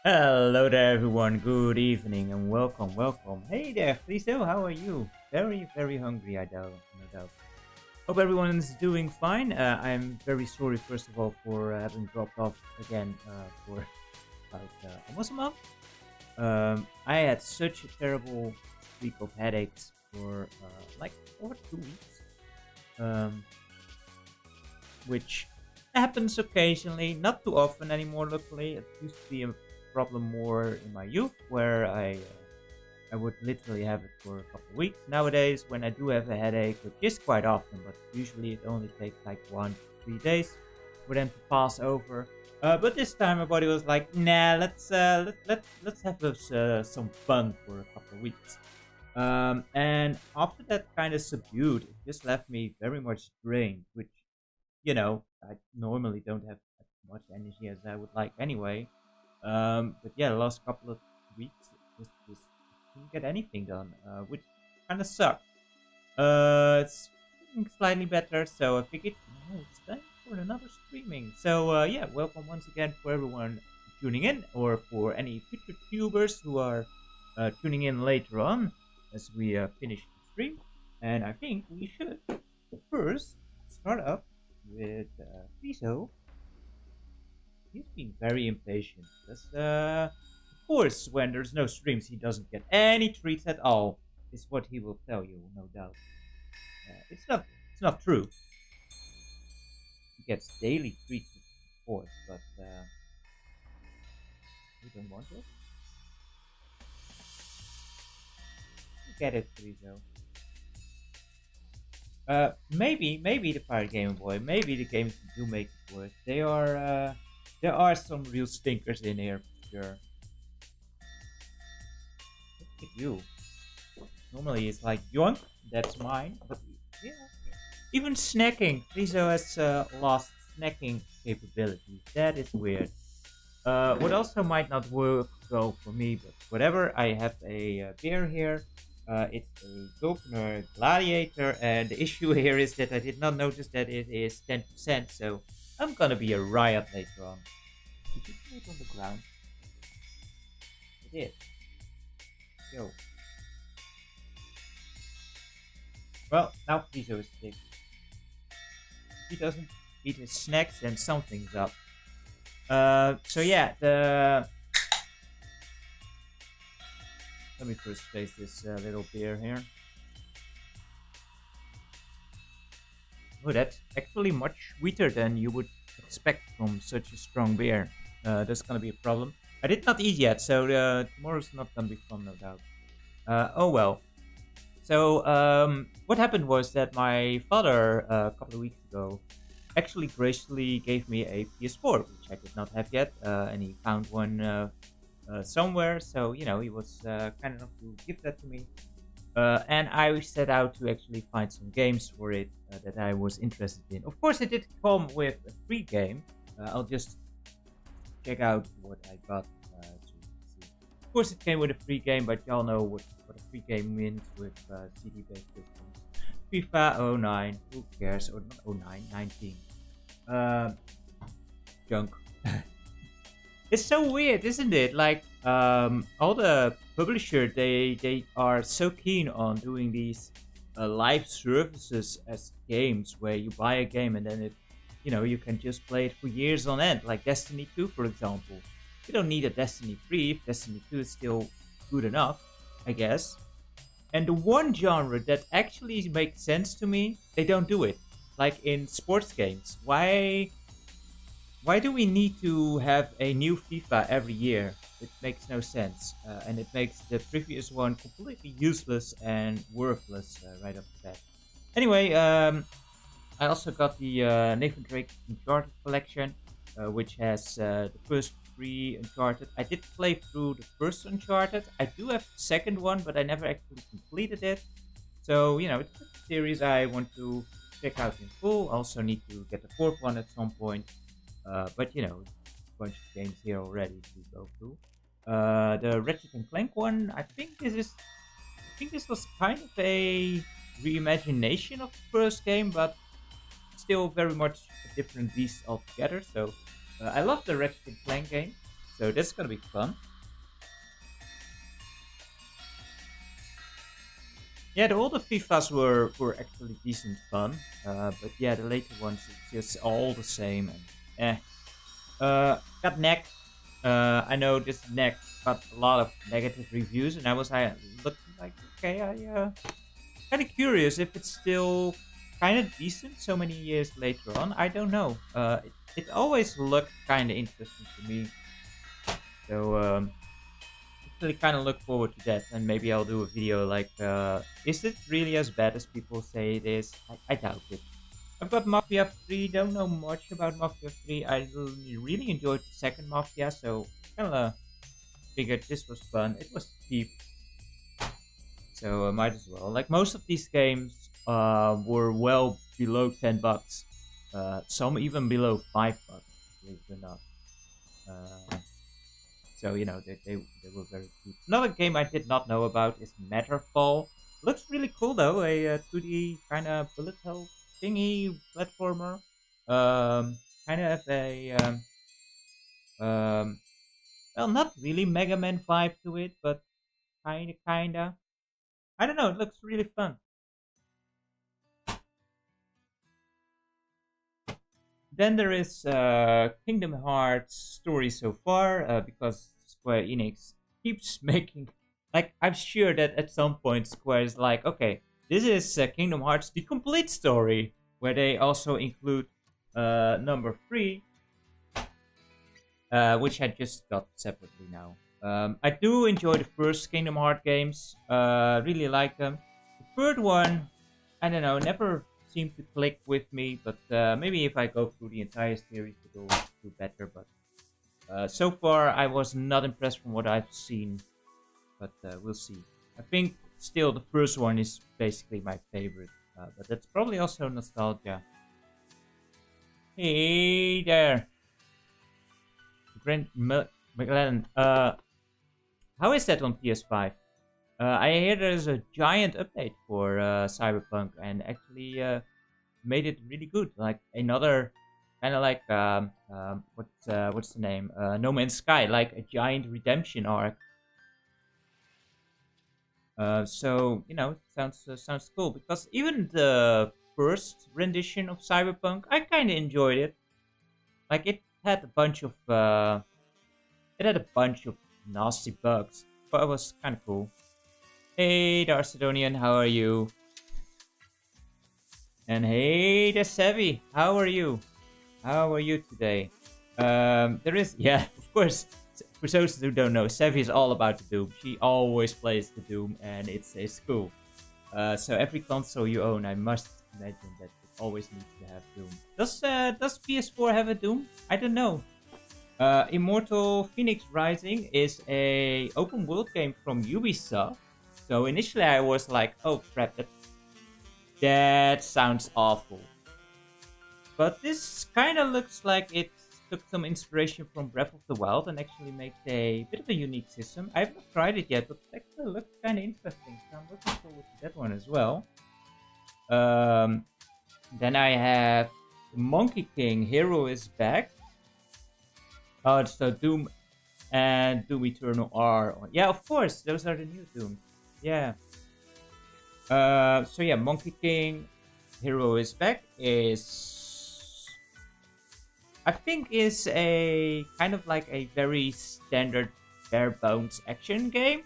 Hello there, everyone. Good evening and welcome. Hey there, Griezo. How are you? Very hungry, I doubt, no doubt. Hope everyone is doing fine. I'm very sorry, first of all, for having dropped off again for about almost a month. I had such a terrible week of headaches for like over 2 weeks, um, which happens occasionally, not too often anymore. Luckily, it used to be a problem more in my youth, where I would literally have it for a couple of weeks. Nowadays, when I do have a headache, which is quite often, but usually it only takes like 1 to 3 days for them to pass over. But this time, my body was like, "Nah, let's have some fun for a couple of weeks." And after that kind of subdued, it just left me very much drained, which I normally don't have as much energy as I would like anyway. But yeah, the last couple of weeks, just didn't get anything done, which kind of sucked. It's getting slightly better, so I figured, it's time for another streaming. So yeah, welcome once again for everyone tuning in, or for any future tubers who are tuning in later on as we finish the stream. And I think we should first start up with Griezo. He's been very impatient. Because, of course, when there's no streams, he doesn't get any treats at all. Is what he will tell you, no doubt. It's not true. He gets daily treats, of course, but we don't want it. You get it, Griezo. Maybe the Pirate Game Boy, maybe the games do make it worse. There are some real stinkers in here for sure. Look at you. Normally it's like yoink, that's mine. But yeah, even snacking. Rizzo has lost snacking capabilities. That is weird. What also might not work though for me, but whatever. I have a beer here. It's a Gopner Gladiator, and the issue here is that I did not notice that it is 10%, so I'm gonna be a riot later on. Did you put it on the ground? It is. Yo. Well, now Griezo is sick. If he doesn't eat his snacks, then something's up. So yeah, let me first place this little beer here. Oh, that's actually much sweeter than you would expect from such a strong beer. That's gonna be a problem. I did not eat yet, so tomorrow's not gonna be fun, no doubt. Oh well. So what happened was that my father, a couple of weeks ago, actually graciously gave me a PS4, which I did not have yet, and he found one somewhere. So he was kind enough to give that to me, and I set out to actually find some games for it that I was interested in. Of course, it did come with a free game. I'll just check out what I got to see. Of course, it came with a free game, but y'all know what a free game means with CD-based systems. FIFA 09, who cares? Or not 09, 19. Junk. It's so weird, isn't it? Like, all the publishers, they are so keen on doing these live services as games, where you buy a game and then you can just play it for years on end, like Destiny 2, for example. You don't need a Destiny 3 if Destiny 2 is still good enough, I guess. And the one genre that actually makes sense to me, they don't do it. Like in sports games. Why do we need to have a new FIFA every year? It makes no sense. And it makes the previous one completely useless and worthless right off the bat. Anyway, I also got the Nathan Drake Uncharted collection, which has the first 3 Uncharted. I did play through the first Uncharted. I do have the second one, but I never actually completed it. So, it's a series I want to check out in full. Also need to get the 4th one at some point. But, a bunch of games here already to go through. The Ratchet and Clank one, I think this was kind of a reimagination of the first game, but still very much a different beast altogether. So I love the Ratchet and Clank game. So that's gonna be fun. Yeah, the older FIFAs were actually decent fun, but yeah, the later ones it's just all the same and eh. Got neck. I know this neck got a lot of negative reviews, and I was looking like, okay, I kind of curious if it's still kind of decent so many years later on. I don't know. It always looked kind of interesting to me, so actually kind of look forward to that, and maybe I'll do a video like, is it really as bad as people say it is? I doubt it. I've got Mafia 3, don't know much about Mafia 3. I really enjoyed the second Mafia, so kind of figured this was fun. It was cheap, so might as well. Like most of these games were well below 10 bucks. Some even below 5 bucks, believe it or not. So, you know, they were very cheap. Another game I did not know about is Matterfall. Looks really cool though, a 2D kind of bullet hell thingy platformer. Kind of have a um, well, not really Mega Man vibe to it, but kinda. I don't know. It looks really fun. Then there is Kingdom Hearts story so far, because Square Enix keeps making. Like, I'm sure that at some point Square is like, okay, this is Kingdom Hearts the complete story, where they also include number 3, which I just got separately now. I do enjoy the first Kingdom Hearts games. Really like them. The third one, I don't know, never seemed to click with me. But maybe if I go through the entire series, it will do better. But so far, I was not impressed from what I've seen. But we'll see. I think still the first one is basically my favorite. But that's probably also nostalgia. Hey there, Grant McLennan. How is that on PS5? I hear there's a giant update for Cyberpunk, and actually made it really good. Like another kind of like what's the name? No Man's Sky, like a giant redemption arc. So you know, it sounds cool because even the first rendition of Cyberpunk, I kind of enjoyed it. Like it had a bunch of nasty bugs, but it was kind of cool. Hey, Darcedonian, how are you? And hey, the Sevi, how are you? How are you today? There is, yeah, of course. For those who don't know, Sevi is all about the Doom. She always plays the Doom, and it's cool. So every console you own, I must imagine that it always needs to have Doom. Does PS4 have a Doom? I don't know. Immortal Phoenix Rising is a open world game from Ubisoft. So initially I was like, oh crap, that sounds awful. But this kind of looks like it took some inspiration from Breath of the Wild and actually makes a bit of a unique system. I haven't tried it yet, but it actually looks kind of interesting. So I'm looking forward to that one as well. Then I have Monkey King Hero is back. Oh, so Doom and Doom Eternal are on. Yeah, of course, those are the new Dooms. Yeah. So yeah, Monkey King Hero is back is, I think, is a kind of like a very standard bare bones action game.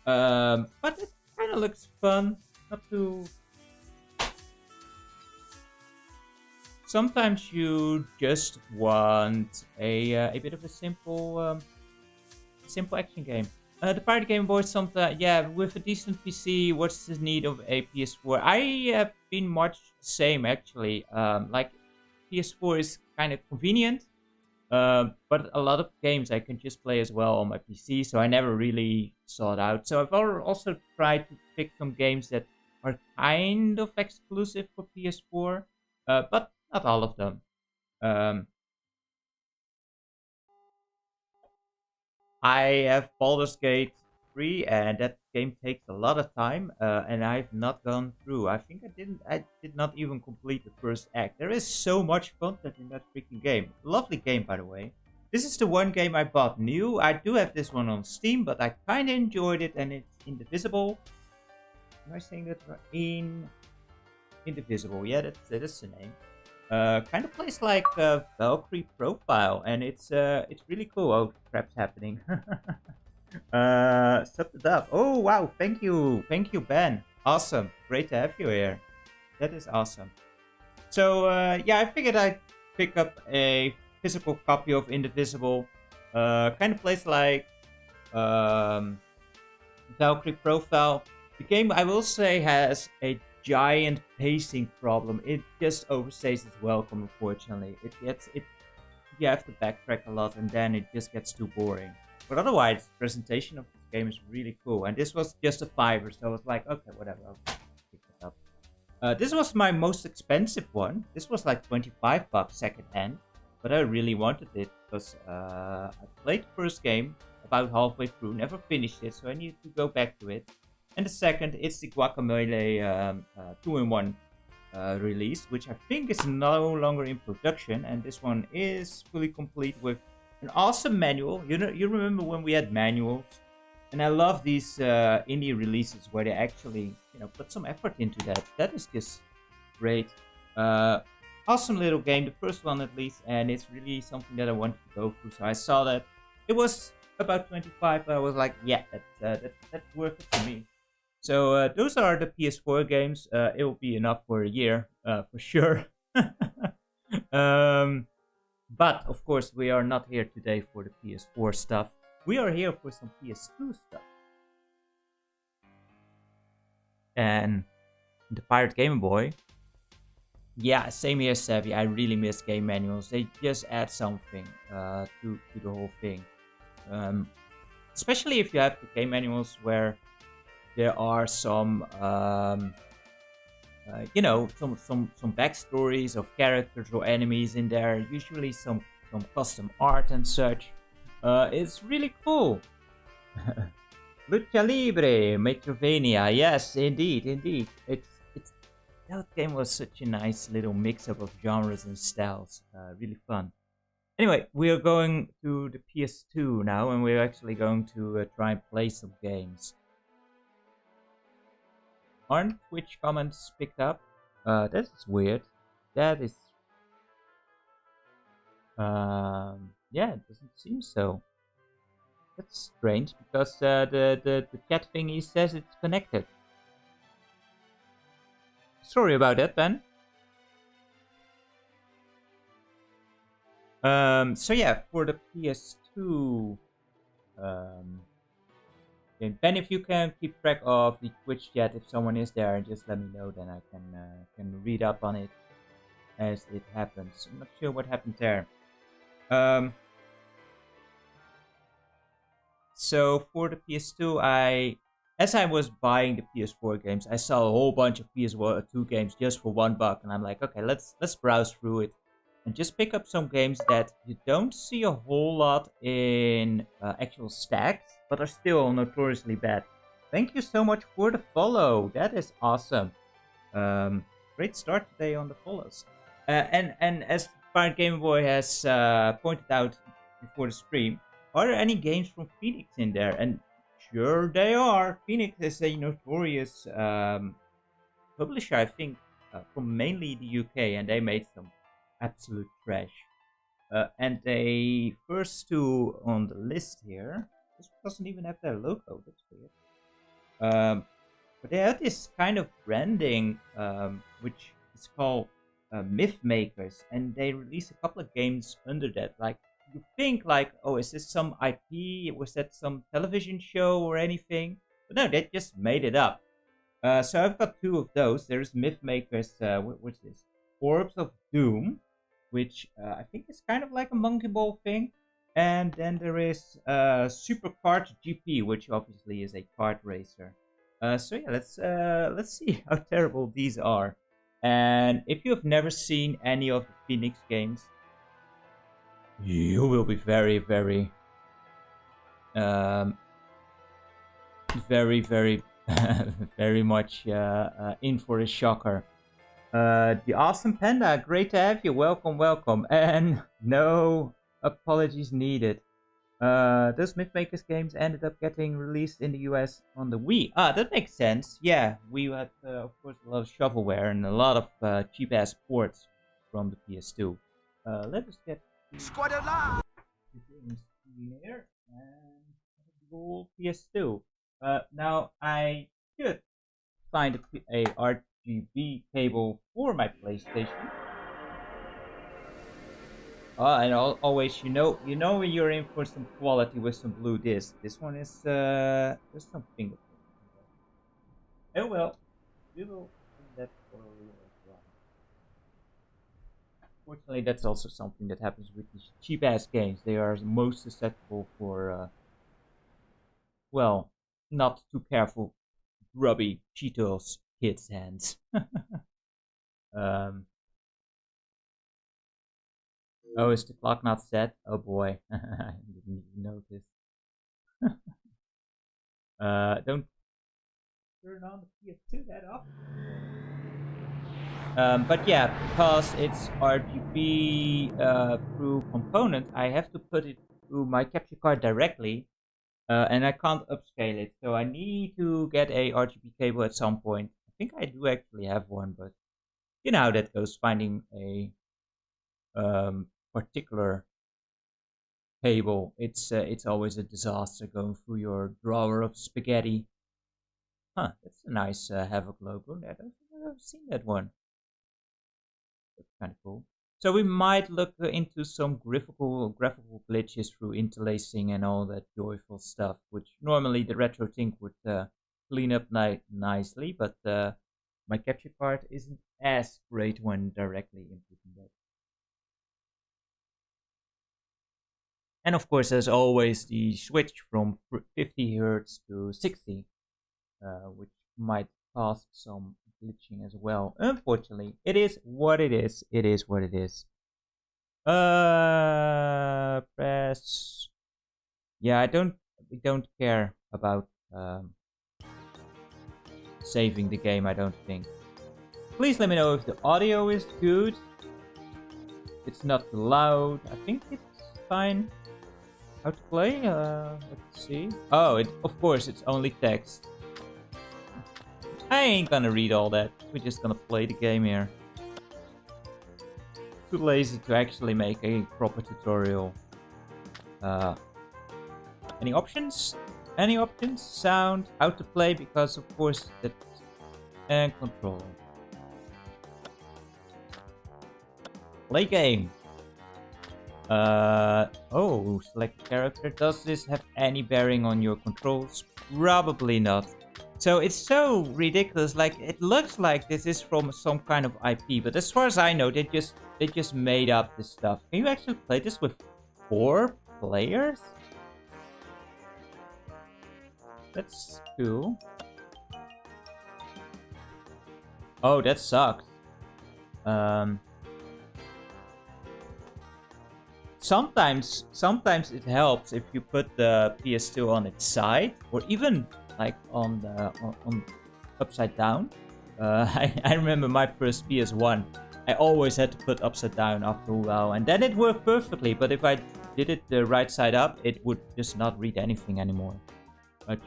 But it kind of looks fun. Not too. Sometimes you just want a bit of a simple action game. The Pirate Game Boy, sometimes, yeah, with a decent PC, what's the need of a PS4? I have been much the same actually. Like PS4 is kind of convenient, but a lot of games I can just play as well on my PC, so I never really sought out. So I've also tried to pick some games that are kind of exclusive for PS4, but not all of them. I have Baldur's Gate 3, and that game takes a lot of time, and I've not gone through. I think I did not even complete the first act. There is so much content in that freaking game. Lovely game, by the way. This is the one game I bought new. I do have this one on Steam, but I kind of enjoyed it, and it's Indivisible. Am I saying that right? Indivisible. Yeah, that's the name. Kind of plays like Valkyrie Profile, and it's really cool. Oh, crap's happening. Sub it up. Oh wow, thank you, Ben. Awesome, great to have you here. That is awesome. So yeah, I figured I'd pick up a physical copy of Indivisible. Kind of plays like Valkyrie Profile. The game, I will say, has a giant pacing problem. It just overstays its welcome, unfortunately. You have to backtrack a lot, and then it just gets too boring. But otherwise, the presentation of this game is really cool. And this was just a $5, so I was like, okay, whatever, I'll pick it up. This was my most expensive one. This was like $25 second hand, but I really wanted it because I played the first game about halfway through, never finished it, so I needed to go back to it. And the second, it's the Guacamelee 2-in-1 release, which I think is no longer in production, and this one is fully complete with an awesome manual. You remember when we had manuals? And I love these indie releases where they actually, put some effort into that. That is just great. Awesome little game, the first one at least, and it's really something that I wanted to go through. So I saw that it was about 25, but I was like, yeah, that's worth it for me. So those are the PS4 games. It will be enough for a year, for sure. But of course, we are not here today for the PS4 stuff. We are here for some PS2 stuff. And the Pirate Game Boy. Yeah, same here, Savvy. I really miss game manuals. They just add something to the whole thing. Especially if you have the game manuals where there are some, some backstories of characters or enemies in there. Usually some custom art and such. It's really cool. Lucha Libre, Metrovania. Yes, indeed. That game was such a nice little mix-up of genres and styles. Really fun. Anyway, we are going to the PS2 now, and we're actually going to try and play some games. Aren't Twitch comments picked up? That is weird. That is... yeah, it doesn't seem so. That's strange, because the chat thingy says it's connected. Sorry about that, Ben. So yeah, for the PS2... Ben, if you can keep track of the Twitch chat, if someone is there, just let me know, then I can read up on it as it happens. I'm not sure what happened there. So for the PS2, as I was buying the PS4 games, I saw a whole bunch of PS2 games just for $1, and I'm like, okay, let's browse through it and just pick up some games that you don't see a whole lot in actual stacks, but are still notoriously bad. Thank you so much for the follow. That is awesome. Great start today on the follows. And as Pirate Game Boy has pointed out before the stream, are there any games from Phoenix in there? And sure they are. Phoenix is a notorious publisher, I think, from mainly the UK, and they made some absolute trash. And the first two on the list here, this doesn't even have their logo, that's weird. But they have this kind of branding, which is called Myth Makers, and they release a couple of games under that. Like, you think like, oh, is this some IP? Was that some television show or anything? But no, they just made it up. So I've got two of those. There's Myth Makers, what's this? Orbs of Doom, which I think is kind of like a monkey ball thing. And then there is Super Kart GP, which obviously is a kart racer. So yeah, let's see how terrible these are. And if you have never seen any of the Phoenix games, you will be very, very, very much in for a shocker. The Awesome Panda, great to have you. Welcome. And no, Apologies needed. Those Mythmakers games ended up getting released in the US on the Wii. Ah, that makes sense. Yeah, we had, of course, a lot of shovelware and a lot of cheap-ass ports from the PS2. Let us get the games here and Google PS2. Now, I should find a RGB cable for my PlayStation. And always, you know when you're in for some quality with some blue disc. This one is there's some fingerprint. Oh well, we will do that for real as well. Fortunately, that's also something that happens with these cheap ass games. They are most susceptible for well, not too careful, grubby Cheetos kids' hands. um. Oh, is the clock not set? Oh boy, I didn't even notice. Don't turn on the PS2 that often. But yeah, because it's RGB through component, I have to put it through my capture card directly, and I can't upscale it. So I need to get a RGB cable at some point. I think I do actually have one, but you know how that goes. Finding a particular cable, it's always a disaster going through your drawer of spaghetti. Huh, that's a nice Havoc logo. I don't think I've ever seen that one. That's kind of cool. So we might look into some graphical glitches through interlacing and all that joyful stuff, which normally the RetroTink would clean up nicely, but my capture card isn't as great when directly inputting that. And of course, there's always the switch from 50 Hz to 60, which might cause some glitching as well. Unfortunately, it is what it is. It is what it is. Press. Yeah, I don't care about saving the game. I don't think. Please let me know if the audio is good. It's not too loud. I think it's fine. How to play? Let's see. Oh, of course it's only text. I ain't gonna read all that. We're just gonna play the game here. Too lazy to actually make a proper tutorial. Any options? Any options? Sound, how to play, because of course that's... And control. Play game. Oh, select character. Does this have any bearing on your controls? Probably not. So it's so ridiculous. Like, it looks like this is from some kind of IP, but as far as I know, they just made up this stuff. Can you actually play this with 4 players? That's cool. Oh, that sucks. Sometimes it helps if you put the PS2 on its side, or even like on upside down. I remember my first PS1. I always had to put upside down after a while, and then it worked perfectly. But if I did it the right side up, it would just not read anything anymore.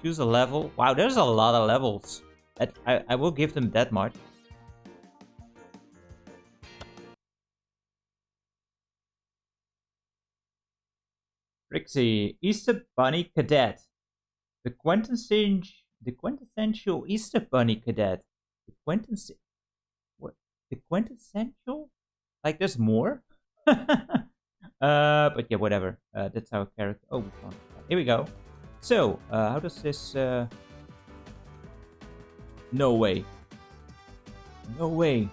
Choose a level. Wow, there's a lot of levels. I will give them that much. Trixie, Easter Bunny Cadet. The quintessential Easter Bunny Cadet. What? The quintessential? Like there's more? But yeah, whatever. That's our character. Oh, here we go. So, how does this... No way. No way.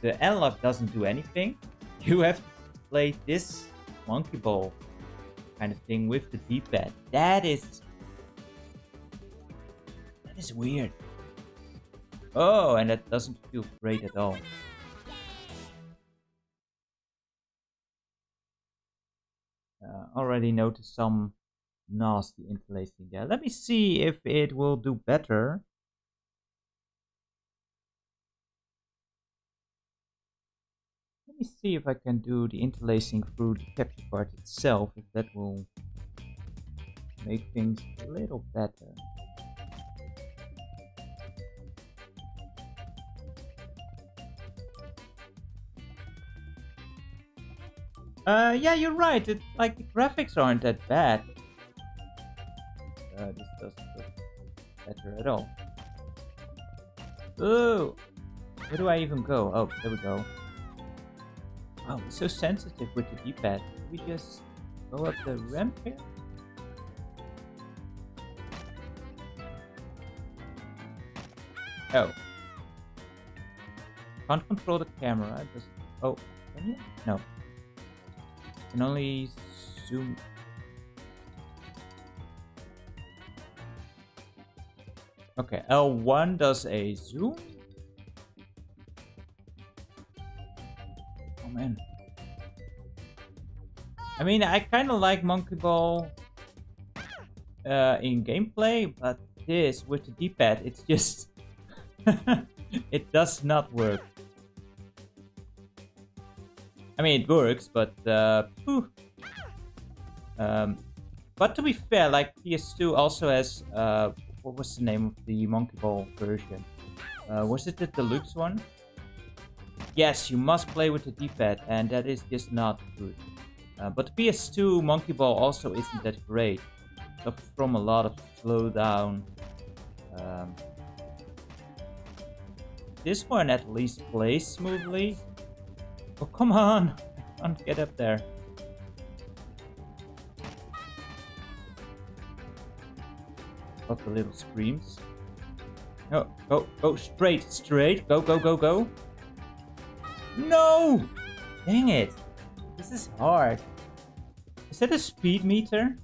The analog doesn't do anything. You have to play this monkey ball kind of thing with the D-pad. That is weird. Oh, and that doesn't feel great at all. Already noticed some nasty interlacing there. Let me see if it will do better. Let me see if I can do the interlacing through the capture card itself, if that will make things a little better. Yeah, you're right. The graphics aren't that bad. This doesn't look better at all. Ooh! Where do I even go? Oh, there we go. Wow, it's so sensitive with the D-pad. Can we just go up the ramp here? Oh. Can't control the camera. Just... Oh, can you? No. Can only zoom. Okay, L1 does a zoom. Oh man. I mean, I kind of like Monkey Ball in gameplay, but this with the D-pad, it's just it does not work. I mean, it works, but but to be fair, like PS2 also has what was the name of the Monkey Ball version? Was it the deluxe one? Yes, you must play with the D-pad, and that is just not good. But the PS2 Monkey Ball also isn't that great. Suffers from a lot of slowdown. This one at least plays smoothly. Oh, come on! I can't get up there. Love the little screams. No, go straight, go. No! Dang it! This is hard. Is that a speed meter?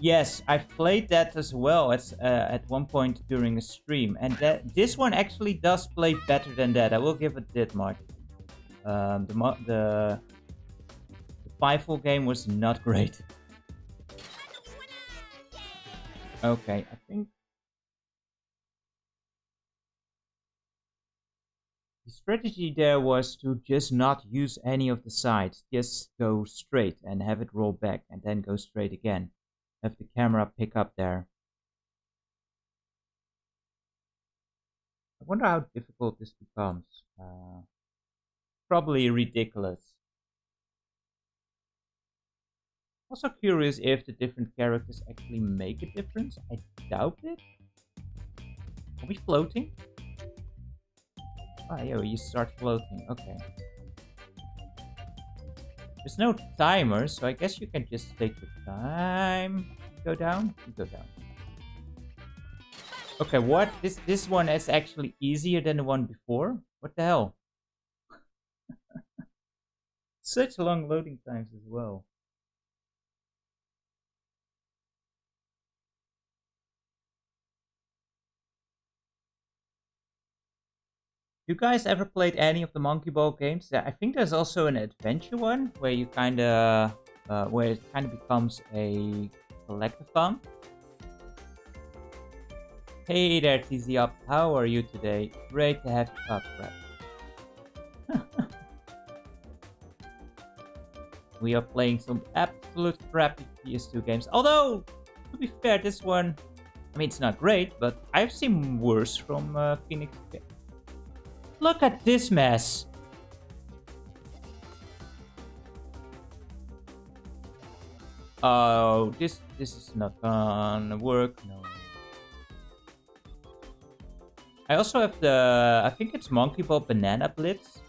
Yes, I've played that as well at one point during a stream, and this one actually does play better than that. I will give it that much. The Fifle game was not great. Okay, I think the strategy there was to just not use any of the sides, just go straight and have it roll back, and then go straight again. Have the camera pick up there. I wonder how difficult this becomes. Probably ridiculous. Also curious if the different characters actually make a difference. I doubt it. Are we floating? Oh yeah, you start floating. Okay. There's no timer, so I guess you can just take your time. Go down? You go down. Okay, what? This one is actually easier than the one before? What the hell? Such long loading times as well. You guys ever played any of the Monkey Ball games? I think there's also an adventure one where you where it kind of becomes a collectathon. Hey there, TZ Up. How are you today? Great to have you up, crap. We are playing some absolute crappy PS2 games. Although, to be fair, this one, I mean, it's not great, but I've seen worse from Phoenix. Look at this mess. Oh, this is not gonna work. No. I also have I think it's Monkey Ball Banana Blitz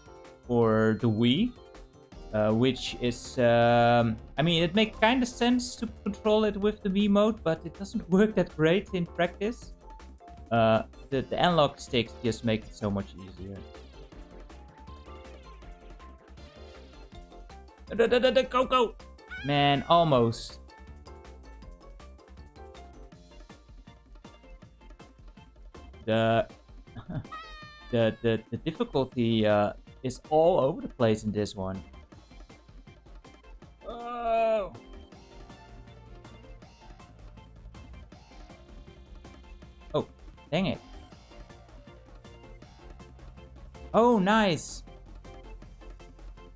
for the Wii, which is, I mean, it makes kind of sense to control it with the Wii mode, but it doesn't work that great in practice. The analog sticks just make it so much easier. Go! Man, almost. The difficulty is all over the place in this one. Oh! Oh, dang it. Oh, nice.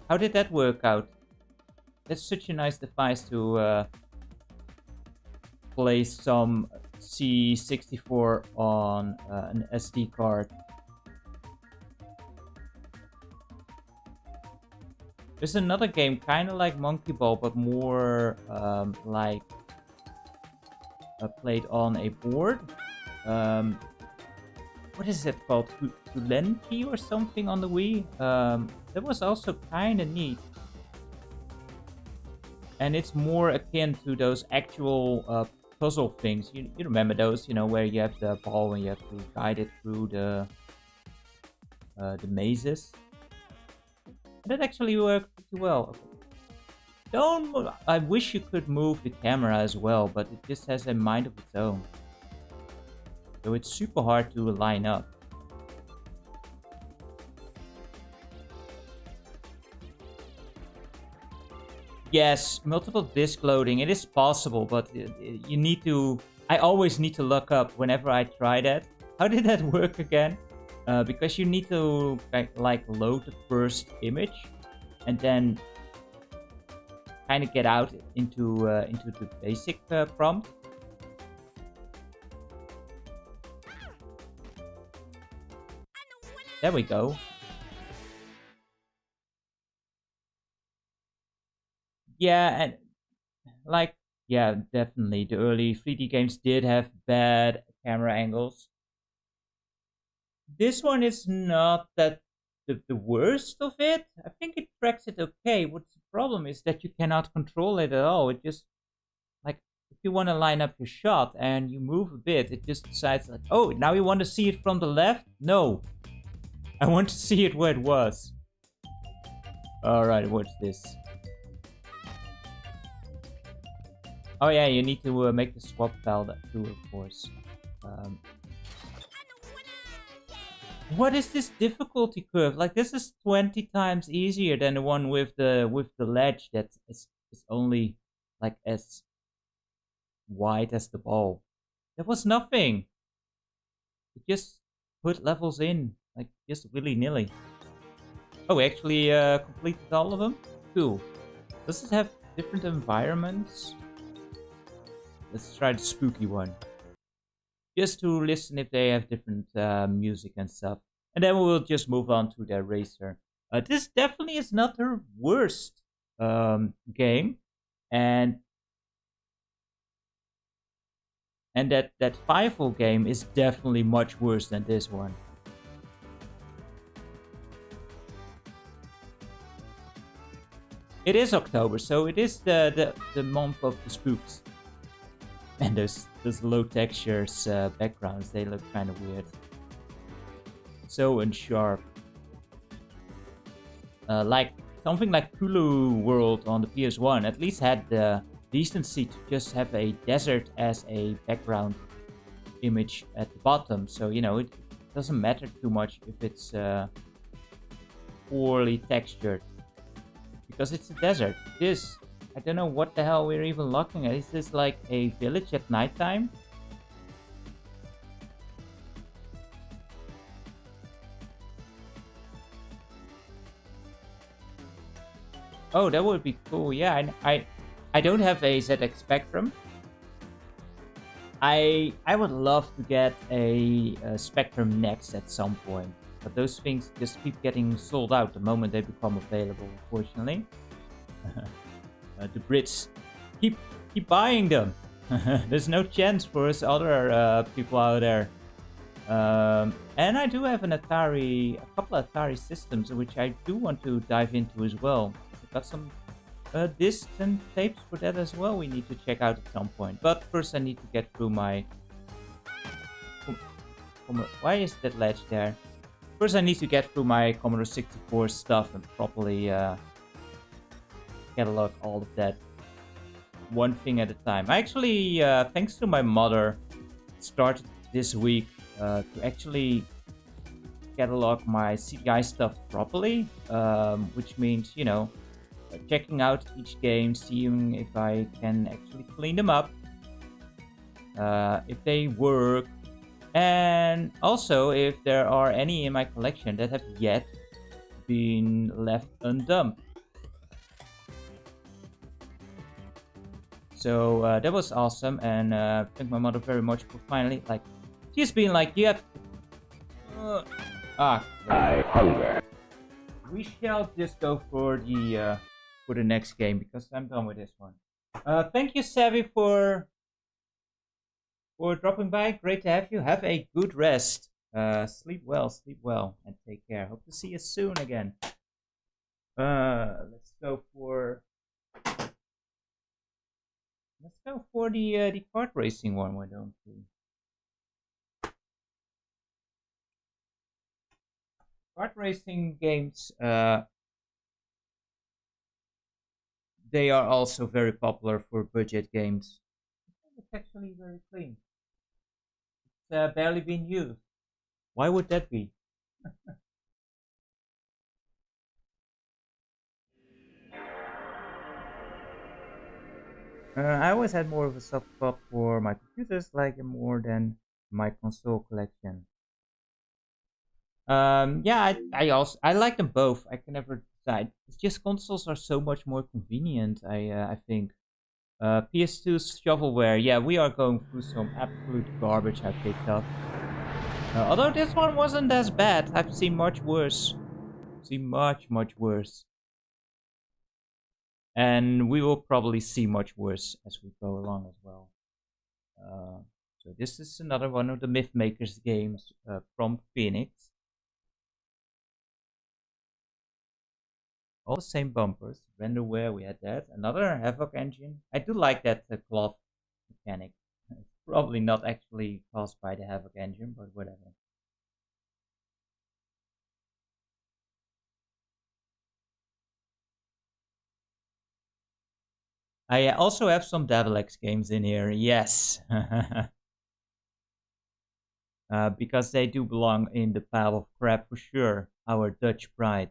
How did that work out? That's such a nice device to place some C64 on an SD card. There's another game kind of like Monkey Ball, but more like played on a board. What is it called? Tulenki or something on the Wii? That was also kind of neat. And it's more akin to those actual puzzle things. You remember those, where you have the ball and you have to guide it through the mazes. That actually worked pretty well. Don't. I wish you could move the camera as well, but it just has a mind of its own. So it's super hard to line up. Yes, multiple disk loading. It is possible, but you need to... I always need to look up whenever I try that. How did that work again? Because you need to like load the first image and then kind of get out into the basic prompt. There we go. Yeah, and like, yeah, definitely. The early 3D games did have bad camera angles. This one is not that the worst of it. I think it tracks it okay. What's the problem is that you cannot control it at all. It just, like, if you want to line up your shot and you move a bit, it just decides like, oh, now you want to see it from the left? No. I want to see it where it was. Alright, what's this? Oh yeah, you need to make the swap file too, of course. What is this difficulty curve? Like, this is 20 times easier than the one with the ledge that is only like as wide as the ball. There was nothing. It just put levels in, like, just willy-nilly. Oh, we actually completed all of them? Cool. Does it have different environments? Let's try the spooky one. Just to listen if they have different music and stuff. And then we'll just move on to the racer. This definitely is not her worst game. And that Fievel game is definitely much worse than this one. It is October, so it is the month of the spooks. And those low textures backgrounds, they look kind of weird. So unsharp. Like something like Kulu World on the PS1 at least had the decency to just have a desert as a background image at the bottom. So, it doesn't matter too much if it's poorly textured. Because it's a desert. This, I don't know what the hell we're even looking at. Is this like a village at nighttime? Oh, that would be cool. Yeah, I don't have a ZX Spectrum. I would love to get a Spectrum Next at some point. But those things just keep getting sold out the moment they become available, unfortunately. The Brits keep buying them. There's no chance for us other people out there. And I do have a couple of Atari systems, which I do want to dive into as well. I've got some discs and tapes for that as well we need to check out at some point. But first I need to get through my... Why is that ledge there? First I need to get through my Commodore 64 stuff and properly catalog all of that one thing at a time. I actually, thanks to my mother, started this week to actually catalog my CDI stuff properly, which means, checking out each game, seeing if I can actually clean them up, if they work, And also, if there are any in my collection that have yet been left undumped. So that was awesome, and thank my mother very much for finally, like, she's been like, you have... I hunger. We shall just go for the next game, because I'm done with this one. Thank you, Savvy, for dropping by. Great to have you. Have a good rest. Sleep well, and take care. Hope to see you soon again. Let's go for the kart racing one. Why don't we? Kart racing games. They are also very popular for budget games. It's actually very clean. It's barely been used. Why would that be? I always had more of a soft spot for my computers, like more than my console collection. Yeah, I like them both. I can never decide. It's just consoles are so much more convenient. I think. PS2's shovelware. Yeah, we are going through some absolute garbage I picked up. Although this one wasn't as bad. I've seen much worse. Much worse. And we will probably see much worse as we go along as well. So this is another one of the Mythmakers games from Phoenix. All the same bumpers. Renderware, we had that. Another Havoc engine. I do like that cloth mechanic. It's probably not actually caused by the Havoc engine, but whatever. I also have some Devil-X games in here, yes. Because they do belong in the pile of crap for sure, our Dutch pride.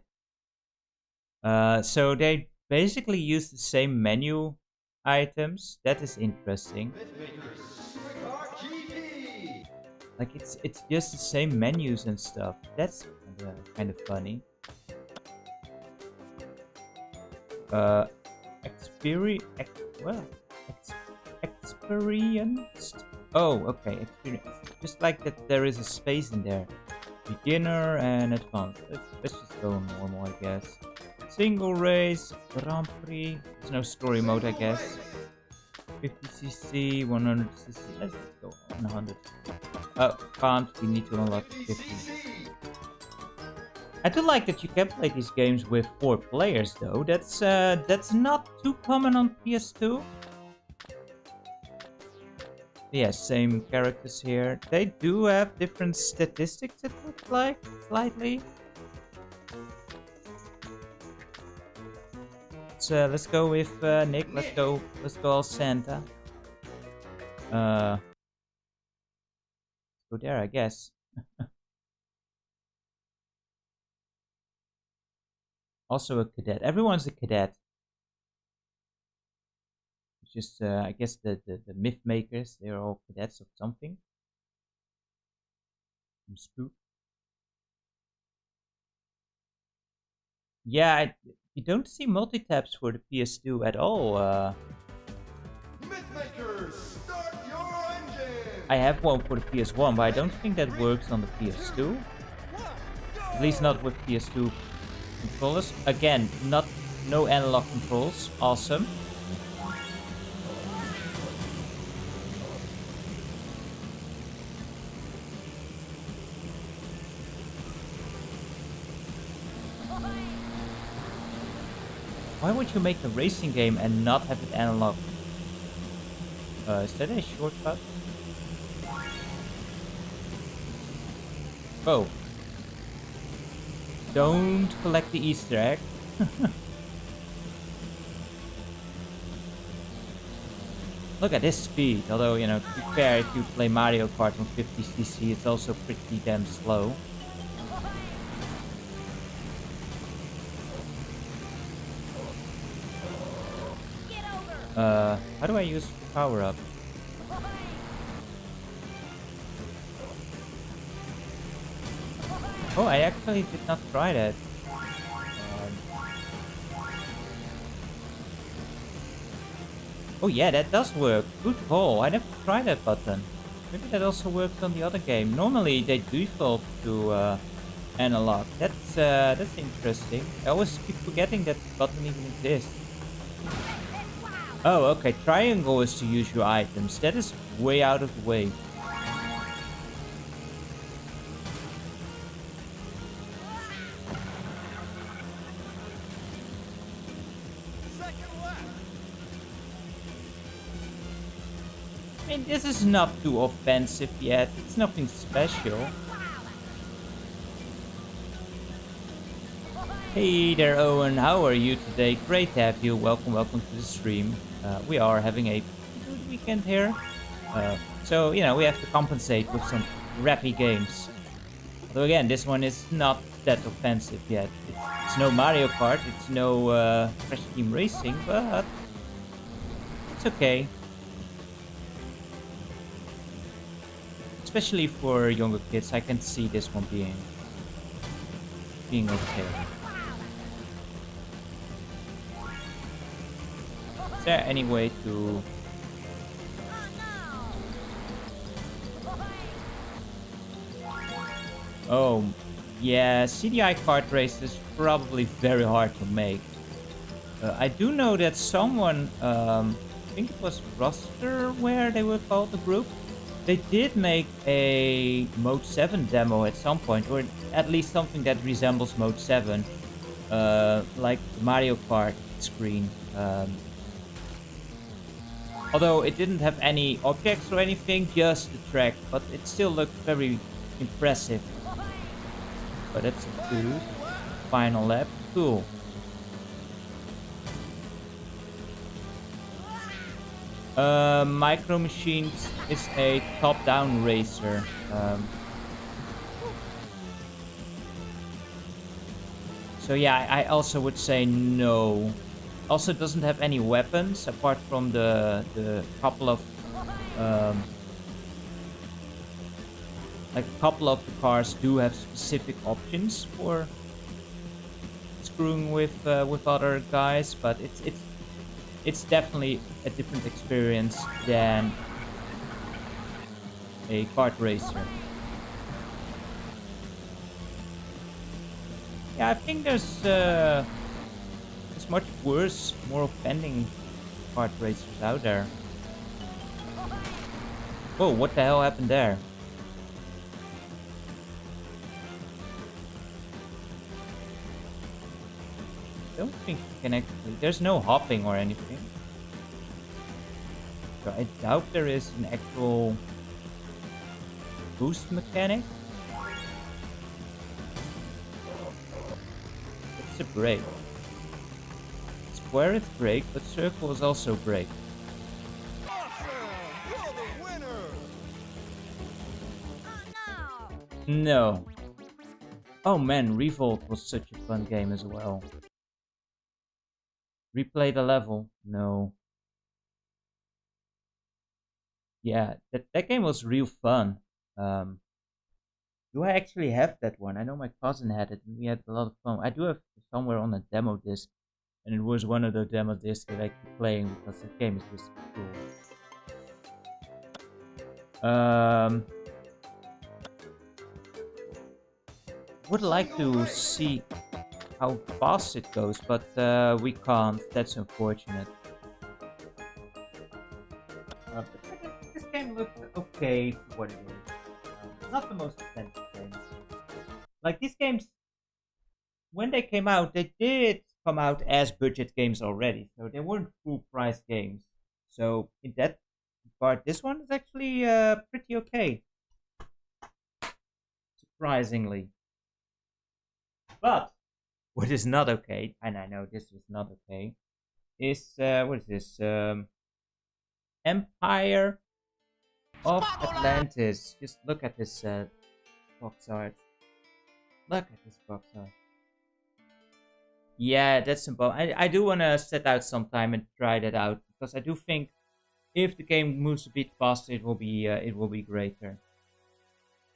So they basically use the same menu items. That is interesting. Like it's just the same menus and stuff. That's kind of funny. Experienced. Oh, okay, experience. Just like that, there is a space in there. Beginner and advanced. Let's just go normal, I guess. Single race, Grand Prix. There's no story mode, I guess. 50cc, 100cc. Let's just go 100. Oh, can't. We need to unlock 50. I do like that you can play these games with 4 players, though. That's not too common on PS2. Yeah, same characters here. They do have different statistics, it looks like, slightly. Let's go with Nick. Let's go all Santa. Let's go there, I guess. Also a cadet. Everyone's a cadet. It's just, I guess the myth makers, they're all cadets of something. Some spook. Yeah, you don't see multi-taps for the PS2 at all. Mythmakers, start your engine! I have one for the PS1, but I don't think that works on the PS2. At least not with PS2 controllers. Again, no analog controls. Awesome. Why would you make a racing game and not have it analog? Is that a shortcut? Oh. Don't collect the Easter egg. Look at this speed. Although, you know, to be fair, if you play Mario Kart on 50cc, it's also pretty damn slow. How do I use power up? Oh, I actually did not try that. Oh yeah, that does work. Good call. I never tried that button. Maybe that also works on the other game. Normally they default to analog. That's interesting. I always keep forgetting that button even exists. Oh, okay. Triangle is to use your items. That is way out of the way. I mean, this is not too offensive yet. It's nothing special. Hey there, Owen. How are you today? Great to have you. Welcome to the stream. We are having a good weekend here. So, you know, we have to compensate with some rappy games. Although, again, this one is not that offensive yet. It's no Mario Kart, it's no Crash Team Racing, but it's okay. Especially for younger kids, I can see this one being okay. Is there any way to... Oh, yeah, CDI kart race is probably very hard to make. I do know that someone, I think it was Rosterware they were called, the group. They did make a Mode 7 demo at some point, or at least something that resembles Mode 7. Like Mario Kart screen. Although it didn't have any objects or anything, just the track, but it still looked very impressive. But that's good. Final lap. Cool. Micro Machines is a top-down racer. So yeah, I also would say no. Also doesn't have any weapons apart from the couple of like a couple of the cars do have specific options for screwing with other guys, but it's definitely a different experience than a kart racer. Yeah, I think there's much worse, more offending kart racers out there. Whoa, what the hell happened there? I don't think you can actually... There's no hopping or anything. So I doubt there is an actual boost mechanic. It's a break. Square is break, but circle is also break. No. Oh man, Revolt was such a fun game as well. Replay the level? No. Yeah, that game was real fun. Do I actually have that one? I know my cousin had it and we had a lot of fun. I do have somewhere on a demo disc, and it was one of the demo discs that I keep playing because the game is just cool. Would like to see how fast it goes, but we can't. That's unfortunate. But this game looks okay for what it is. Not the most expensive games. Like these games, when they came out, they did come out as budget games already, so they weren't full price games. So in that part, this one is actually pretty okay, surprisingly. But what is not okay, and I know this is not okay, is what is this? Empire of Atlantis. Just look at this box art. Look at this box art. Yeah, that's simple. I do want to set out some time and try that out because I do think if the game moves a bit faster, it will be greater.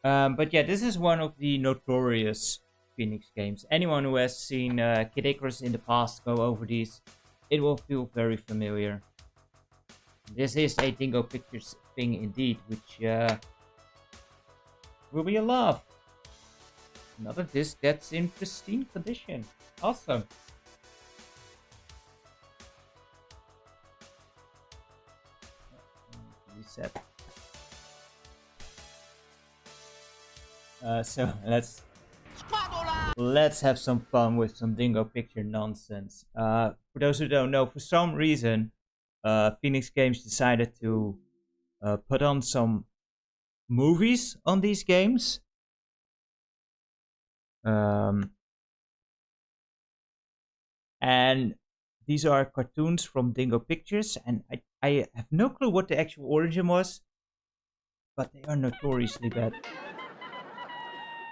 But yeah, this is one of the notorious Phoenix games. Anyone who has seen Kid Icarus in the past go over these, it will feel very familiar. This is a Dingo Pictures thing indeed, which will be a love. Another disc that's in pristine condition. Awesome. Reset. So let's have some fun with some Dingo Picture nonsense. For those who don't know, for some reason, Phoenix Games decided to put on some movies on these games. And these are cartoons from Dingo Pictures, and I have no clue what the actual origin was, but they are notoriously bad.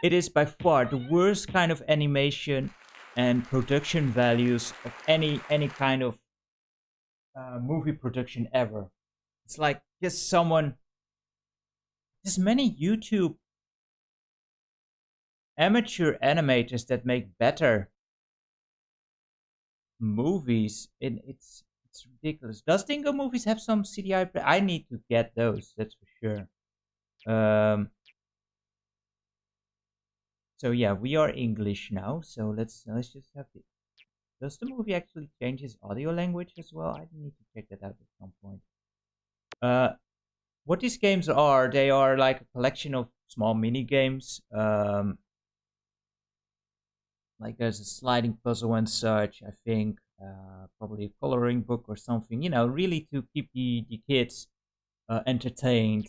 It is by far the worst kind of animation and production values of any kind of movie production ever. It's like just someone, there's many YouTube amateur animators that make better movies. It's ridiculous. Does Dingo movies have some CDI? I need to get those. That's for sure. So yeah, we are English now. So let's just have it. Does the movie actually change his audio language as well? I need to check that out at some point. What these games are, they are like a collection of small mini games. Like there's a sliding puzzle and such, I think. Probably a coloring book or something, you know, really to keep the kids entertained.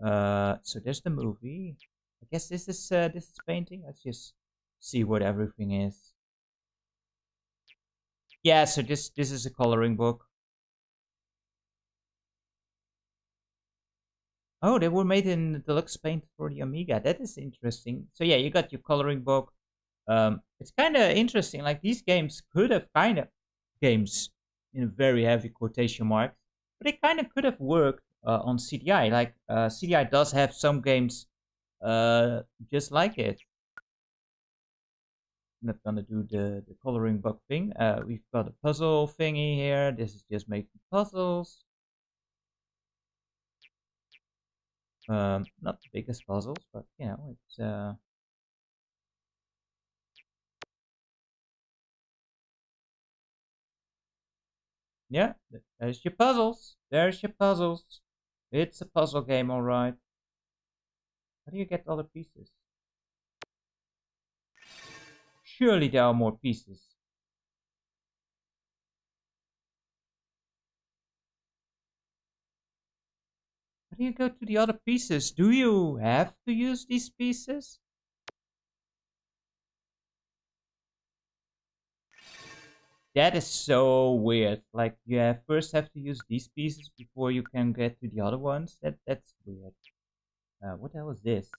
So there's the movie. I guess this is painting. Let's just see what everything is. Yeah, so this is a coloring book. Oh, they were made in deluxe paint for the Amiga. That is interesting. So yeah, you got your coloring book. It's kind of interesting. Like these games could have games in a very heavy quotation marks, but they kind of could have worked on CDI. Like CDI does have some games just like it. I'm not gonna do the coloring book thing. We've got a puzzle thingy here. This is just making puzzles. Not the biggest puzzles, but you know, it's yeah, there's your puzzles. There's your puzzles. It's a puzzle game, alright. How do you get other pieces? Surely there are more pieces. How do you go to the other pieces? Do you have to use these pieces? That is so weird. Like you first have to use these pieces before you can get to the other ones. That's weird. What the hell is this?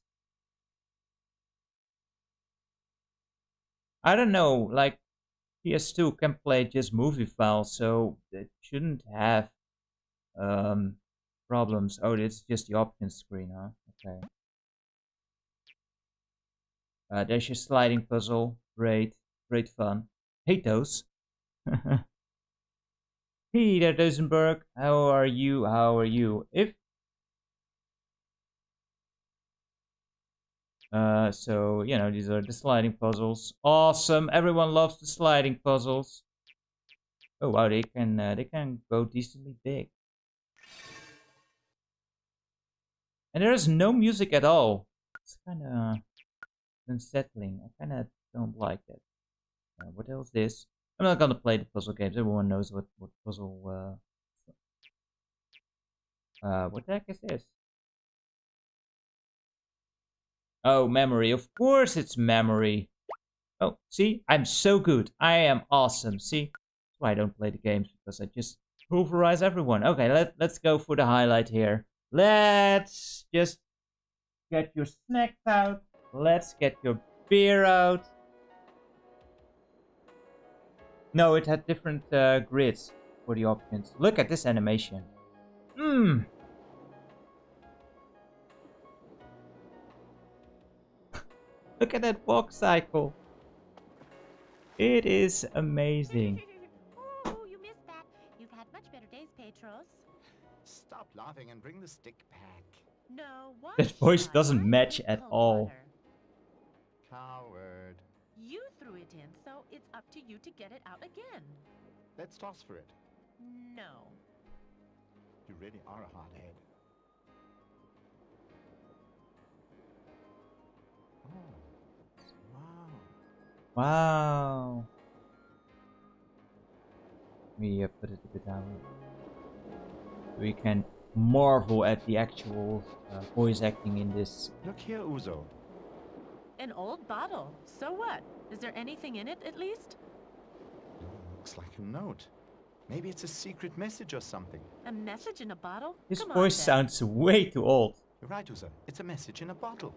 I don't know. Like PS2 can play just movie files, so it shouldn't have problems. Oh, it's just the options screen, huh? Okay. There's your sliding puzzle. Great fun. Hate those. Peter Duesenberg, how are you? How are you? So you know, these are the sliding puzzles. Awesome! Everyone loves the sliding puzzles. Oh wow, they can go decently big. And there is no music at all. It's kind of unsettling. I kind of don't like it. What else is this? I'm not gonna play the puzzle games. Everyone knows what puzzle. What the heck is this? Oh, memory. Of course it's memory. Oh, see? I'm so good. I am awesome. See? That's why I don't play the games, because I just pulverize everyone. Okay, let's go for the highlight here. Let's just get your snacks out. Let's get your beer out. No, it had different grids for the options. Look at this animation. Mmm. Look at that walk cycle. It is amazing. Oh, you missed that. You've had much better days, Petros. Stop laughing and bring the stick back. No, why That voice should I? doesn't I'm match good at cold all. water. Coward. You threw it in, so it's up to you to get it out again. Let's toss for it. No. You really are a hothead. Oh. Wow. Wow. We put it a bit down. We can marvel at the actual voice acting in this. Look here, Uzo. An old bottle. So what? Is there anything in it, at least? Looks like a note. Maybe it's a secret message or something. A message in a bottle? His Come voice on, then. sounds way too old. You're right, Uzo. It's a message in a bottle.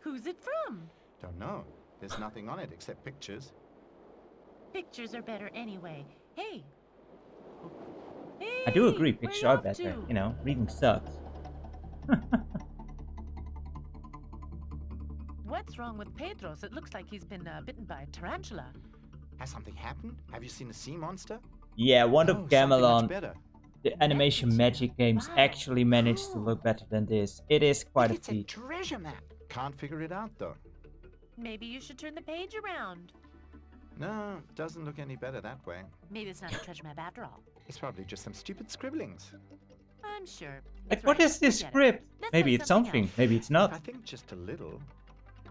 Who's it from? Don't know. There's nothing on it except pictures. Pictures are better anyway. Hey. I do Hey, agree, where pictures you are off better. to? You know, reading sucks. What's wrong with Petros? It looks like he's been bitten by a tarantula. Has something happened? Have you seen a sea monster? Yeah, one No, of something much Gamelon, better. the animation magic games Wow, actually managed to look better than this. It is quite a It's a feat. treasure map. Can't figure it out though. Maybe you should turn the page around. No, doesn't look any better that way. Maybe it's not a treasure map after all. It's probably just some stupid scribblings. I'm sure. Like, It's what right. is this Forget it. script? Let's Maybe play it's something, else. maybe it's I not. think just a little.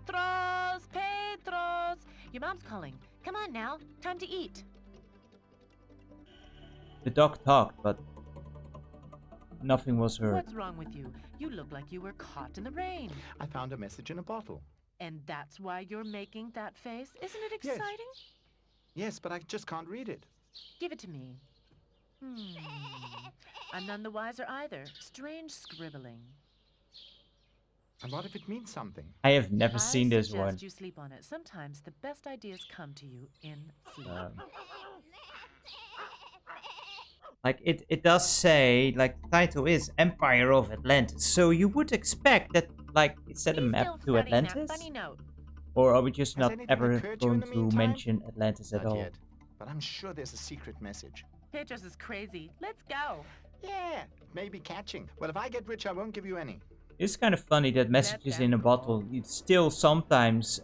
Petros, Petros. Your mom's calling. Come on now. Time to eat. The dog talked, but nothing was heard. What's wrong with you? You look like you were caught in the rain. I found a message in a bottle. And that's why you're making that face? Isn't it Yes. exciting? Yes, but I just can't read it. Give it to me. I'm none the wiser either. Strange scribbling. And what if it means something? I have never I seen this suggest one. you sleep on it. Sometimes the best ideas come to you in sleep. Like it does say, like the title is Empire of Atlantis. So you would expect that, like, is that a Be map still to studying that Atlantis? funny note. Or are we just Has not anything ever occurred to you in going the to meantime? mention Atlantis at Not all? yet, but I'm sure there's a secret message. Petros is crazy. Let's go. Yeah, maybe catching. Well, if I get rich, I won't give you any. It's kind of funny that messages in a bottle, it's still sometimes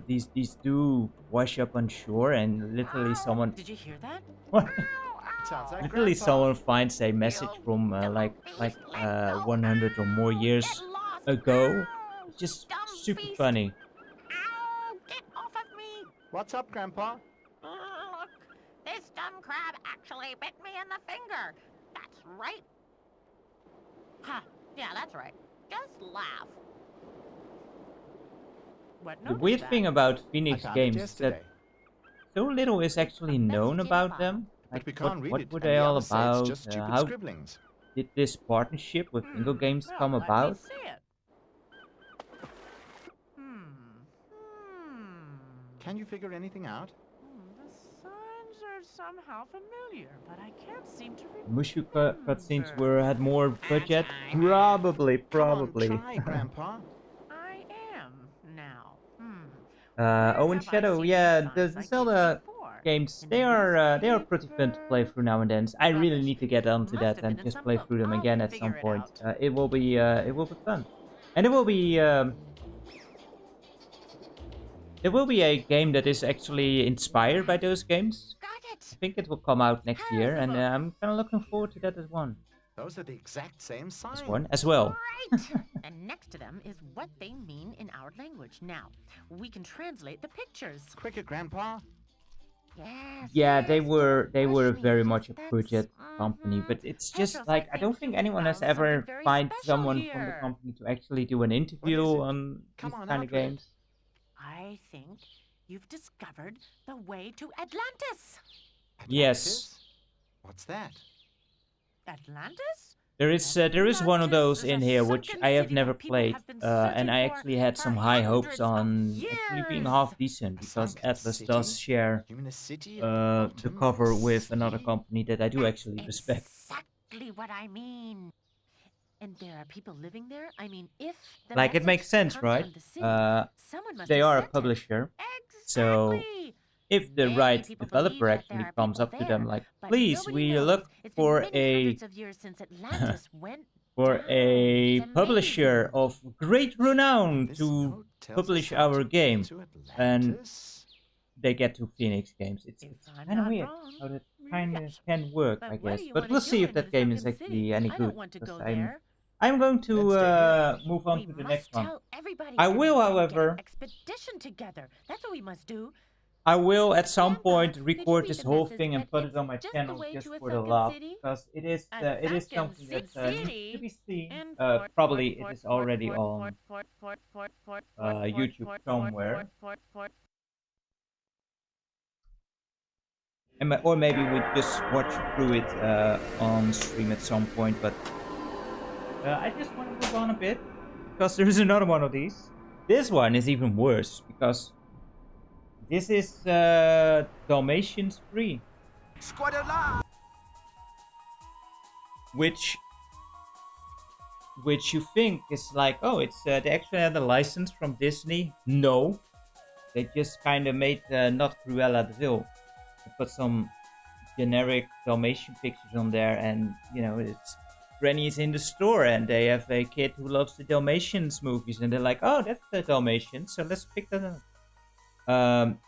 these do wash up on shore, and literally someone Did you hear that? what? Sounds like Literally Grandpa. someone finds a message from like 100 or more years ago. It's just super funny. Ow! Get off of me! What's up, Grandpa? Look, this dumb crab actually bit me in the finger. That's right. Huh? Yeah, that's right. Just laugh. What The note is weird that? thing about I Phoenix found it games is yesterday. that so little is actually known Message in a about bottle. them. But Like, we can't read what it. were and they the all others say about? It's just stupid How scribblings. did this partnership with Bingo Games Well, come let me about? see it. Can you figure anything out? The signs are somehow familiar, but I can't seem to remember. Mushu cutscenes had more budget? Probably. Come on, try, Grandpa. I am now. Oh, Where and have I Shadow, seen yeah, signs the like these Zelda before? games, In they the are pretty fun to play newspaper? through now and then. I really Rubbish. need to get onto Must that have and been in just some play book. through them I'll again at figure some it point. out. It will be fun, and it will be a game that is actually inspired by those games. Got it. I think it will come out next Here's year, the and book. I'm kind of looking forward to that Those are the exact same signs. as well. Right. And next to them is what they mean in our language. Now, we can translate the pictures. Quicker, Grandpa. Yes. Yeah, they yes, were don't rush me, very much a that's- budget company, mhm. but it's Petros, just like I don't think anyone has found ever something very find special someone from the here. company to actually do an interview it? on Come these on, kind of out with it. games. I think you've discovered the way to Atlantis. Yes. Atlantis? What's that? Atlantis? There is one of those in here which I have never played, and I actually had some high hopes on actually being half decent because sunken Atlas city? does share You mean a city? the cover with another company that I do actually respect. Exactly what I mean. And there are people living there. I mean, if the Like, it message makes sense, comes right? from the city, Someone must they have are a sent it. publisher. So Exactly. if the Many right people developer believe that actually there are comes people up to them there, like, but please, nobody we knows. look It's been for many a hundreds of years since Atlantis went for down. a It's publisher amazing. of great renown This to note tells us publish how our to get game, to and Atlantis. they get to Phoenix Games. It's If I'm kind of not weird wrong. how that kind of Yes. can work, But I what guess. do you But want we'll to see do if in that the game is sunken actually city? any I good. don't want to Because go there. I'm going to Let's stay here. move on We to the must next one. tell everybody I and will, then however, get an expedition together. That's what we must do. I will at some Grandpa, point did you record read this the whole message thing and that put it it's on my just the channel way just to a for the sunken laugh, city? because it is Sunken something that needs to be seen. And Probably it is already on YouTube somewhere. Or maybe we just watch through it on stream at some point, but I just want to move on a bit, because there is another one of these. This one is even worse, because this is Dalmatians 3. Which you think is like, oh, it's they actually had a license from Disney. No. They just kind of made not Cruella de Vil. They put some generic Dalmatian pictures on there, and it's Granny's in the store and they have a kid who loves the Dalmatians movies, and they're like, oh, that's the Dalmatians, so let's pick that up.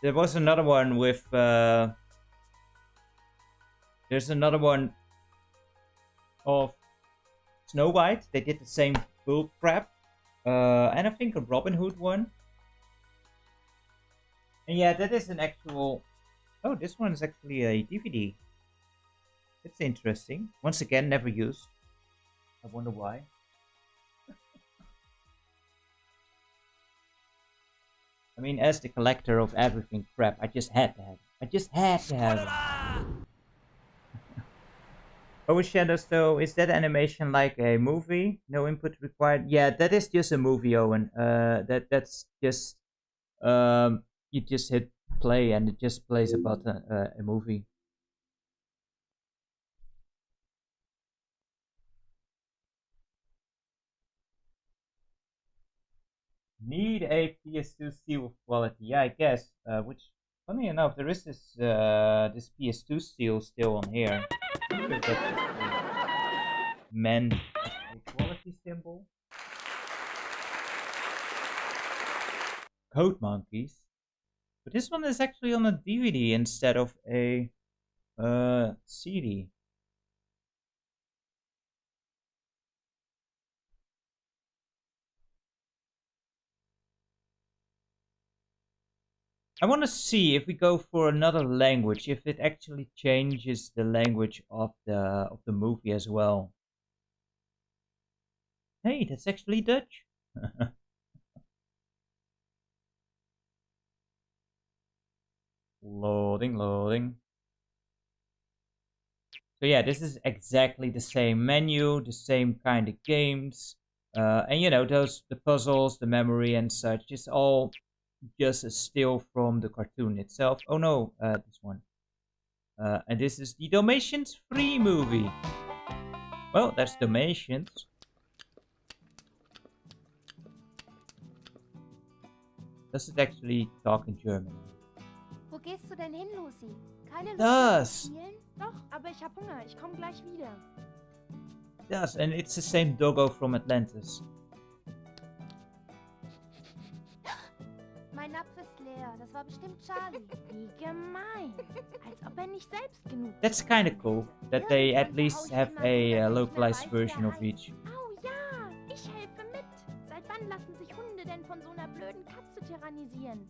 There was another one with there's another one of Snow White. They did the same bull crap, and I think a Robin Hood one. And yeah, that is an actual. Oh, this one is actually a DVD. It's interesting. Once again, never used. I wonder why. I mean, as the collector of everything crap, I just had to have it. I just had to have it. Overshadows, though, is that animation like a movie? No input required? Yeah, that is just a movie, Owen. That's just you just hit play and it just plays about a movie. Need a PS2 seal quality? Yeah, I guess. Which, funny enough, there is this this PS2 seal still on here. Men quality symbol. Code Monkeys. But this one is actually on a DVD instead of a CD. I want to see if we go for another language, if it actually changes the language of the movie as well. Hey, that's actually Dutch. Loading. So yeah, this is exactly the same menu, the same kind of games, and the puzzles, the memory and such. It's all just a still from the cartoon itself. Oh no, this one. And this is the Dalmatians free movie. Well, that's Dalmatians. Does it actually talk in German? Wo gehst du denn hin, Lucy? Keine Lust Das. zu spielen? Doch, aber ich hab Hunger. Ich komm gleich wieder. Yes, and it's the same doggo from Atlantis. Mein Napf ist leer. Das war bestimmt Charlie. Wie gemein. Als ob nicht selbst genug. That's kind of cool that they at least have a localized version of each. Au ja, ich helfe mit. Seit wann lassen sich Hunde denn von so einer blöden Katze tyrannisieren?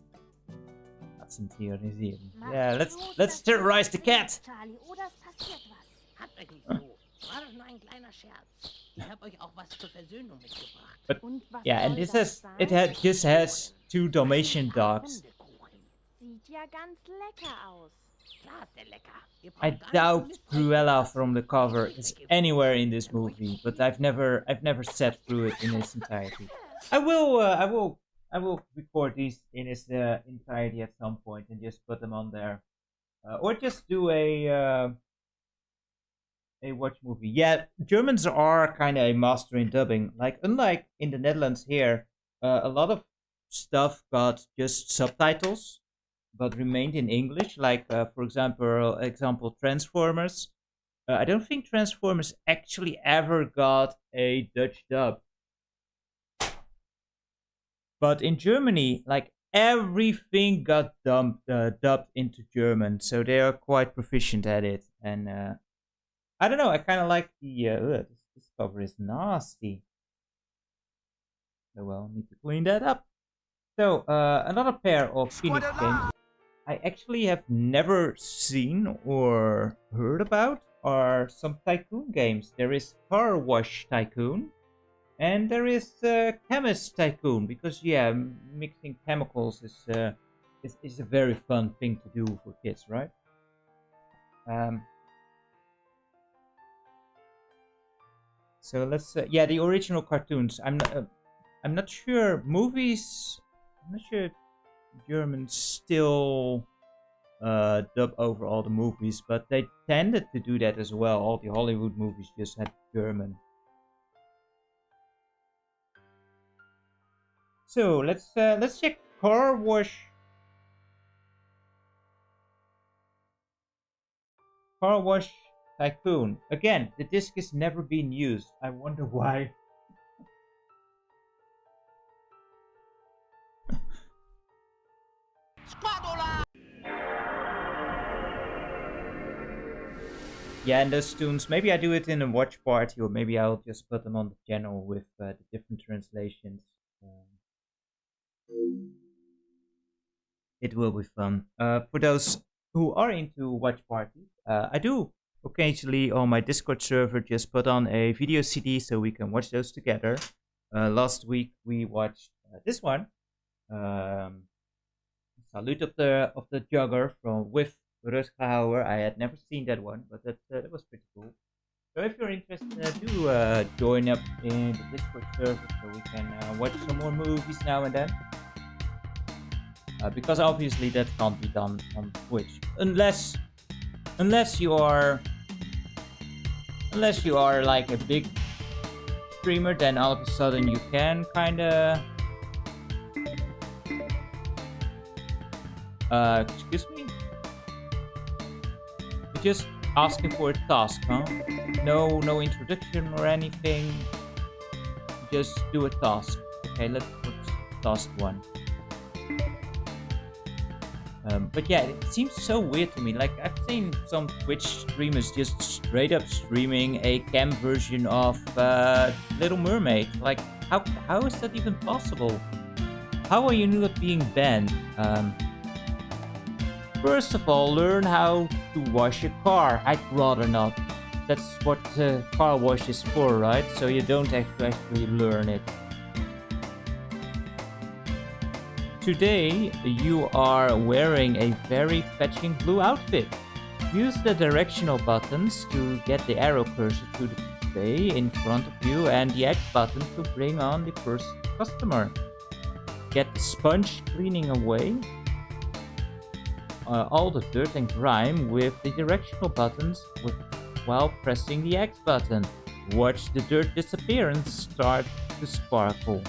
Yeah, let's terrorize the cat. Charlie, oder es passiert was. Habt euch nicht so. War doch nur ein kleiner Scherz. Ich hab euch auch was zur Versöhnung mitgebracht. But Und was yeah, and soll this das sein? just has 2 Dalmatian dogs. Sieht ja ganz lecker aus. Klar ist der lecker. Ihr braucht I gar nicht doubt mit- Cruella from the cover is anywhere in this movie, but I've never sat through it in its entirety. I will record these in its entirety at some point and just put them on there, or just do a watch movie. Yeah, Germans are kind of a master in dubbing. Like, unlike in the Netherlands here, a lot of stuff got just subtitles, but remained in English. Like, for example, Transformers. I don't think Transformers actually ever got a Dutch dub. But in Germany, like everything got dubbed into German, so they are quite proficient at it. And I don't know, I kind of like the this cover is nasty. So well, need to clean that up. So another pair of Phoenix games I actually have never seen or heard about are some Tycoon games. There is Car Wash Tycoon. And there is Chemist Tycoon, because yeah, mixing chemicals is a very fun thing to do for kids, right? So let's yeah, the original cartoons. I'm not sure movies. I'm not sure Germans still dub over all the movies, but they tended to do that as well. All the Hollywood movies just had German. So let's check Car Wash Tycoon. Again, the disc has never been used. I wonder why. Yeah, and those tunes, maybe I do it in a watch party, or maybe I'll just put them on the channel with the different translations. It will be fun. For those who are into watch parties, I do occasionally on my Discord server just put on a video CD so we can watch those together. Last week we watched this one, Salute of the Jogger with Rutger Hauer. I had never seen that one, but that was pretty cool. So if you're interested, do join up in the Discord server so we can watch some more movies now and then. Because obviously that can't be done on Twitch unless you are like a big streamer, then all of a sudden you can kind of excuse me, you're just asking for a task, huh? No introduction or anything, just do a task. Okay, let's put task 1. But yeah, it seems so weird to me. Like, I've seen some Twitch streamers just straight up streaming a cam version of Little Mermaid. Like, how is that even possible? How are you not being banned? First of all, learn how to wash a car. I'd rather not. That's what car wash is for, right? So you don't have to actually learn it. Today, you are wearing a very fetching blue outfit. Use the directional buttons to get the arrow cursor to the bay in front of you and the X button to bring on the first customer. Get the sponge cleaning away all the dirt and grime with the directional buttons while pressing the X button. Watch the dirt disappear and start to sparkle.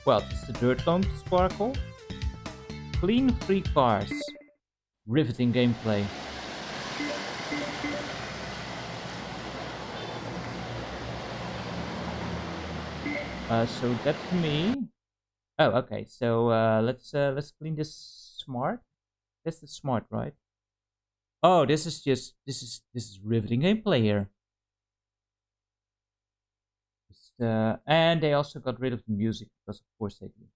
Well, is the dirt going to sparkle? Clean 3 cars. Riveting gameplay. So that's me. Oh, okay. So let's clean this smart. That's the smart, right? Oh, this is riveting gameplay here. And they also got rid of the music because, of course, they do.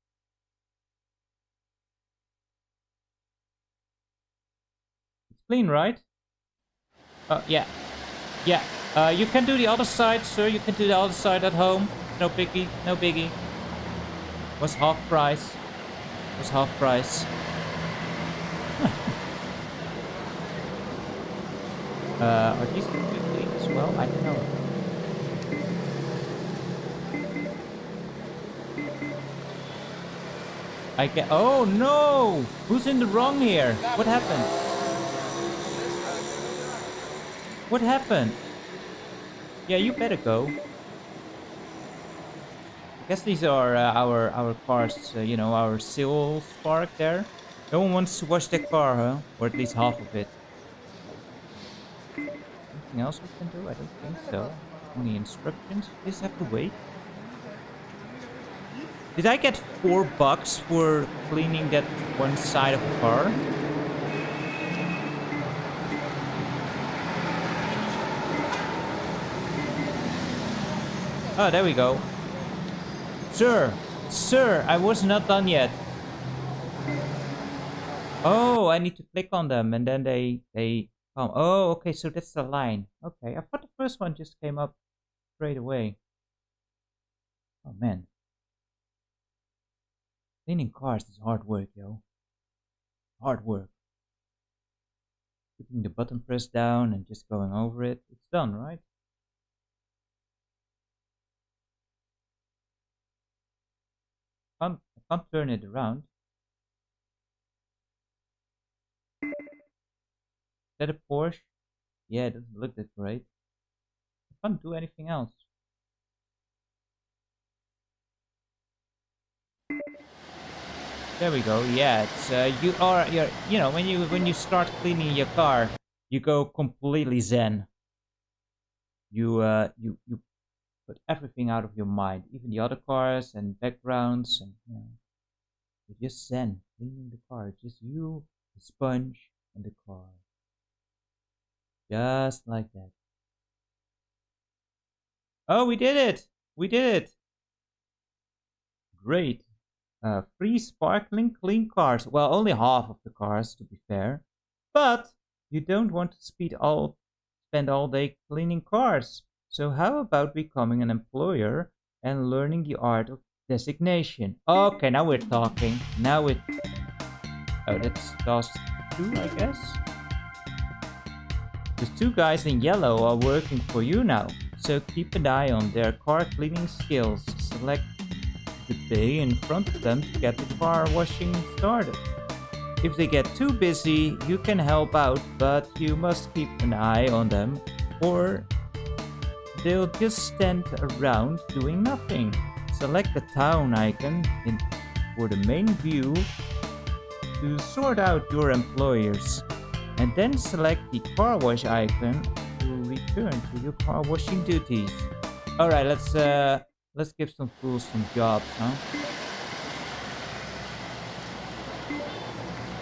It's clean, right? Yeah. You can do the other side, sir. You can do the other side at home. No biggie. No biggie. Was half price. Was half price. Are these clean as well? I don't know. Oh no! Who's in the wrong here? What happened? What happened? Yeah, you better go. Guess these are our cars, you know, our sills parked there. No one wants to wash their car, huh? Or at least half of it. Anything else we can do? I don't think so. Only instructions. You just have to wait. Did I get $4 for cleaning that one side of the car? Oh, there we go. Sir, sir, I was not done yet. Oh, I need to click on them and then they come. Oh, okay, so that's the line. Okay, I thought the first one just came up straight away. Oh man. Cleaning cars is hard work, yo. Hard work. Putting the button press down and just going over it. It's done, right? I can't turn it around. Is that a Porsche? Yeah, it doesn't look that great. I can't do anything else. There we go. Yeah, it's you know, when you start cleaning your car, you go completely zen. You put everything out of your mind, even the other cars and backgrounds, and you know, you're just zen cleaning the car. Just you, the sponge, and the car. Just like that. Oh, we did it! We did it! Great. Free sparkling clean cars. Well, only half of the cars, to be fair. But you don't want to spend all day cleaning cars. So how about becoming an employer and learning the art of designation? Okay, now we're talking. Now it... Oh, that's task 2, I guess. The 2 guys in yellow are working for you now. So keep an eye on their car cleaning skills. Select the bay in front of them to get the car washing started. If they get too busy, you can help out, but you must keep an eye on them, or they'll just stand around doing nothing. Select the town icon for the main view to sort out your employers, and then select the car wash icon to return to your car washing duties. Alright, let's give some fools some jobs, huh?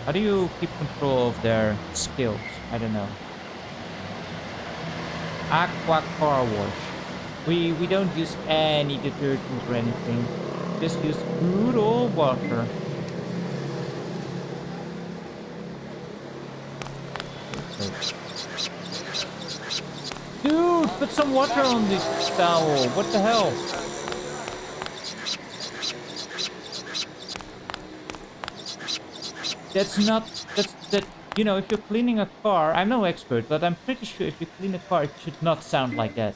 How do you keep control of their skills? I don't know. Aqua car wash. We don't use any detergent or anything. Just use good old water. Dude, put some water on this towel. What the hell? You know, if you're cleaning a car, I'm no expert, but I'm pretty sure if you clean a car, it should not sound like that.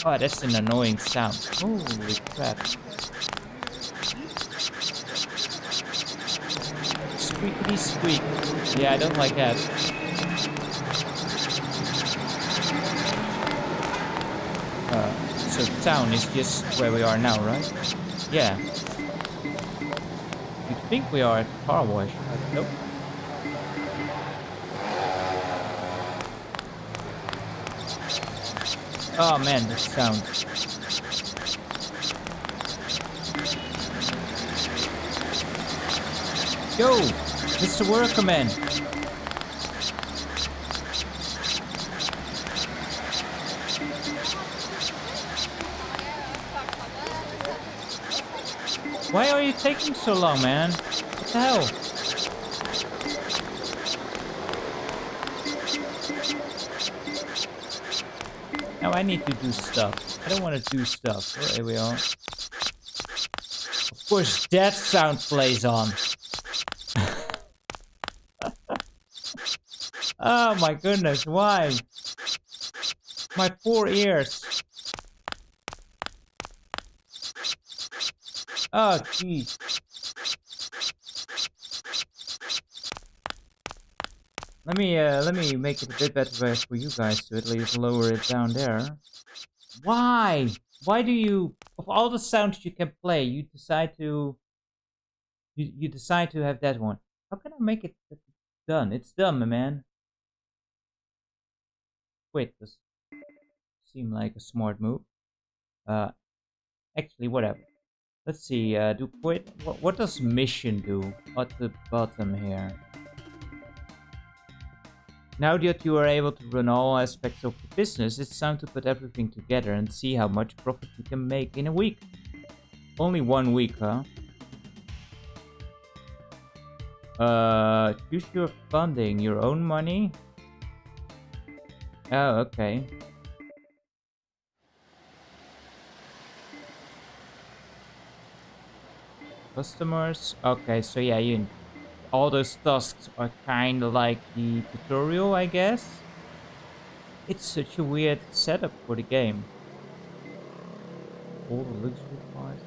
Oh, that's an annoying sound. Holy crap. Squeakity squeak. Yeah, I don't like that. So town is just where we are now, right? Yeah. You'd think we are at the car wash, but nope. Oh man, this sound. Yo, Mr. Workman. Why are you taking so long, man? What the hell? Now I need to do stuff. I don't want to do stuff. Oh, here we are. Of course, that sound plays on. Oh my goodness, why? My poor ears. Oh, jeez. Let me make it a bit better for you guys to at least lower it down there. Why? Why do you, of all the sounds you can play, you decide to you decide to have that one? How can I make it done? It's done, my man. Wait, this seemed like a smart move. Actually, whatever. Let's see. Do quit. What does mission do at the bottom here? Now that you are able to run all aspects of the business, it's time to put everything together and see how much profit you can make in a week. Only 1 week, huh? Choose your funding, your own money? Oh, okay. Customers? Okay, so yeah, all those tasks are kind of like the tutorial, I guess. It's such a weird setup for the game. All the luxury cars.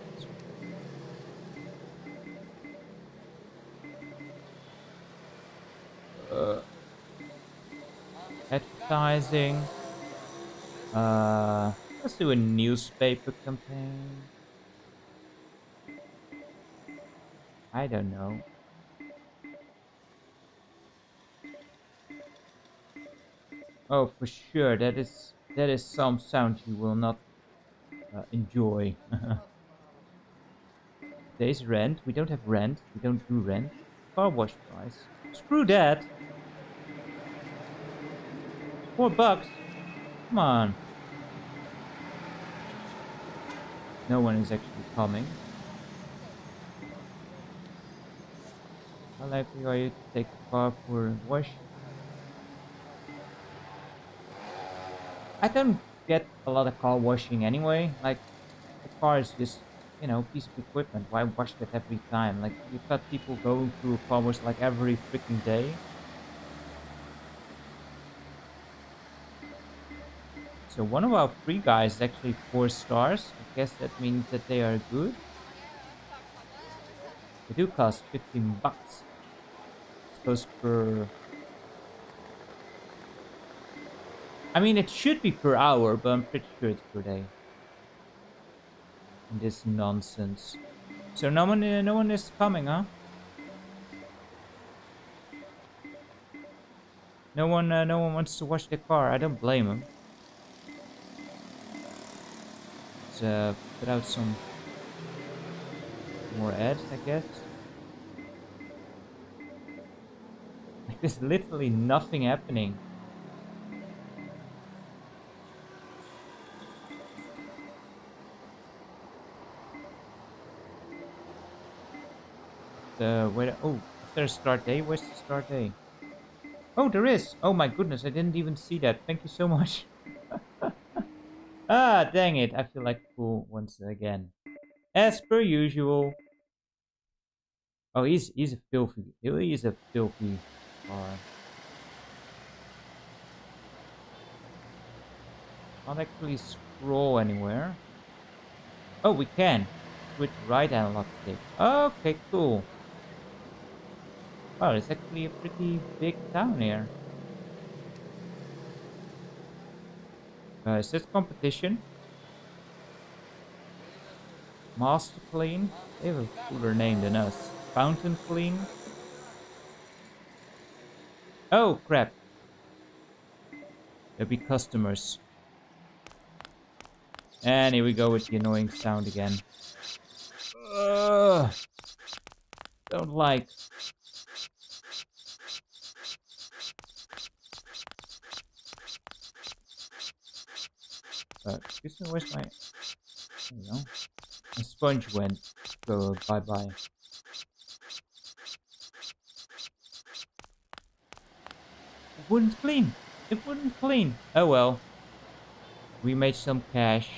Advertising. Let's do a newspaper campaign. I don't know. Oh, for sure, that is some sound you will not enjoy. Today's rent. We don't have rent. We don't do rent. Car wash price. Screw that. $4. Come on. No one is actually coming. How likely are you to take the car for a wash? I don't get a lot of car washing anyway. Like, the car is just, you know, piece of equipment. Why wash it every time? Like, you've got people going through a car wash like every freaking day. So one of our free guys is actually 4 stars. I guess that means that they are good. They do cost $15. It goes per... I mean, it should be per hour, but I'm pretty sure it's per day. And this nonsense. So no one is coming, huh? No one wants to wash the car. I don't blame them. Let's put out some more ads, I guess. Like, there's literally nothing happening. Oh, is there a start day? Where's the start day? Oh, there is. Oh my goodness, I didn't even see that. Thank you so much. Ah, dang it. I feel like a fool once again. As per usual. Oh, he's a filthy. He is a filthy car. Can't actually scroll anywhere. Oh, we can. With right analog stick. Okay, cool. Wow, it's actually a pretty big town here. Is this competition? Master Clean? They have a cooler name than us. Fountain Clean? Oh, crap. There'll be customers. And here we go with the annoying sound again. Don't like. Excuse me, where's my... There we go. My sponge went. So, bye-bye. It wouldn't clean. It wouldn't clean. Oh well. We made some cash.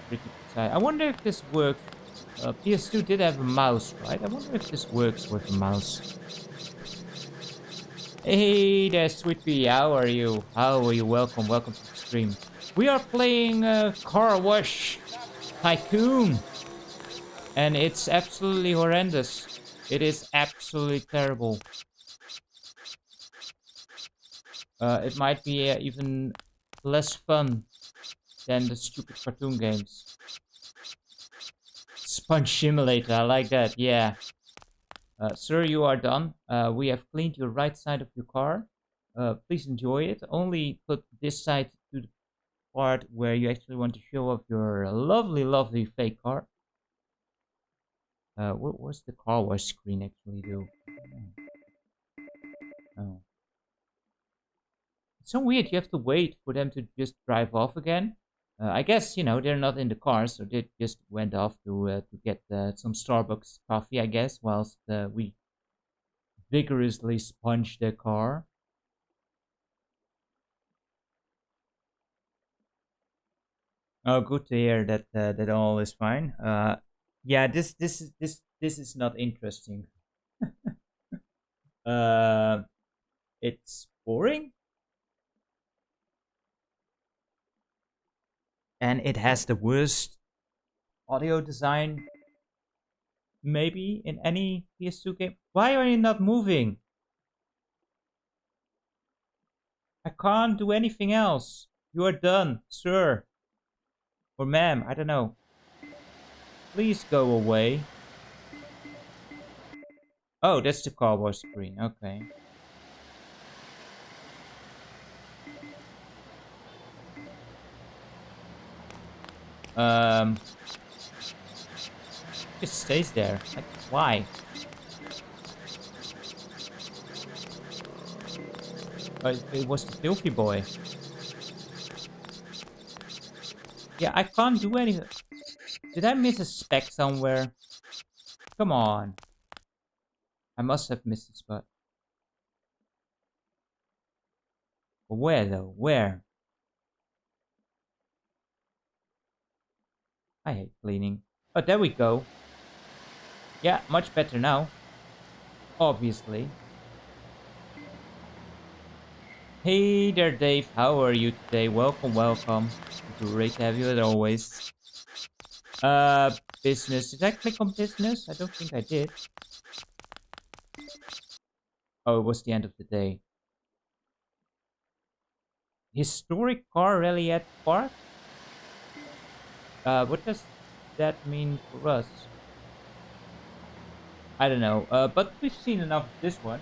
Pretty excited. I wonder if this works. PS2 did have a mouse, right? I wonder if this works with a mouse. Hey there, Sweet Pea. How are you? How are you? Welcome to the stream. We are playing Car Wash Tycoon. And it's absolutely horrendous. It is absolutely terrible. It might be even less fun than the stupid cartoon games. Sponge Simulator, I like that, yeah. Sir, you are done. We have cleaned your right side of your car. Please enjoy it. Only put this side to the part where you actually want to show off your lovely, lovely fake car. What's the car wash screen actually do? Oh. It's so weird. You have to wait for them to just drive off again. I guess, you know, they're not in the car, so they just went off to get some Starbucks coffee, I guess, whilst we vigorously sponge the car. Oh, good to hear that that all is fine. Yeah, this is not interesting. Uh, it's boring, and it has the worst audio design maybe in any PS2 game. Why are you not moving? I can't do anything else. You are done, sir. Or ma'am, I don't know. Please go away. Oh, that's the cowboy screen. Okay. It stays there. Like, why? Oh, it was the filthy boy. Yeah, I can't do anything. Did I miss a spec somewhere? Come on. I must have missed a spot. But where though? Where? I hate cleaning. Oh, there we go. Yeah, much better now. Obviously. Hey there, Dave. How are you today? Welcome, welcome. Great to have you as always. Business. Did I click on business? I don't think I did. Oh, it was the end of the day. Historic car rally at park? What does that mean for us? I don't know. But we've seen enough of this one.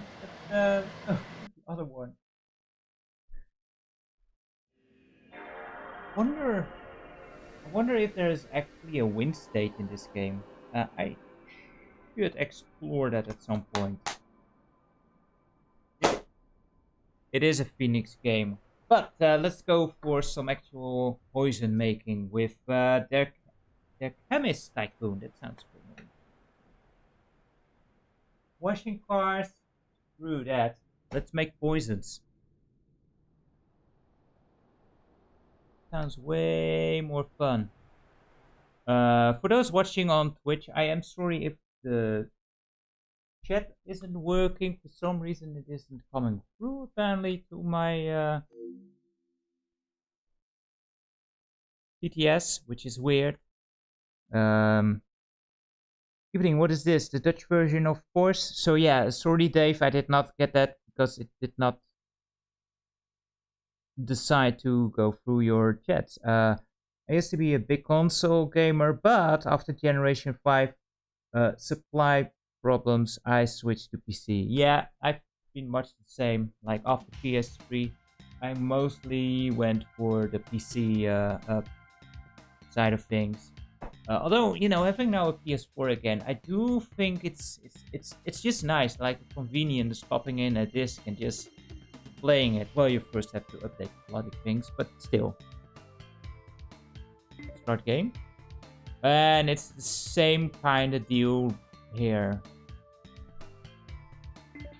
But, the other one. I wonder if there is actually a win state in this game. I should explore that at some point. It is a Phoenix game. But let's go for some actual poison making with their chemist tycoon. That sounds cool. Washing cars. Screw that. Let's make poisons. Sounds way more fun. For those watching on Twitch, I am sorry if the chat isn't working. For some reason it isn't coming through apparently to my PTS, which is weird. Evening, what is this? The Dutch version of course. So yeah, sorry Dave, I did not get that because it did not decide to go through your chats. I used to be a big console gamer, but after Generation 5 supply problems, I switched to PC. Yeah, I've been much the same. Like after PS3, I mostly went for the PC side of things. Although, you know, having now a PS4 again, I do think it's just nice, like convenient, just popping in a disc and just playing it. Well, you first have to update a lot of things, but still. Start game. And it's the same kind of deal here.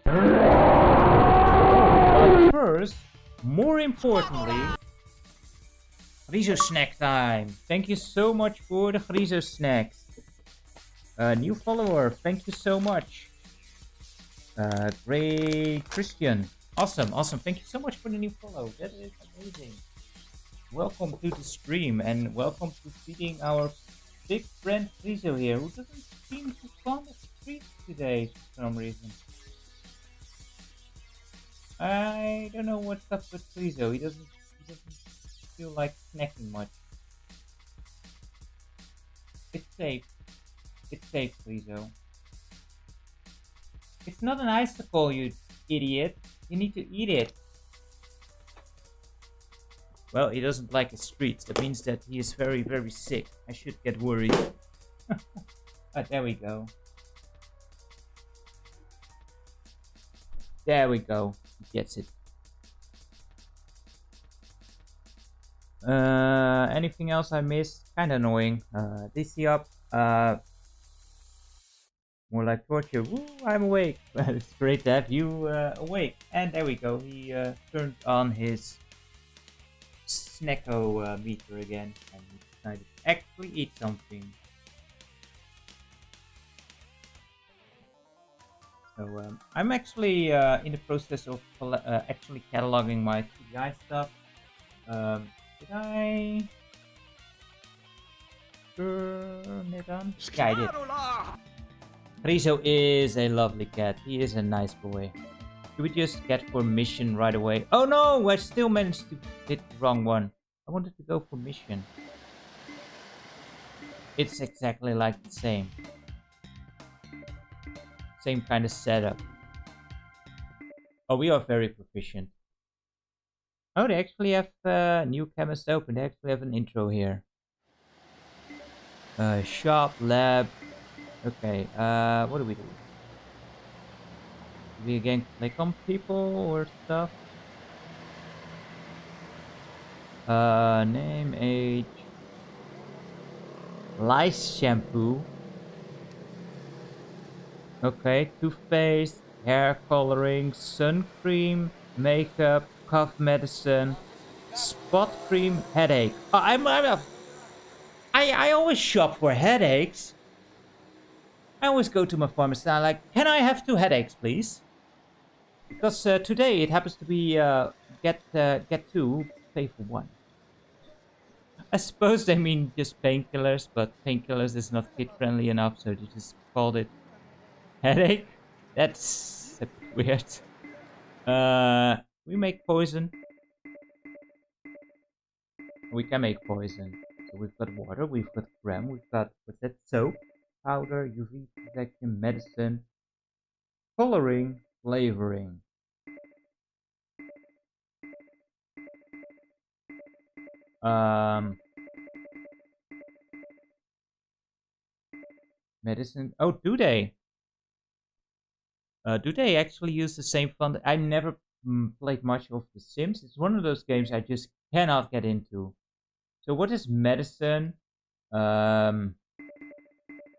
But first, more importantly, Griezo snack time. Thank you so much for the Griezo snacks. New follower, thank you so much. Great Christian. Awesome, awesome. Thank you so much for the new follow. That is amazing. Welcome to the stream and welcome to feeding our big friend Griezo here, who doesn't seem to fond of treats today for some reason. I don't know what's up with Griezo. He doesn't feel like snacking much. It's safe. It's safe, Griezo. It's not an icicle, you idiot. You need to eat it. Well, he doesn't like his treats. That means that he is very, very sick. I should get worried. There we go. There we go. He gets it. Anything else I missed? Kinda annoying. DC up. More like torture. Woo, I'm awake. It's great to have you awake. And there we go. He turned on his snacko meter again. And he decided to actually eat something. So I'm actually in the process of actually cataloging my TDI stuff. Did I turn it on? Yeah, I did. Griezo is a lovely cat. He is a nice boy. Should we just get for mission right away? Oh no! I still managed to hit the wrong one. I wanted to go for mission. It's exactly like the same. Same kind of setup. Oh, we are very proficient. Oh, they actually have new chemist open. They actually have an intro here. Shop, lab. Okay, what do? Do we again click on people or stuff? Name, age. Lice shampoo. Okay, toothpaste, hair coloring, sun cream, makeup, cough medicine, spot cream, headache. Oh, I always shop for headaches. I always go to my pharmacist and I'm like, can I have 2 headaches, please? Because today it happens to be get 2, pay for 1. I suppose they mean just painkillers, but painkillers is not kid friendly enough, so they just called it headache. That's a bit weird. We make poison. We can make poison. So we've got water, we've got gram, we've got, what's that, soap, powder, UV protection, medicine, coloring, flavoring. Medicine. Oh, do they? Do they actually use the same font? I never played much of The Sims. It's one of those games I just cannot get into. So what is medicine,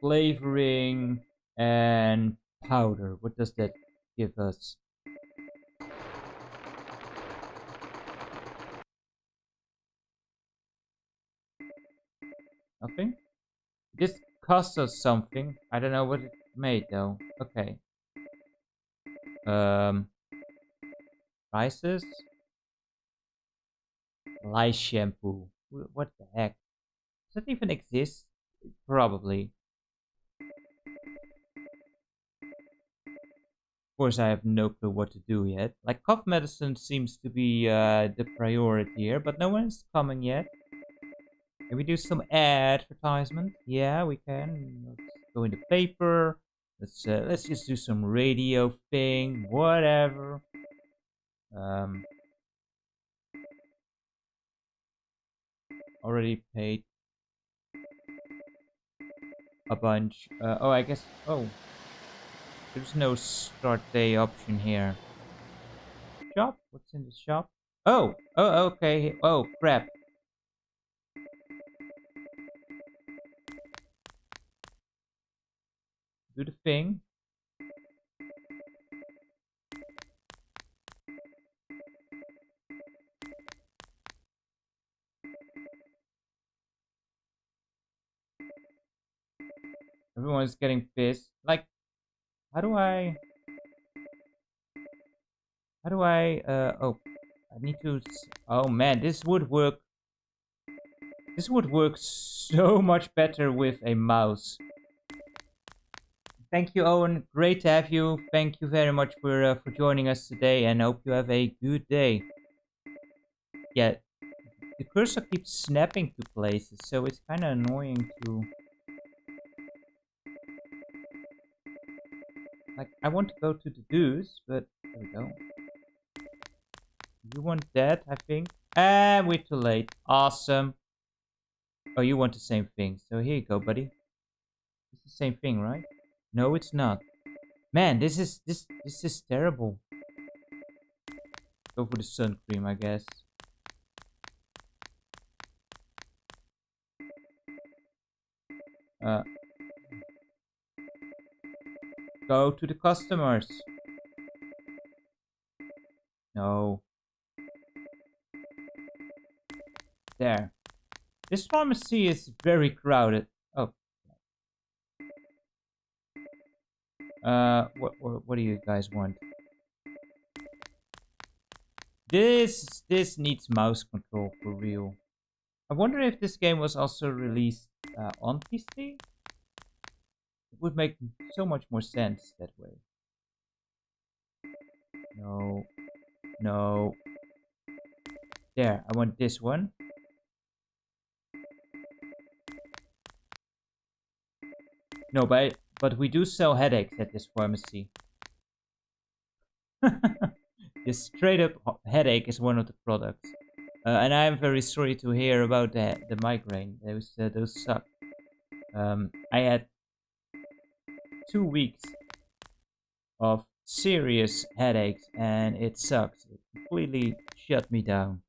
flavoring, and powder? What does that give us? Nothing? This costs us something. I don't know what it made though. Okay. Prices? Lice shampoo. What the heck? Does that even exist? Probably. Of course, I have no clue what to do yet. Like, cough medicine seems to be the priority here, but no one's coming yet. Can we do some advertisement? Yeah, we can. Let's go in the paper. Let's just do some radio thing, whatever. Already paid a bunch. Oh, I guess. Oh, there's no start day option here. Shop? What's in the shop? Oh, okay. Oh, crap. Do the thing. Everyone's getting pissed. Like, how do I... oh, I need to... Oh man, this would work This would work so much better with a mouse. Thank you, Owen. Great to have you. Thank you very much for joining us today, and hope you have a good day. Yeah, the cursor keeps snapping to places, so it's kind of annoying to... Like, I want to go to the do's, but there we go. You want that, I think. And we're too late. Awesome. Oh, you want the same thing. So here you go, buddy. It's the same thing, right? No, it's not. Man, this is terrible. Go for the sun cream, I guess. Go to the customers. No. There. This pharmacy is very crowded. Oh. What do you guys want? This needs mouse control for real. I wonder if this game was also released on PC. It would make so much more sense that way. No. No. There, I want this one. No, but we do sell headaches at this pharmacy. This straight up headache is one of the products. And I am very sorry to hear about the migraine. Those suck. I had 2 weeks of serious headaches, and it sucked. It completely shut me down.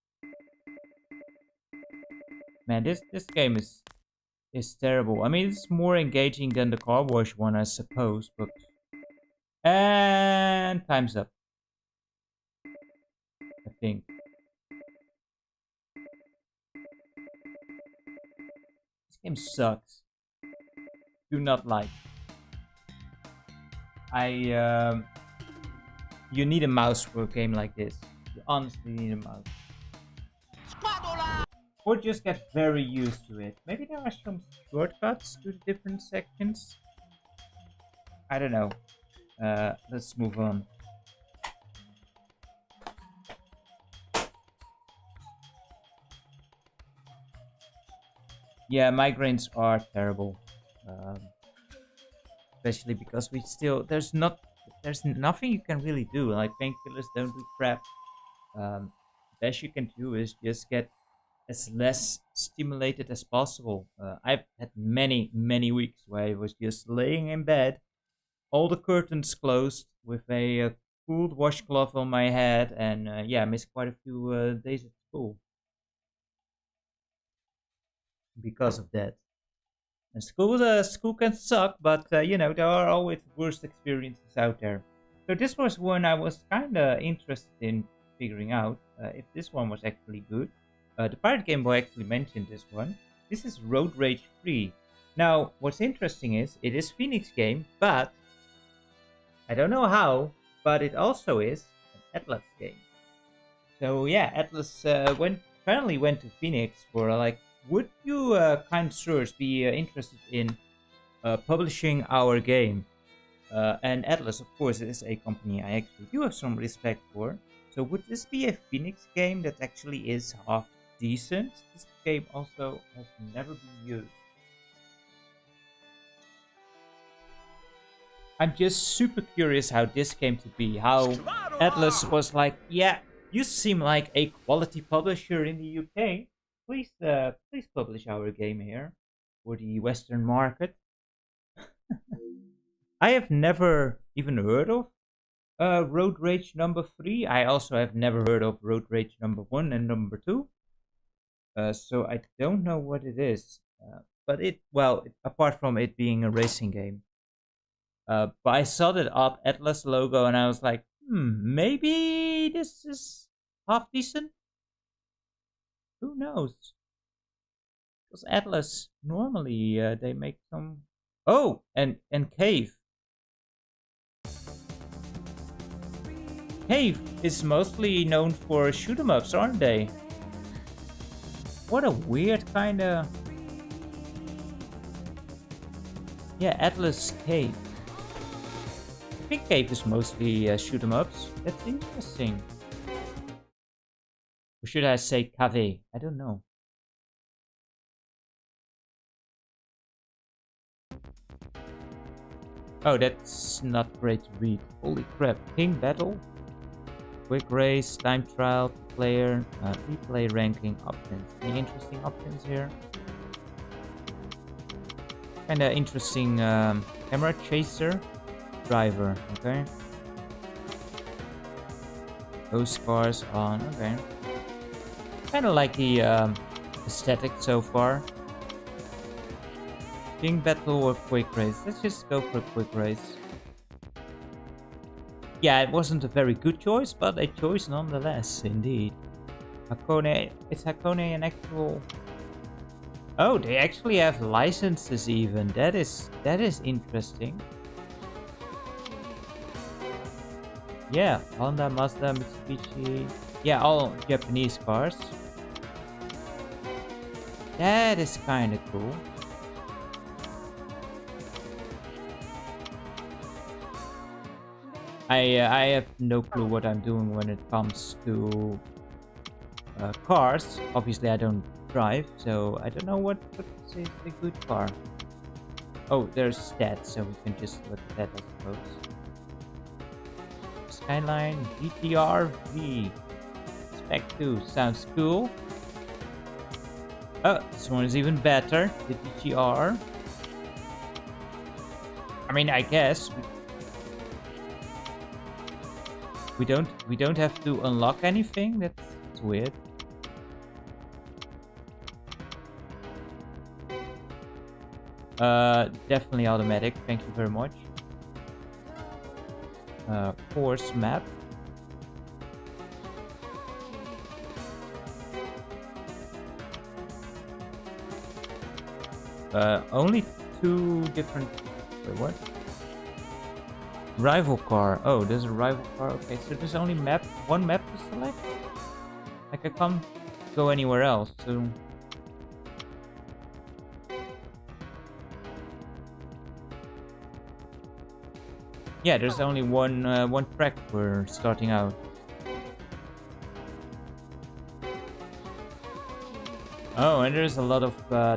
Man, this game is terrible. I mean, it's more engaging than the car wash one, I suppose, but... And time's up. I think. This game sucks. Do not like. You need a mouse for a game like this. You honestly need a mouse. Or just get very used to it. Maybe there are some shortcuts to the different sections. I don't know. Let's move on. Yeah, migraines are terrible. Especially because we still... There's nothing you can really do. Like, painkillers don't do crap. Best you can do is just get as less stimulated as possible. I've had many weeks where I was just laying in bed, all the curtains closed, with a cooled washcloth on my head, and yeah, I missed quite a few days at school because of that. And school can suck, but you know, there are always worse experiences out there. So this was one I was kind of interested in figuring out if this one was actually good. The Pirate Game Boy actually mentioned this one. This is Road Rage 3. Now, what's interesting is, it is Phoenix game, but I don't know how, but it also is an Atlas game. So yeah, Atlas apparently went to Phoenix for like, would you, kind sirs, be interested in publishing our game? And Atlas, of course, is a company I actually do have some respect for. So would this be a Phoenix game that actually is half decent? This game also has never been used. I'm just super curious how this came to be. How Atlas was like, yeah, you seem like a quality publisher in the UK. Please publish our game here for the Western market. I have never even heard of Road Rage number 3. I also have never heard of Road Rage number 1 and number 2. So I don't know what it is. But apart from it being a racing game. But I saw that Atlas logo and I was like, maybe this is half decent? Who knows? Because Atlas, normally they make some... Oh, and Cave. Cave is mostly known for shoot 'em ups, aren't they? What a weird kind of... Yeah, Atlas Cave. I think Cave is mostly shoot 'em ups. That's interesting. Or should I say Cave? I don't know. Oh, that's not great to read. Holy crap. King Battle. Quick Race, Time Trial, Player, Replay Ranking, Options. Any interesting options here? Kinda interesting Camera Chaser. Driver, okay. Those cars on, okay. Kinda like the aesthetic so far. King Battle or Quick Race? Let's just go for a Quick Race. Yeah, it wasn't a very good choice, but a choice nonetheless, indeed. Hakone, is Hakone an actual... Oh, they actually have licenses even. That is interesting. Yeah, Honda, Mazda, Mitsubishi. Yeah, all Japanese cars. That is kind of cool. I have no clue what I'm doing when it comes to cars. Obviously, I don't drive, so I don't know what is a good car. Oh, there's stats, so we can just look at that, I suppose. Skyline GTR-V. Spec 2 sounds cool. Oh, this one is even better. The GTR. I mean, I guess we don't have to unlock anything. That's weird. Definitely automatic. Thank you very much. Course map. Only 2 different... Wait, what? Rival car. Oh, there's a rival car. Okay, so there's only one map to select? Like I can't go anywhere else, so... Yeah, there's only one track we're starting out. Oh, and there's a lot of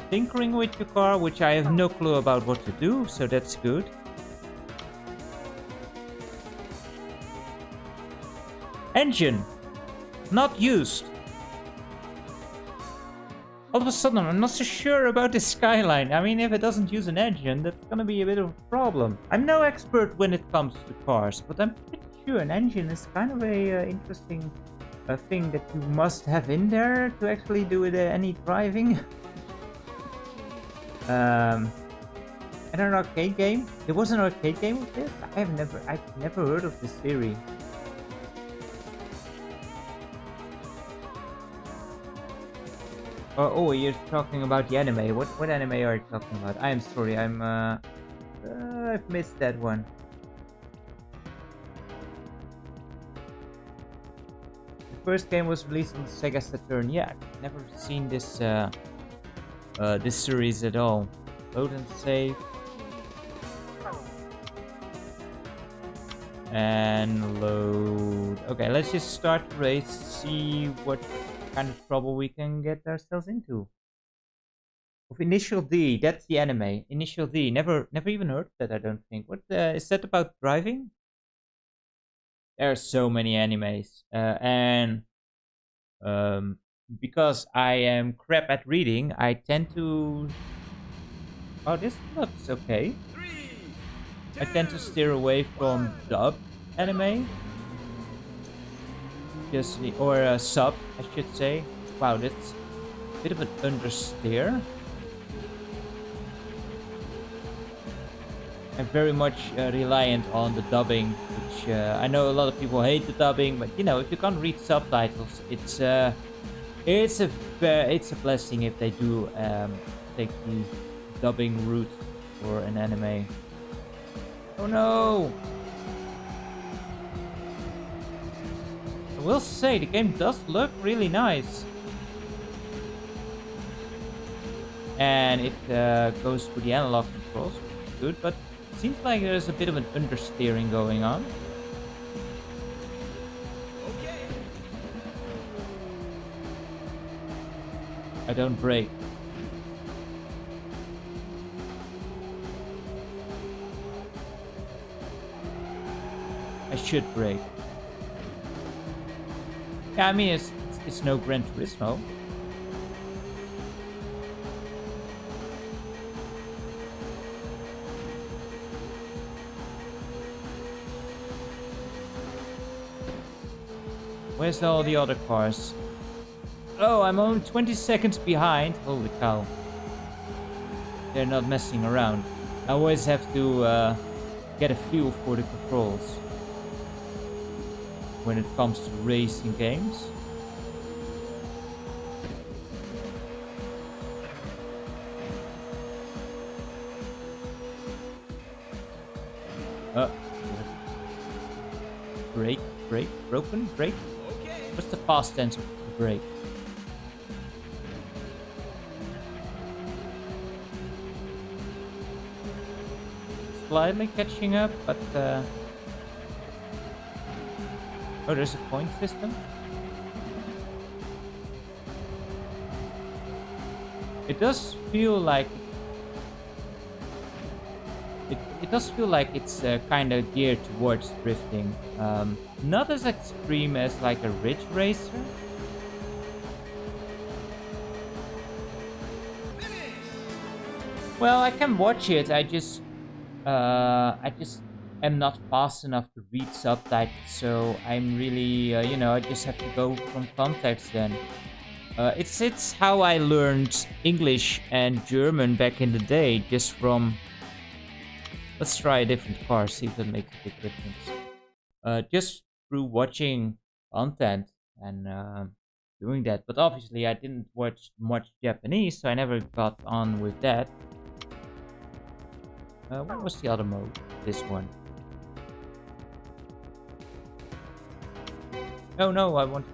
tinkering with your car, which I have no clue about what to do, so that's good. Engine! Not used! All of a sudden, I'm not so sure about the Skyline. I mean, if it doesn't use an engine, that's gonna be a bit of a problem. I'm no expert when it comes to cars, but I'm pretty sure an engine is kind of a interesting thing that you must have in there to actually do any driving. And an arcade game? There was an arcade game with this? I've never heard of this theory. Oh, you're talking about the anime. What anime are you talking about? I am sorry, I've missed that one. The first game was released on the Sega Saturn. Yeah, I've never seen this this series at all. Load and save. And load. Okay, let's just start the race, see what kind of trouble we can get ourselves into. Of Initial D, that's the anime. Initial D, never even heard of that, I don't think. What is that about driving? There are so many animes, and because I am crap at reading, I tend to... Oh, this looks okay. I tend to steer away from dub anime. Or sub, I should say. Wow, that's a bit of an understeer. I'm very much reliant on the dubbing, which I know a lot of people hate the dubbing, but you know, if you can't read subtitles, it's a blessing if they do take the dubbing route for an anime. Oh no! I will say, the game does look really nice. and it goes to the analog controls, which is good, but it seems like there's a bit of an understeering going on. I don't brake. I should brake. Yeah, I mean, it's no Gran Turismo. Where's all the other cars? Oh, I'm only 20 seconds behind. Holy cow. They're not messing around. I always have to get a feel for the controls when it comes to racing games. Brake, broken, brake. What's the past tense of brake? Slightly catching up, but oh, there's a point system. It does feel like it does feel like it's kind of geared towards drifting. Not as extreme as like a Ridge Racer. Well, I can watch it. I just am not fast enough to read subtitles, so I'm really, you know, I just have to go from context then. It's how I learned English and German back in the day, just from... Let's try a different car, see if that makes a big difference. Just through watching content and doing that. But obviously I didn't watch much Japanese, so I never got on with that. What was the other mode? This one. Oh no, I want...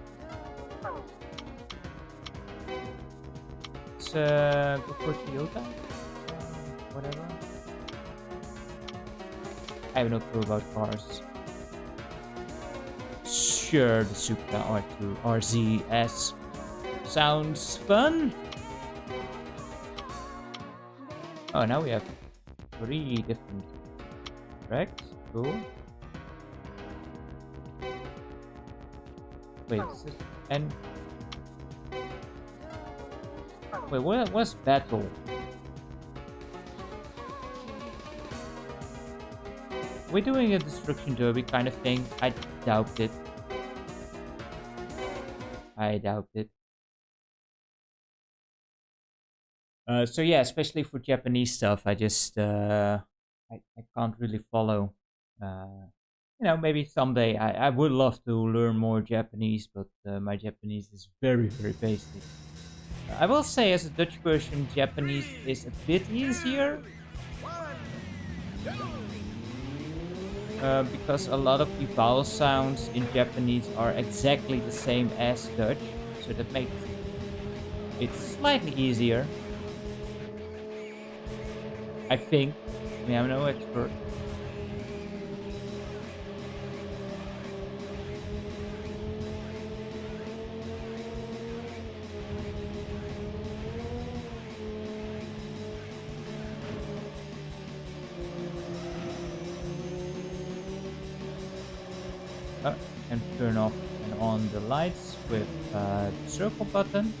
Let's go for Toyota? Whatever. I have no clue about cars. Sure, the Supra R2 RZS sounds fun. Oh, now we have 3 different tracks. Cool. Wait, this is... and... Wait, what's battle? We're doing a destruction derby kind of thing. I doubt it. I doubt it. So yeah, especially for Japanese stuff, I just I can't really follow. You know, maybe someday I would love to learn more Japanese, but my Japanese is very, very basic. I will say, as a Dutch person, Japanese is a bit easier. Because a lot of the vowel sounds in Japanese are exactly the same as Dutch, so that makes it slightly easier. I think. I mean, I'm no expert. And turn off and on the lights with the circle button.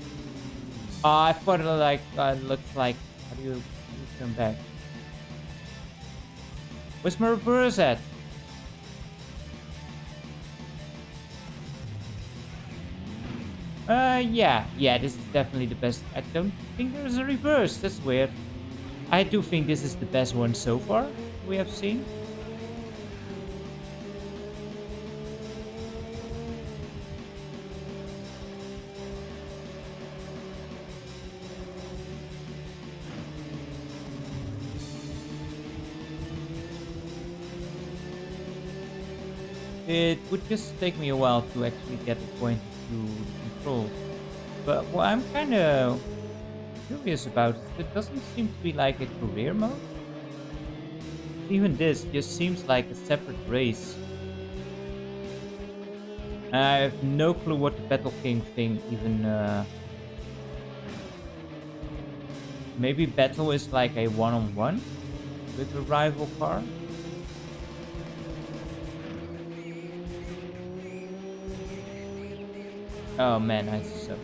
I thought it looks like... How do you turn back? Where's my reverse at? Yeah, this is definitely the best. I don't think there's a reverse. That's weird. I do think this is the best one so far we have seen. It would just take me a while to actually get acquainted to the controls. But what I'm kind of curious about is it doesn't seem to be like a career mode. Even this just seems like a separate race. I have no clue what the Battle King thing even... Maybe battle is like a one-on-one with a rival car? Oh man, I so...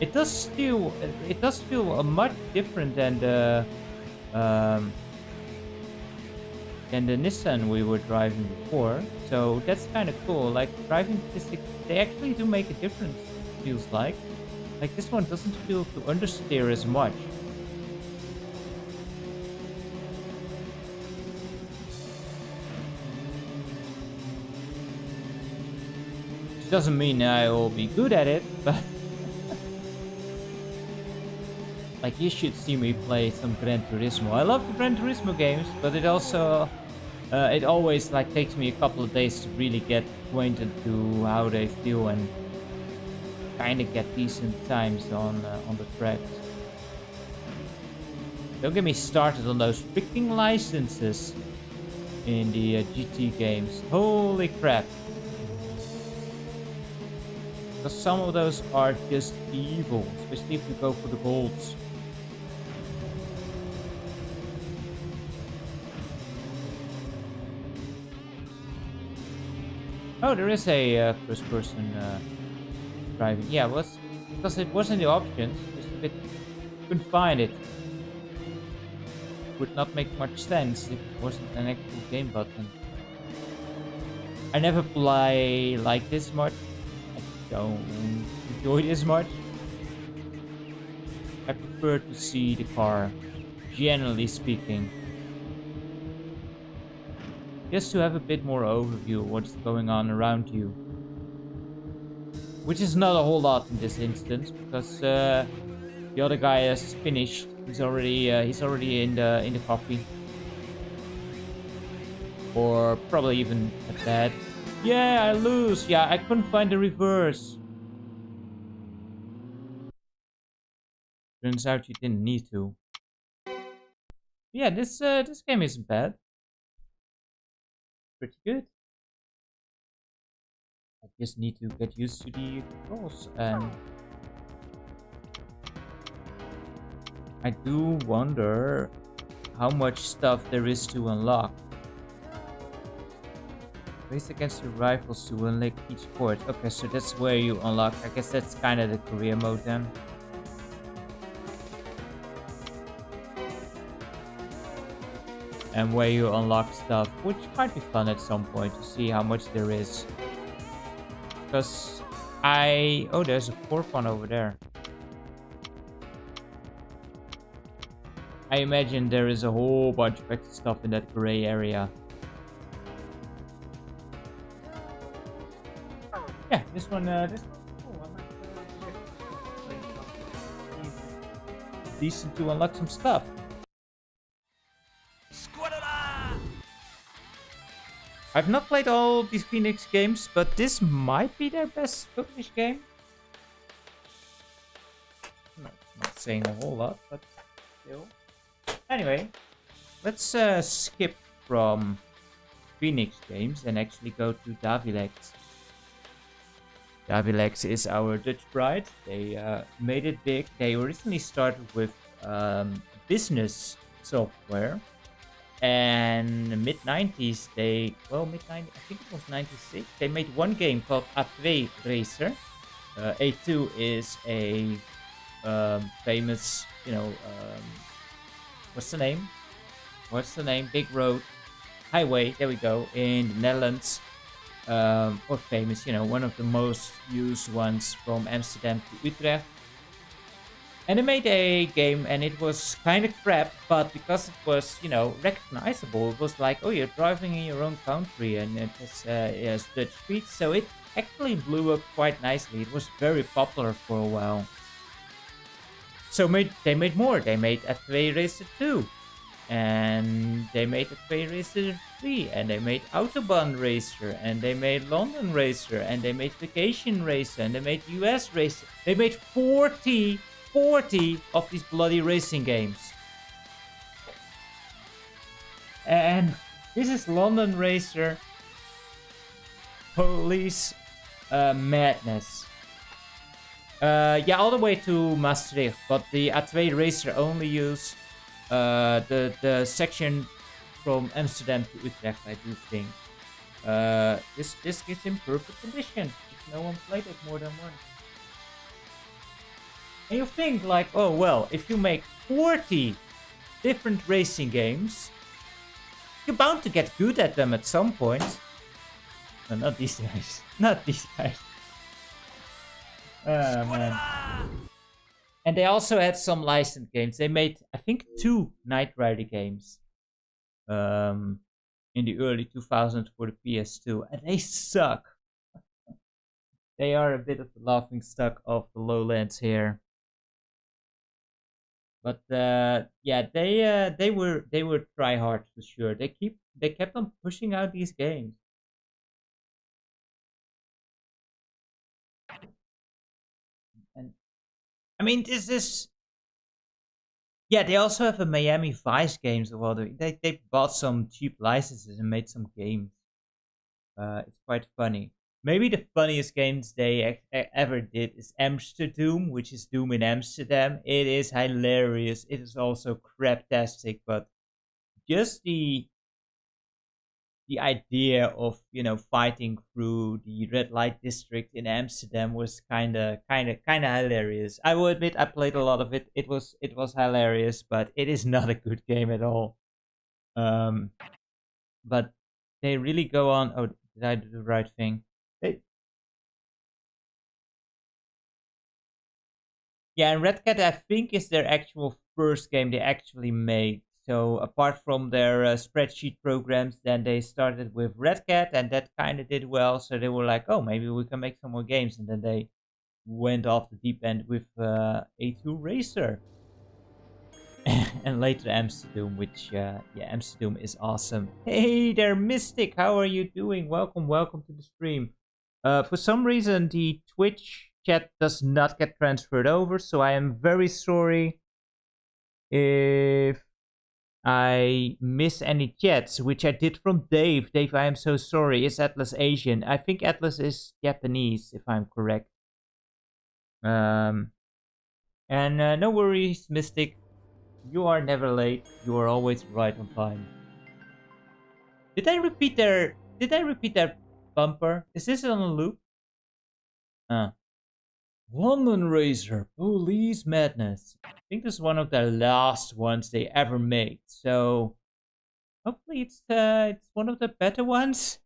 It does feel much different than the Nissan we were driving before. So that's kind of cool. Like driving physics, they actually do make a difference. Feels like this one doesn't feel to understeer as much. Which doesn't mean I will be good at it, but. Like, you should see me play some Gran Turismo. I love the Gran Turismo games, but it also... it always, like, takes me a couple of days to really get acquainted to how they feel and kind of get decent times on the tracks. Don't get me started on those freaking licenses in the GT games. Holy crap. Because some of those are just evil, especially if you go for the golds. Oh, there is a first-person driving. Yeah, because it wasn't the options. Just a bit couldn't find it. Would not make much sense if it wasn't an actual game button. I never play like this much. I don't enjoy this much. I prefer to see the car, generally speaking. Just to have a bit more overview of what's going on around you. Which is not a whole lot in this instance, because the other guy has finished. He's already in the coffee. Or probably even at that. Yeah, I lose. Yeah, I couldn't find the reverse. Turns out you didn't need to. Yeah, this game isn't bad. Pretty good. I just need to get used to the controls, and I do wonder how much stuff there is to unlock. Race against your rivals to unlock each court. Okay, so that's where you unlock. I guess that's kind of the career mode then. And where you unlock stuff, which might be fun at some point to see how much there is. Because oh, there's a fourth one over there. I imagine there is a whole bunch of extra stuff in that gray area. Yeah, this one cool. I might decent to unlock some stuff. I've not played all these Phoenix games, but this might be their best published game. Not saying a whole lot, but still. Anyway, let's skip from Phoenix games and actually go to Davilex. Davilex is our Dutch bride. They made it big. They originally started with business software. And mid-90s, mid-90s, I think it was 96, they made one game called A2 Racer. A2 is a famous, what's the name? Big road, highway, there we go, in the Netherlands. Or famous, one of the most used ones from Amsterdam to Utrecht. And they made a game, and it was kind of crap, but because it was, recognizable, it was like, oh, you're driving in your own country, and it has Dutch streets, so it actually blew up quite nicely. It was very popular for a while. So they made more. They made A2 Racer 2, and they made A2 Racer 3, and they made Autobahn Racer, and they made London Racer, and they made Vacation Racer, and they made US Racer. They made 40 40 of these bloody racing games. And this is London Racer Police Madness. Yeah, all the way to Maastricht, but the A2 Racer only use the section from Amsterdam to Utrecht, I do think. This is in perfect condition. No one played it more than once. And you think like, oh well, if you make 40 different racing games, you're bound to get good at them at some point. No, not these guys. Not these guys. Oh man. And they also had some licensed games. They made, I think, 2 Knight Rider games. In the early 2000s for the PS2. And they suck. They are a bit of the laughing stock of the lowlands here. But yeah, they were try hard for sure. They kept on pushing out these games. And I mean, this is, yeah. They also have a Miami Vice games. Well, they bought some cheap licenses and made some games. It's quite funny. Maybe the funniest games they ever did is Amsterdam, which is Doom in Amsterdam. It is hilarious. It is also craptastic, but just the idea of, you know, fighting through the red light district in Amsterdam was kind of hilarious. I will admit I played a lot of it. It was hilarious, but it is not a good game at all. But they really go on. Oh, did I do the right thing? Yeah, and Red Cat, I think, is their actual first game they actually made. So apart from their spreadsheet programs, then they started with Red Cat, and that kind of did well. So they were like, oh, maybe we can make some more games. And then they went off the deep end with A2 Racer. And later Amsterdam, which, yeah, Amsterdam is awesome. Hey there, Mystic, how are you doing? Welcome to the stream. For some reason, the Twitch chat does not get transferred over, so I am very sorry if I miss any chats, which I did from Dave. Dave, I am so sorry. Is Atlas Asian? I think Atlas is Japanese, if I'm correct. And no worries, Mystic. You are never late. You are always right on time. Did I repeat their bumper? Is this on a loop? London Racer Police Madness. I think this is one of the last ones they ever made. So hopefully it's one of the better ones.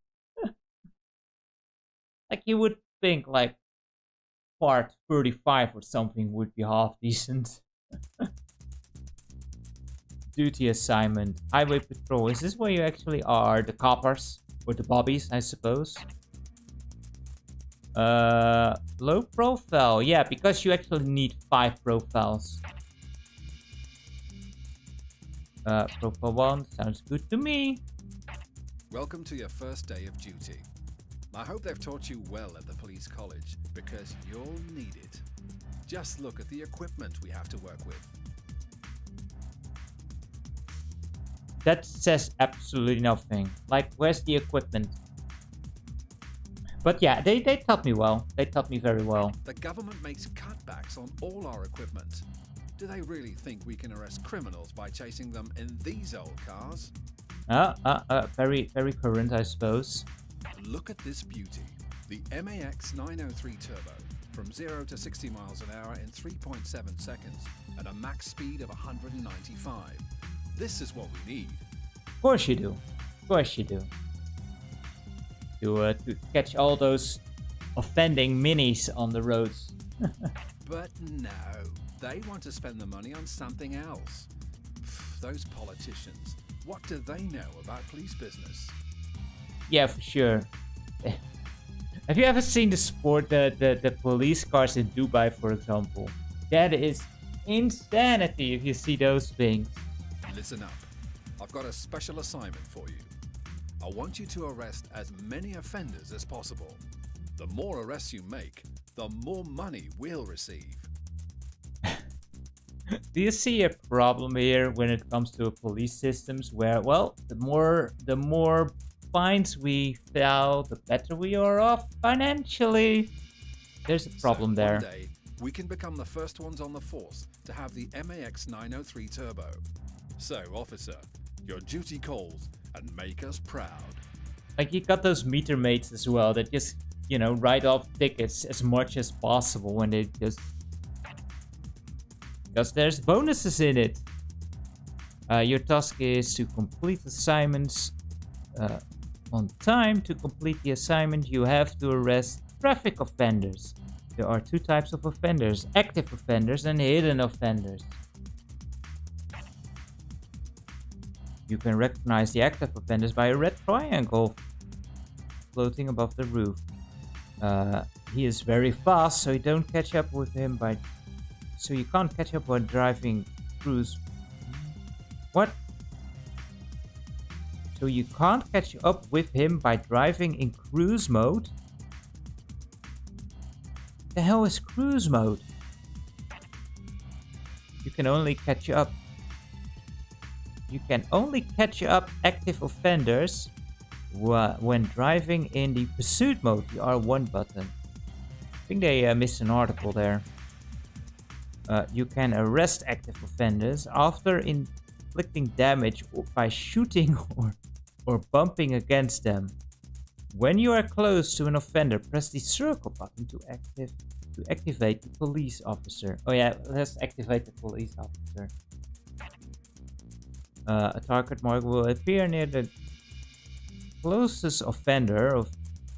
Like you would think like part 35 or something would be half decent. Duty assignment. Highway patrol. Is this where you actually are? The coppers? Or the bobbies, I suppose. Low profile. Yeah, because you actually need 5 profiles. Profile 1. Sounds good to me. Welcome to your first day of duty. I hope they've taught you well at the police college, because you'll need it. Just look at the equipment we have to work with. That says absolutely nothing. Like, where's the equipment? But yeah, they taught me well. They taught me very well. The government makes cutbacks on all our equipment. Do they really think we can arrest criminals by chasing them in these old cars? Very, very current, I suppose. Look at this beauty. The MAX 903 Turbo. From 0 to 60 miles an hour in 3.7 seconds at a max speed of 195. This is what we need. Of course you do. Of course you do. To catch all those offending minis on the roads. But no, they want to spend the money on something else. Those politicians, what do they know about police business? Yeah, for sure. Have you ever seen the police cars in Dubai, for example? That is insanity if you see those things. Listen up. I've got a special assignment for you. I want you to arrest as many offenders as possible. The more arrests you make, the more money we'll receive. Do you see a problem here when it comes to police systems where, well, the more fines we fill, the better we are off financially? There's a problem so there. One day, we can become the first ones on the force to have the MAX 903 Turbo. So, officer, your duty calls and make us proud. Like, you got those meter mates as well that just, write off tickets as much as possible when they just... Because there's bonuses in it. Your task is to complete assignments on time. To complete the assignment, you have to arrest traffic offenders. There are two types of offenders: active offenders and hidden offenders. You can recognize the active offenders by a red triangle floating above the roof. He is very fast, so you don't catch up with him by... So you can't catch up while driving cruise... What? So you can't catch up with him by driving in cruise mode? The hell is cruise mode? You can only catch up... You can only catch up active offenders when driving in the pursuit mode, the R1 button. I think they missed an article there. You can arrest active offenders after inflicting damage by shooting or bumping against them. When you are close to an offender, press the circle button to activate the police officer. Oh yeah, let's activate the police officer. A target mark will appear near the closest offender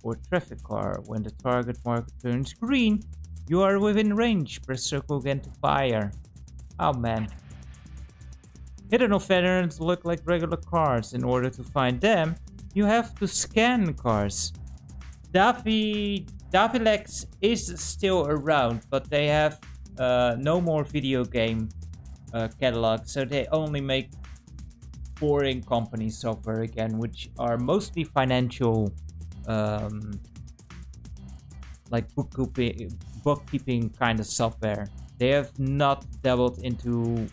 or traffic car. When the target marker turns green, you are within range. Press circle again to fire. Oh man. Hidden offenders look like regular cars. In order to find them, you have to scan cars. Davilex is still around, but they have no more video game catalog, so they only make boring company software again, which are mostly financial, like bookkeeping kind of software. They have not dabbled into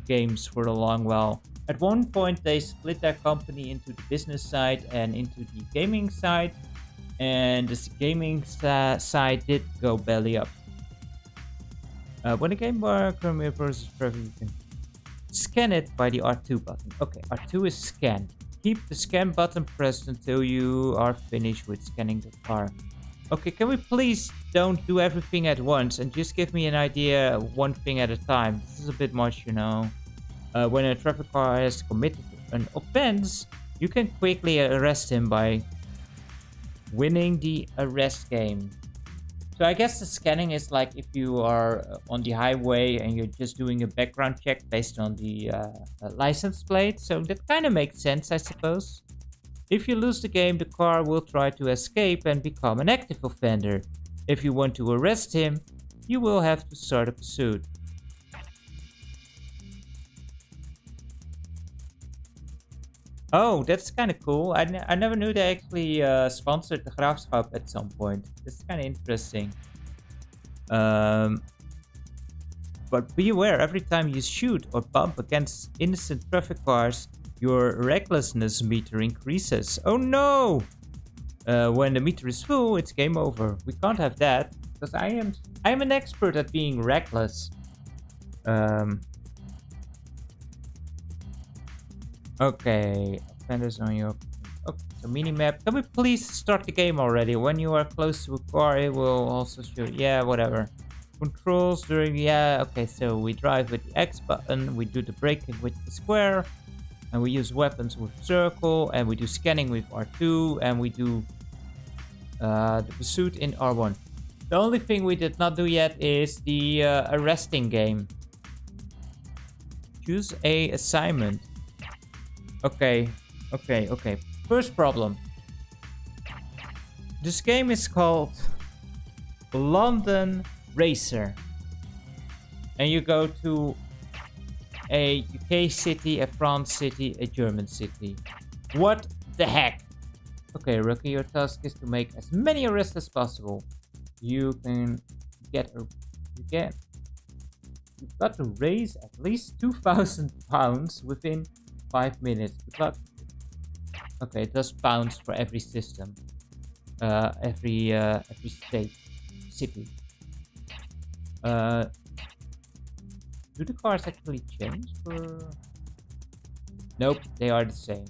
games for a long while. At one point, they split their company into the business side and into the gaming side, and this gaming side did go belly up. When a game bar versus preview, you can scan it by the R2 button. Okay, R2 is scan. Keep the scan button pressed until you are finished with scanning the car. Okay, can we please don't do everything at once and just give me an idea one thing at a time? This is a bit much, When a traffic car has committed an offense, you can quickly arrest him by winning the arrest game. So I guess the scanning is like if you are on the highway and you're just doing a background check based on the license plate. So that kind of makes sense, I suppose. If you lose the game, the car will try to escape and become an active offender. If you want to arrest him, you will have to start a pursuit. Oh, that's kind of cool. I never knew they actually sponsored the Graafschap at some point. That's kind of interesting. But be aware, every time you shoot or bump against innocent traffic cars, your recklessness meter increases. Oh no! When the meter is full, it's game over. We can't have that, because I'm an expert at being reckless. Okay, offenders on your... Okay, so minimap. Can we please start the game already? When you are close to a car, it will also show... Yeah, whatever. Controls during... Yeah, okay, so we drive with the X button. We do the braking with the square. And we use weapons with circle. And we do scanning with R2. And we do the pursuit in R1. The only thing we did not do yet is the arresting game. Choose a assignment. Okay. First problem. This game is called London Racer. And you go to a UK city, a France city, a German city. What the heck? Okay, rookie, your task is to make as many arrests as possible. You can get You've got to raise at least 2,000 pounds within 5 minutes. Good luck. Okay, it does pounds for every system. Every city. Do the cars actually change for... Nope, they are the same.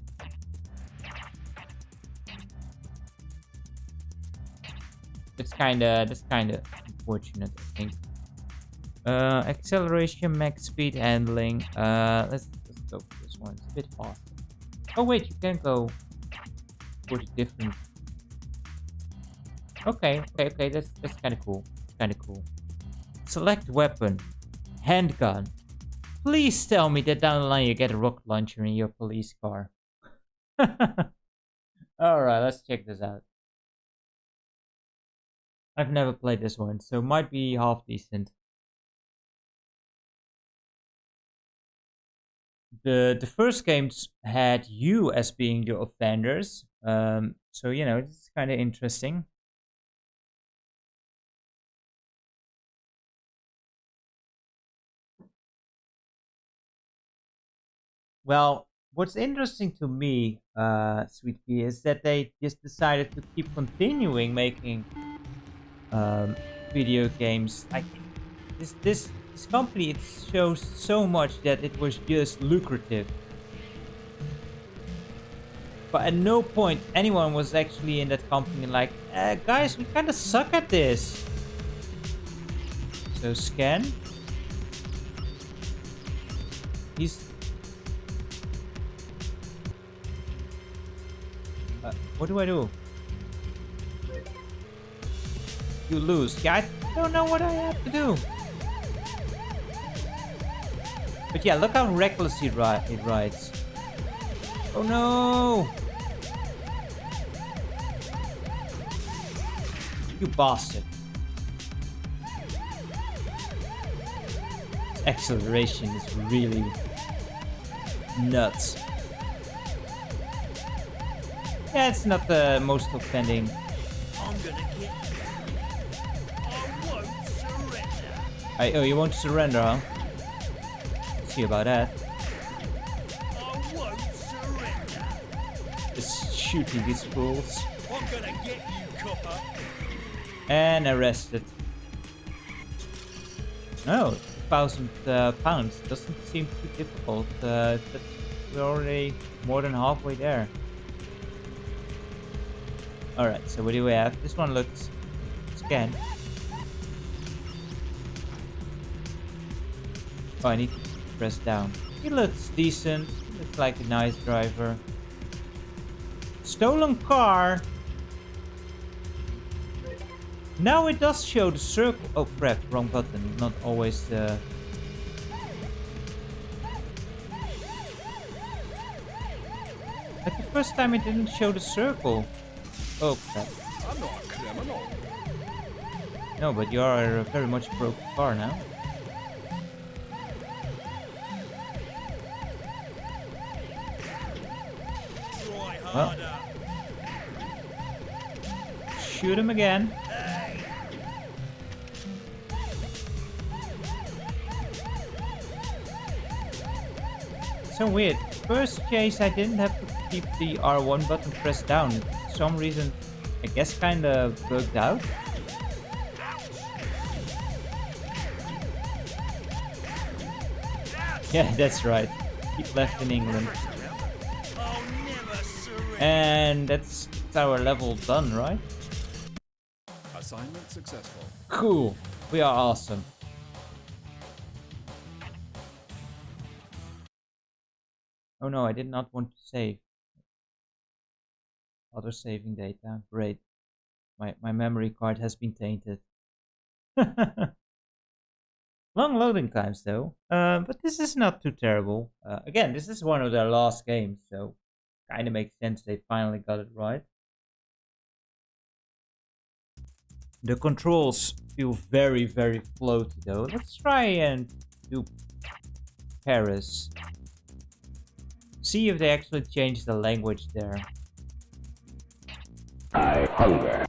That's kinda unfortunate, I think. Acceleration, max speed, handling. Let's go for this one. It's a bit faster. Oh wait, you can go for the different. Okay. That's kind of cool. Select weapon, handgun. Please tell me that down the line you get a rocket launcher in your police car. All right, let's check this out. I've never played this one, so it might be half decent. The first games had you as being the offenders, so you know it's kind of interesting. Well, what's interesting to me, Sweet Pea, is that they just decided to keep continuing making video games. Like this company, it shows so much that it was just lucrative. But at no point anyone was actually in that company like, guys, we kind of suck at this. So scan. What do I do? You lose. Yeah, I don't know what I have to do. But yeah, look how reckless it rides. Oh no! You bastard. Acceleration is really nuts. Yeah, it's not the most offending. I'm gonna get you. I won't surrender. Oh, you won't surrender, huh? See about that. I won't surrender. Just shooting these fools. I'm gonna get you, copper. And arrested. No, 1,000 pounds doesn't seem too difficult. But we're already more than halfway there. Alright, so what do we have? This one looks... Scan. Oh, I need to press down. He looks decent. He looks like a nice driver. Stolen car! Now it does show the circle. Oh crap, wrong button. Not always the... Like the first time it didn't show the circle. Oh crap. I'm not a criminal. No, but you are a very much broken car now. Try Well. harder. Shoot him again. Hey. So weird. First chase I didn't have to keep the R1 button pressed down. For some reason, I guess kinda bugged out. Yeah, that's right. Keep left in England. I'll never surrender. And that's our level done, right? Assignment successful. Cool. We are awesome. Oh no, I did not want to save. Other saving data. Great. My memory card has been tainted. Long loading times though. But this is not too terrible. Again, this is one of their last games, so kind of makes sense they finally got it right. The controls feel very, very floaty though. Let's try and do Paris. See if they actually change the language there. I hunger.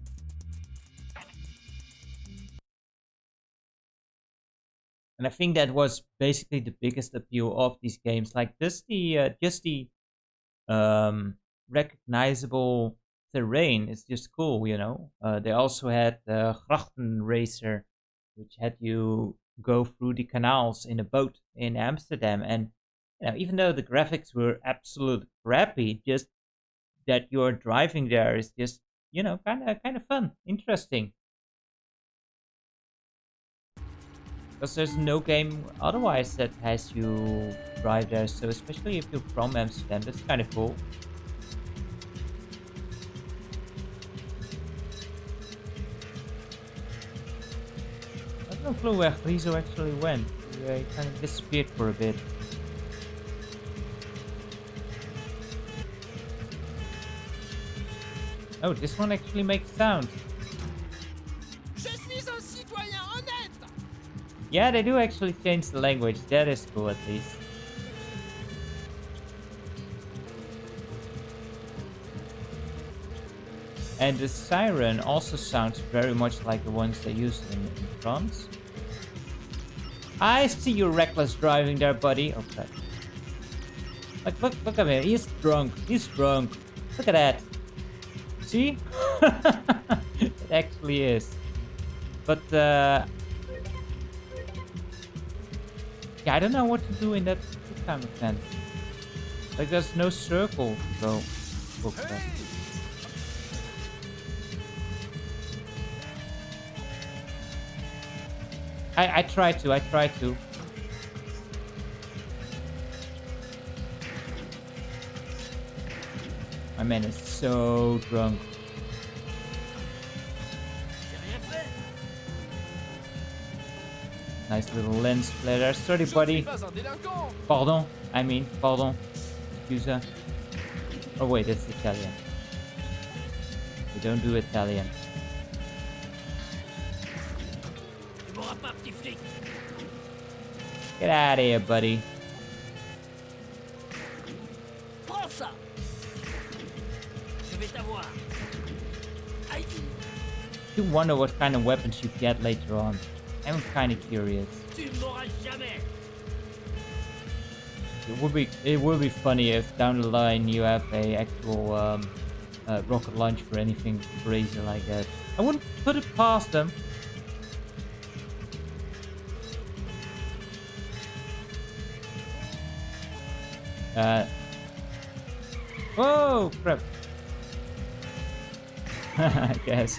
And I think that was basically the biggest appeal of these games. Like just the recognizable terrain is just cool, you know. They also had the Grachten Racer, which had you go through the canals in a boat in Amsterdam. And you know, even though the graphics were absolute crappy, just that you're driving there is just, you know, kind of fun, interesting. Because there's no game otherwise that has you drive there, so especially if you're from Amsterdam, that's kind of cool. I have no clue where Griezo actually went. He kind of disappeared for a bit. Oh, this one actually makes sound. Je suis un citoyen honnête. Yeah, they do actually change the language. That is cool, at least. And the siren also sounds very much like the ones they used in France. I see you reckless driving there, buddy. Okay. Like, look at him. He's drunk. He's drunk. Look at that. See? It actually is. But, yeah, I don't know what to do in that kind of sense. Like, there's no circle to go. Okay. I try to. My man is so drunk. Nice little lens splatter. Sorry, buddy. Pardon. Pardon. Scusa. Oh, wait, that's Italian. We don't do Italian. Get out of here, buddy. Prends ça. Je vais t'avoir. Aïe. You wonder what kind of weapons you get later on. I'm kind of curious. Tu m'auras jamais. It would be funny if down the line you have a actual rocket launcher or anything crazy like that. I wouldn't put it past them. Whoa, crap. I guess.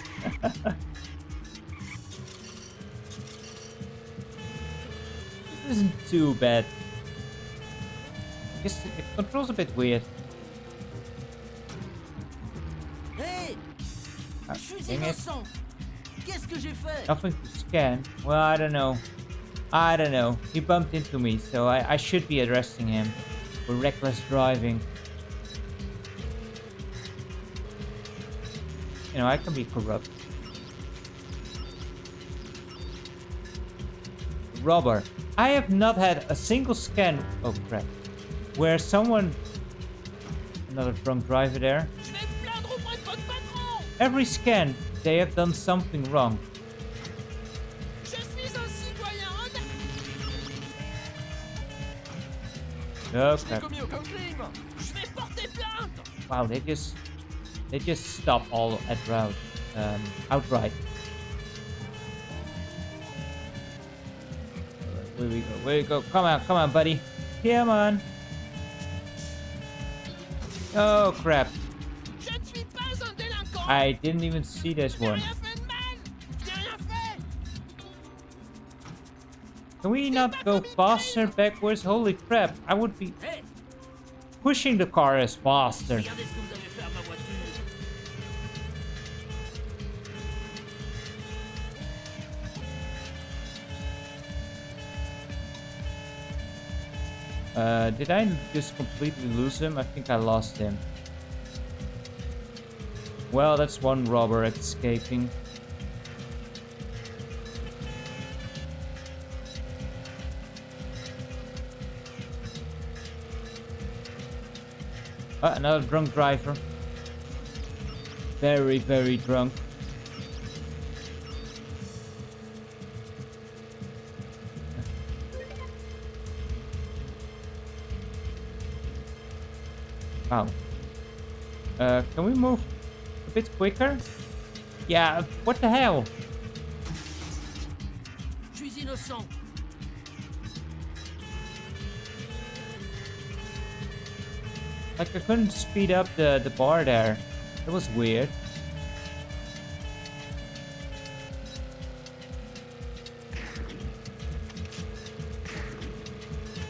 This isn't too bad. I guess the control's a bit weird. Hey, Ah, je suis dang it. innocent. Qu'est-ce que j'ai fait? Nothing to scan. Well, I don't know. He bumped into me, so I should be arresting him for reckless driving. You know, I can be corrupt. Robber. I have not had a single scan. Oh crap. Where someone. Another drunk driver there. Je vais me plaindre auprès de votre patron. Every scan, they have done something wrong. Je suis un citoyen honnête. Oh Je n'ai crap. commis aucun crime. Je vais porter plainte. Wow, they just stop all at route, outright. Where we go. Come on, buddy. Come on. Oh crap. Je ne suis pas un délinquant. I didn't even see this Je n'ai one. rien fait de mal. Je n'ai rien fait. Can we not go faster backwards? Holy crap, I would be Hey, pushing the car as faster. regardez ce que vous avez fait à ma voiture. Did I just completely lose him? I think I lost him. Well, that's one robber escaping. Another drunk driver. Very, very drunk. Wow. Can we move a bit quicker? Yeah, what the hell? Je suis innocent. Like, I couldn't speed up the bar there. It was weird.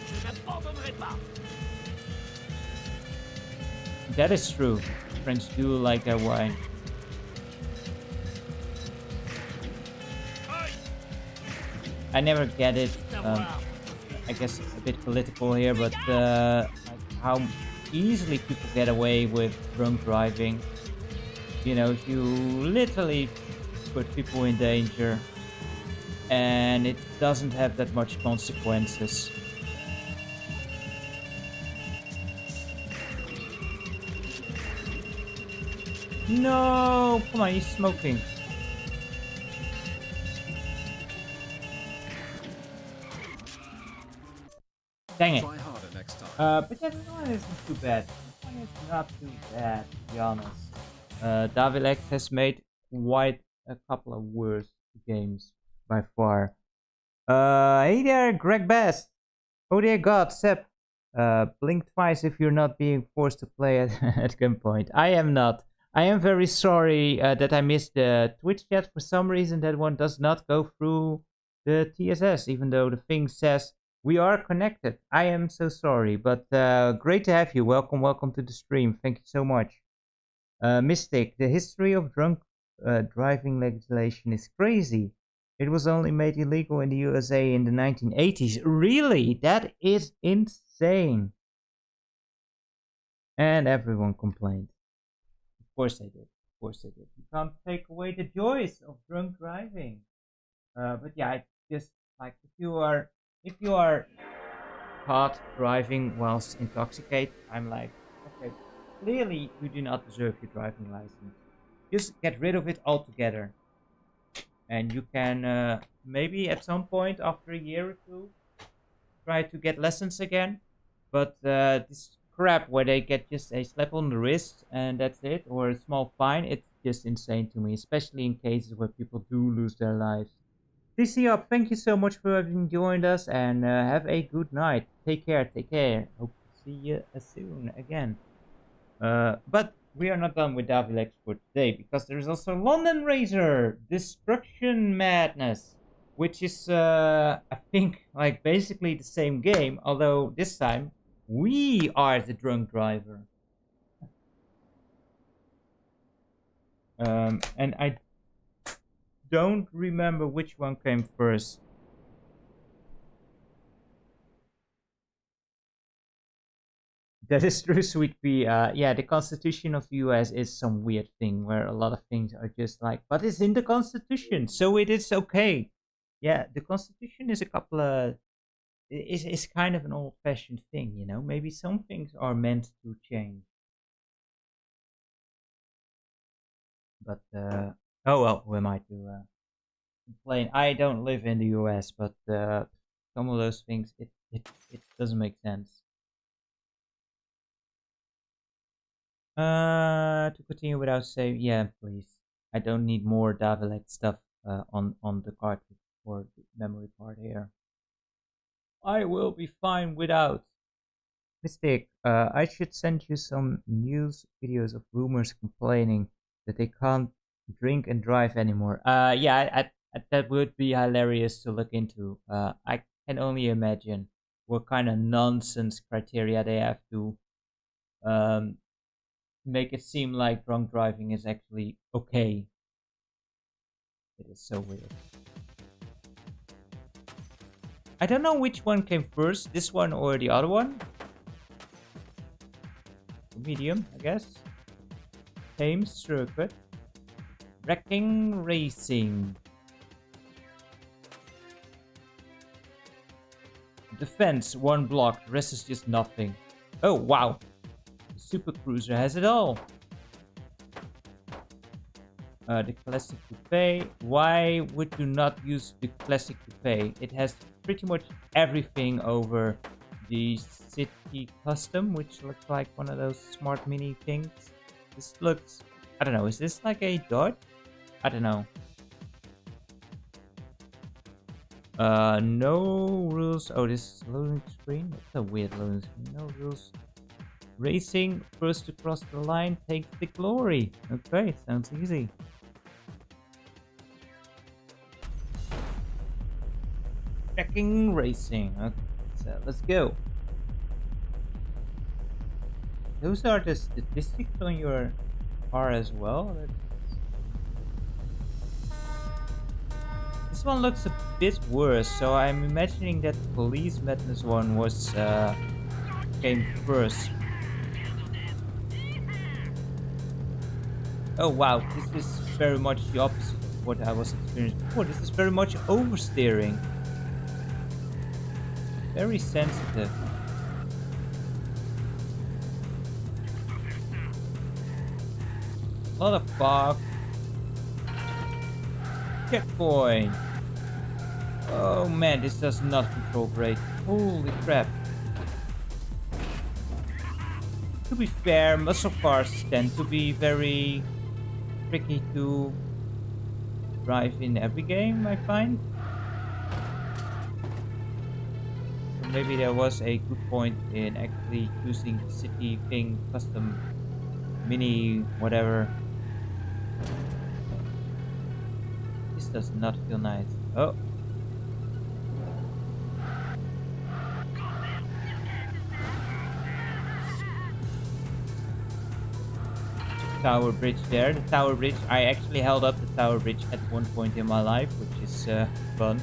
Je n'abandonnerai pas. That is true. French do like their wine. I never get it. I guess it's a bit political here, but like how easily people get away with drunk driving. You know, you literally put people in danger, and it doesn't have that much consequences. No, come on, he's smoking. Dang it. Try harder next time. But yeah, this one isn't too bad. This one is not too bad, to be honest. Davilex has made quite a couple of worse games by far. Hey there, Greg Bass. Oh dear God, Seb. Blink twice if you're not being forced to play at gunpoint. I am not. I am very sorry that I missed the Twitch chat. For some reason, that one does not go through the TSS, even though the thing says we are connected. I am so sorry, but great to have you. Welcome to the stream. Thank you so much. Mystic, the history of drunk driving legislation is crazy. It was only made illegal in the USA in the 1980s. Really? That is insane. And everyone complained. Of course they did. Of course they did. You can't take away the joys of drunk driving. But yeah, I just like if you are caught driving whilst intoxicated, I'm like, okay, clearly you do not deserve your driving license. Just get rid of it altogether. And you can maybe at some point after a year or two try to get lessons again. But this crap where they get just a slap on the wrist and that's it, or a small fine, it's just insane to me, especially in cases where people do lose their lives. CC Up, thank you so much for having joined us, and have a good night. Take care. Hope to see you soon again. But we are not done with Davilex for today, because there is also London Razor Destruction Madness, which is I think like basically the same game, although this time we are the drunk driver. And I don't remember which one came first. That is true, Sweet Pea. Yeah, the Constitution of the US is some weird thing where a lot of things are just like, but it's in the Constitution, so it is okay. Yeah, the Constitution is a couple of... It's kind of an old-fashioned thing, you know? Maybe some things are meant to change. But, oh well, who am I to complain? I don't live in the US, but some of those things, it doesn't make sense. To continue without save, yeah, please. I don't need more Davilex stuff on the cartridge or the memory card here. I will be fine without. Mistake. I should send you some news videos of boomers complaining that they can't drink and drive anymore. Yeah, that would be hilarious to look into. I can only imagine what kind of nonsense criteria they have to make it seem like drunk driving is actually okay. It is so weird. I don't know which one came first, this one or the other one. Medium, I guess. Thames Circuit. Wrecking Racing. Defense, 1 block, the rest is just nothing. Oh, wow. The Super Cruiser has it all. The Classic Coupe. Why would you not use the Classic Coupe? It has pretty much everything over the city custom, which looks like one of those smart mini things. This looks, I don't know, is this like a dot? I don't know. No rules. Oh, this is loading screen. That's a weird loading screen. No rules. Racing, first to cross the line takes the glory. Okay, sounds easy. Checking racing. Okay, so let's go. Those are the statistics on your car as well. This one looks a bit worse, so I'm imagining that the Police Madness one was came first. Oh wow, this is very much the opposite of what I was experiencing before. This is very much oversteering. Very sensitive. A lot of fog. Checkpoint. Oh man, this does not control great. Holy crap. To be fair, muscle cars tend to be very tricky to drive in every game, I find. So maybe there was a good point in actually choosing the city thing, custom, mini, whatever. This does not feel nice. Oh. Tower bridge there. The tower bridge. I actually held up the tower bridge at one point in my life, which is fun.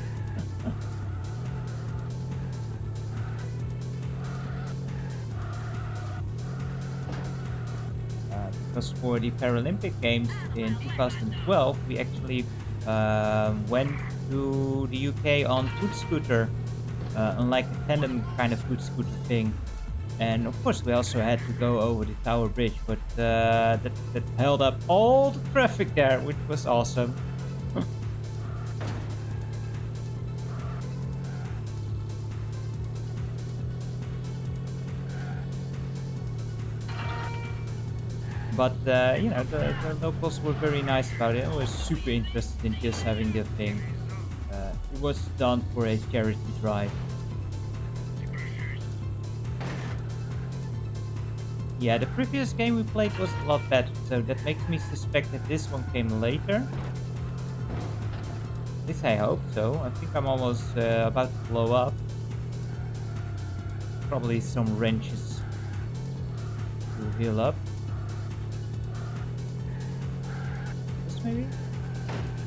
Because for the Paralympic Games in 2012, we actually went to the UK on foot scooter, unlike a tandem kind of foot scooter thing. And of course we also had to go over the Tower Bridge, but that held up all the traffic there, which was awesome. But you know, the locals were very nice about it. I was super interested in just having the thing. It was done for a charity drive. Yeah, the previous game we played was a lot better, so that makes me suspect that this one came later. At least I hope so. I think I'm almost about to blow up. Probably some wrenches to heal up. This maybe?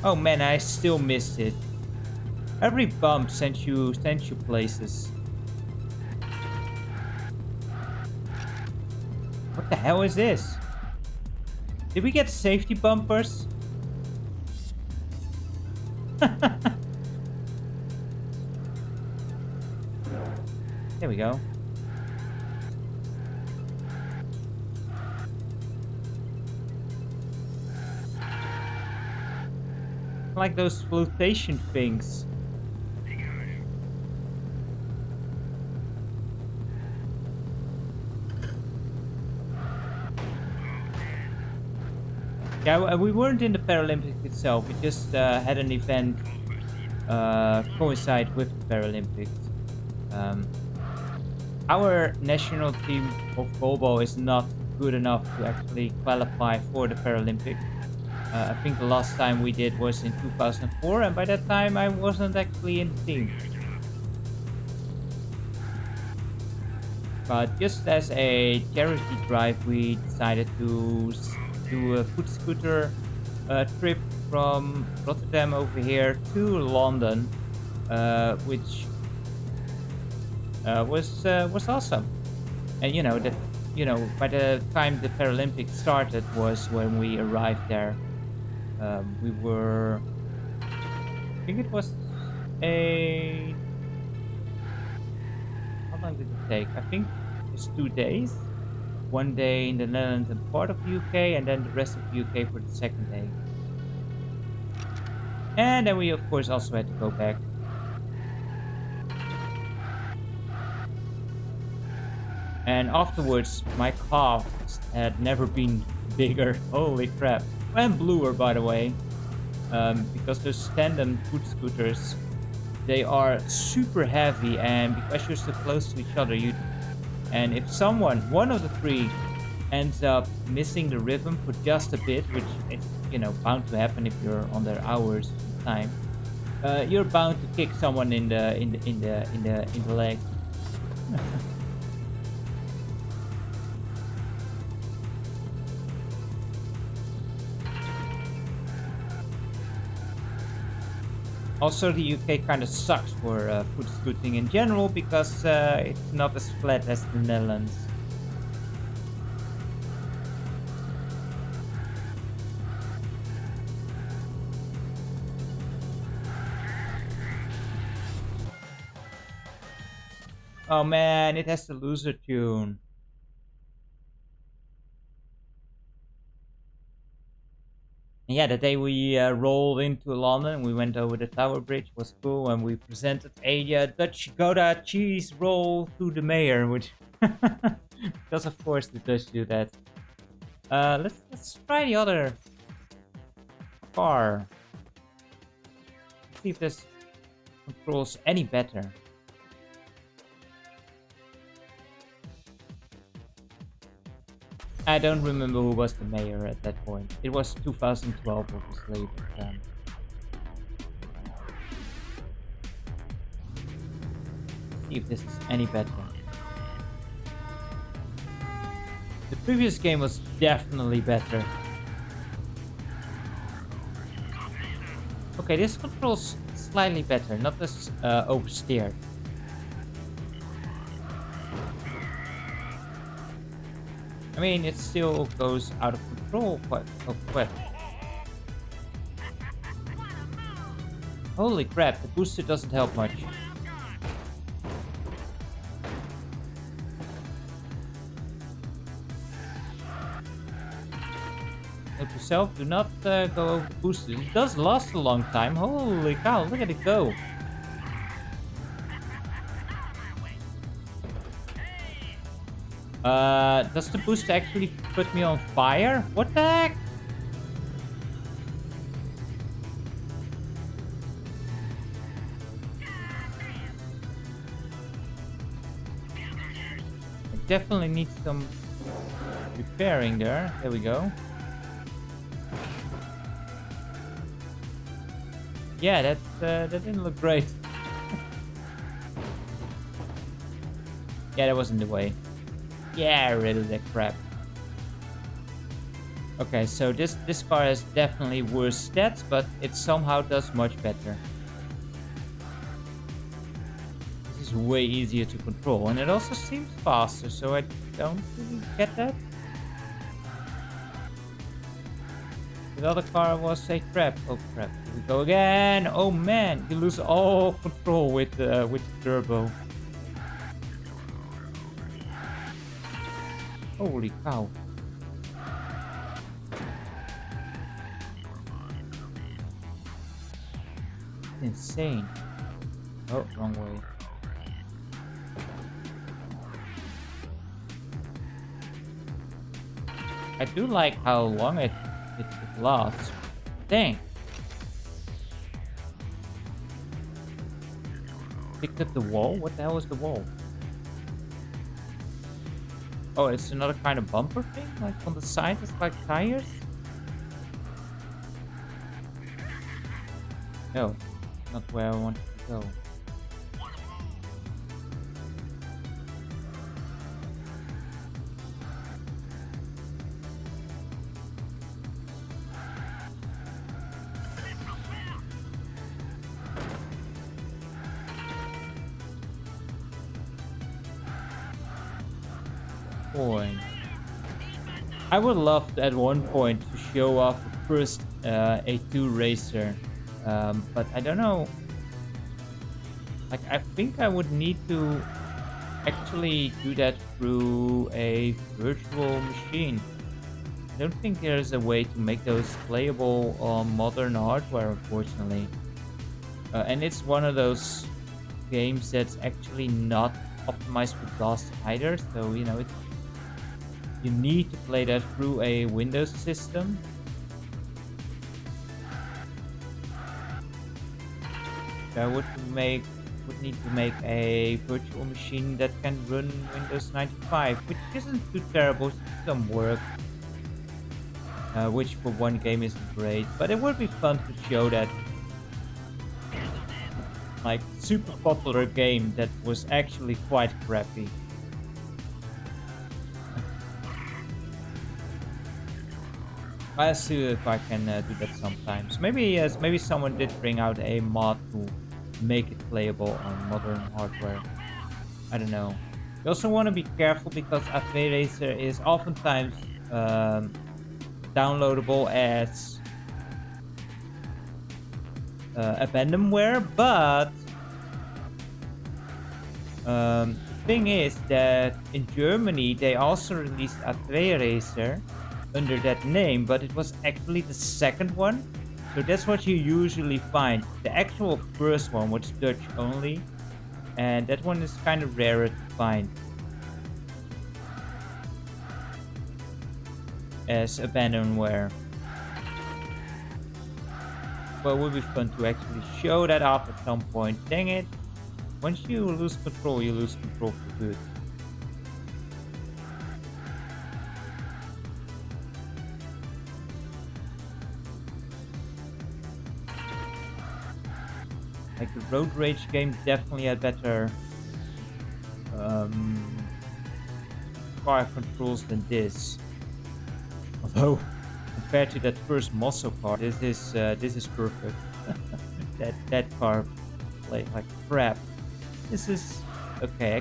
Oh man, I still missed it. Every bump sent you places. What the hell is this? Did we get safety bumpers? There we go. Like those flotation things. Yeah, we weren't in the Paralympics itself. We just had an event coincide with the Paralympics. Our national team of goalball is not good enough to actually qualify for the Paralympics. I think the last time we did was in 2004, and by that time I wasn't actually in the team. But just as a charity drive, we decided to do a foot scooter trip from Rotterdam over here to London, which was awesome. And you know that by the time the Paralympics started was when we arrived there. We were, I think it was how long did it take? I think it was 2 days. 1 day in the Netherlands and part of the UK, and then the rest of the UK for the second day. And then we of course also had to go back. And afterwards, my calves had never been bigger. Holy crap. And bluer, by the way. Because those tandem foot scooters, they are super heavy, and because you're so close to each other, and if one of the three, ends up missing the rhythm for just a bit, which is, bound to happen if you're on their hours of time, you're bound to kick someone in the leg. Also, the UK kind of sucks for foot scooting in general because it's not as flat as the Netherlands. Oh man, it has the loser tune. Yeah, the day we rolled into London, we went over the Tower Bridge, was cool, and we presented a Dutch Gouda cheese roll to the mayor, which because of course the Dutch do that. Let's try the other car. See if this controls any better. I don't remember who was the mayor at that point. It was 2012, obviously. But, see if this is any better. The previous game was definitely better. Okay, this controls slightly better, not as oversteered. I mean, it still goes out of control quite. Holy crap, the booster doesn't help much. Note yourself, do not go over the booster. It does last a long time. Holy cow, look at it go. Does the booster actually put me on fire? What the heck? I definitely need some repairing there. There we go. Yeah, that didn't look great. Yeah, that wasn't the way. Yeah, rid of that crap. Okay, so this car has definitely worse stats, but it somehow does much better. This is way easier to control, and it also seems faster, so I don't really get that. The other car was a crap. Oh crap, here we go again. Oh man, you lose all control with the turbo. Holy cow. Insane. Oh, wrong way. I do like how long it lasts. Dang. Picked up the wall? What the hell is the wall? Oh, it's another kind of bumper thing? Like on the side, it's like tires? No, not where I wanted to go. I would love at one point to show off the first A2 racer, but I don't know. Like, I think I would need to actually do that through a virtual machine. I don't think there's a way to make those playable on modern hardware, unfortunately. And it's one of those games that's actually not optimized for DOS either, so you know you need to play that through a Windows system. I would need to make a virtual machine that can run Windows 95, which isn't too terrible. It's some work, which for one game isn't great, but it would be fun to show that, like, super popular game that was actually quite crappy. I'll see if I can do that sometimes. Maybe someone did bring out a mod to make it playable on modern hardware. I don't know. You also want to be careful because Racer is oftentimes downloadable as abandonware, but the thing is that in Germany they also released Racer under that name, but it was actually the second one. So that's what you usually find. The actual first one was Dutch only, and that one is kind of rarer to find as abandonware. But it would be fun to actually show that off at some point. Dang it. Once you lose control, you lose control for good. Like the Road Rage game definitely had better car controls than this. Although compared to that first muscle car, this is perfect. that car played like crap. This is okay.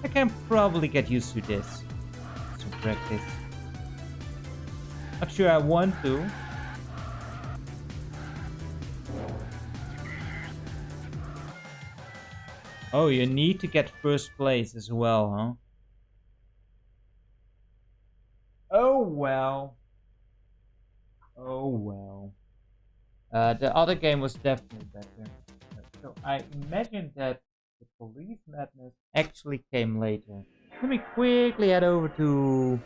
I can probably get used to this. Some practice. Not sure I want to. Oh, you need to get first place as well, huh? Oh well. Oh well. The other game was definitely better. So I imagine that the Police Madness actually came later. Let me quickly head over to...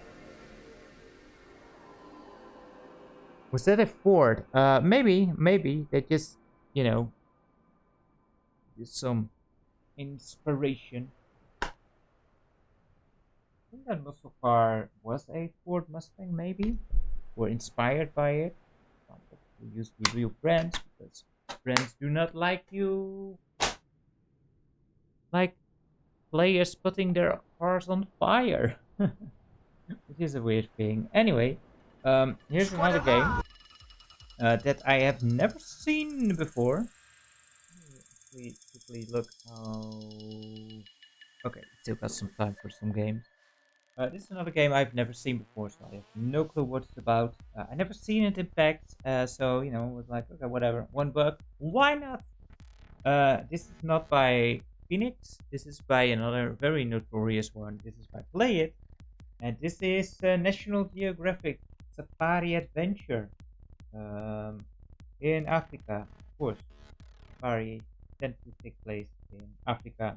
Was that a Ford? Maybe they just, you know, use some inspiration. I think that muscle car was a Ford Mustang, maybe, or inspired by it. We use the real brands because brands do not like you, like players putting their cars on fire, which is a weird thing. Anyway, here's another game that I have never seen before. We quickly look how... Okay, still got some time for some games. This is another game I've never seen before, so I have no clue what it's about. I never seen it in fact, so you know, I was like, okay, whatever. $1, why not? This is not by Phoenix. This is by another very notorious one. This is by Play It, and this is National Geographic Safari Adventure in Africa. Of course, safari tend to take place in Africa.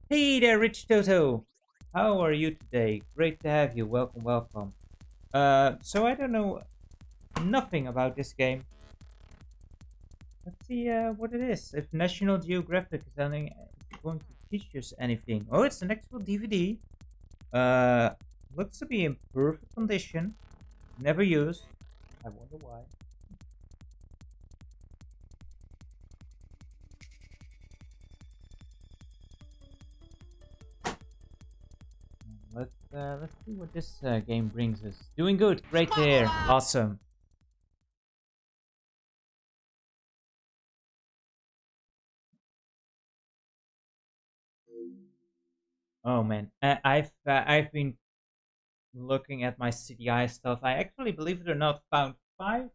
Hey there, Rich Toto. How are you today? Great to have you. Welcome, welcome. So I don't know nothing about this game. Let's see what it is. If National Geographic is going to teach us anything. Oh, it's an actual DVD. Looks to be in perfect condition. Never used. I wonder why. Let's see what this game brings us. Doing good, great to hear, awesome. Oh man, I've been looking at my CDI stuff. I actually, believe it or not, found 5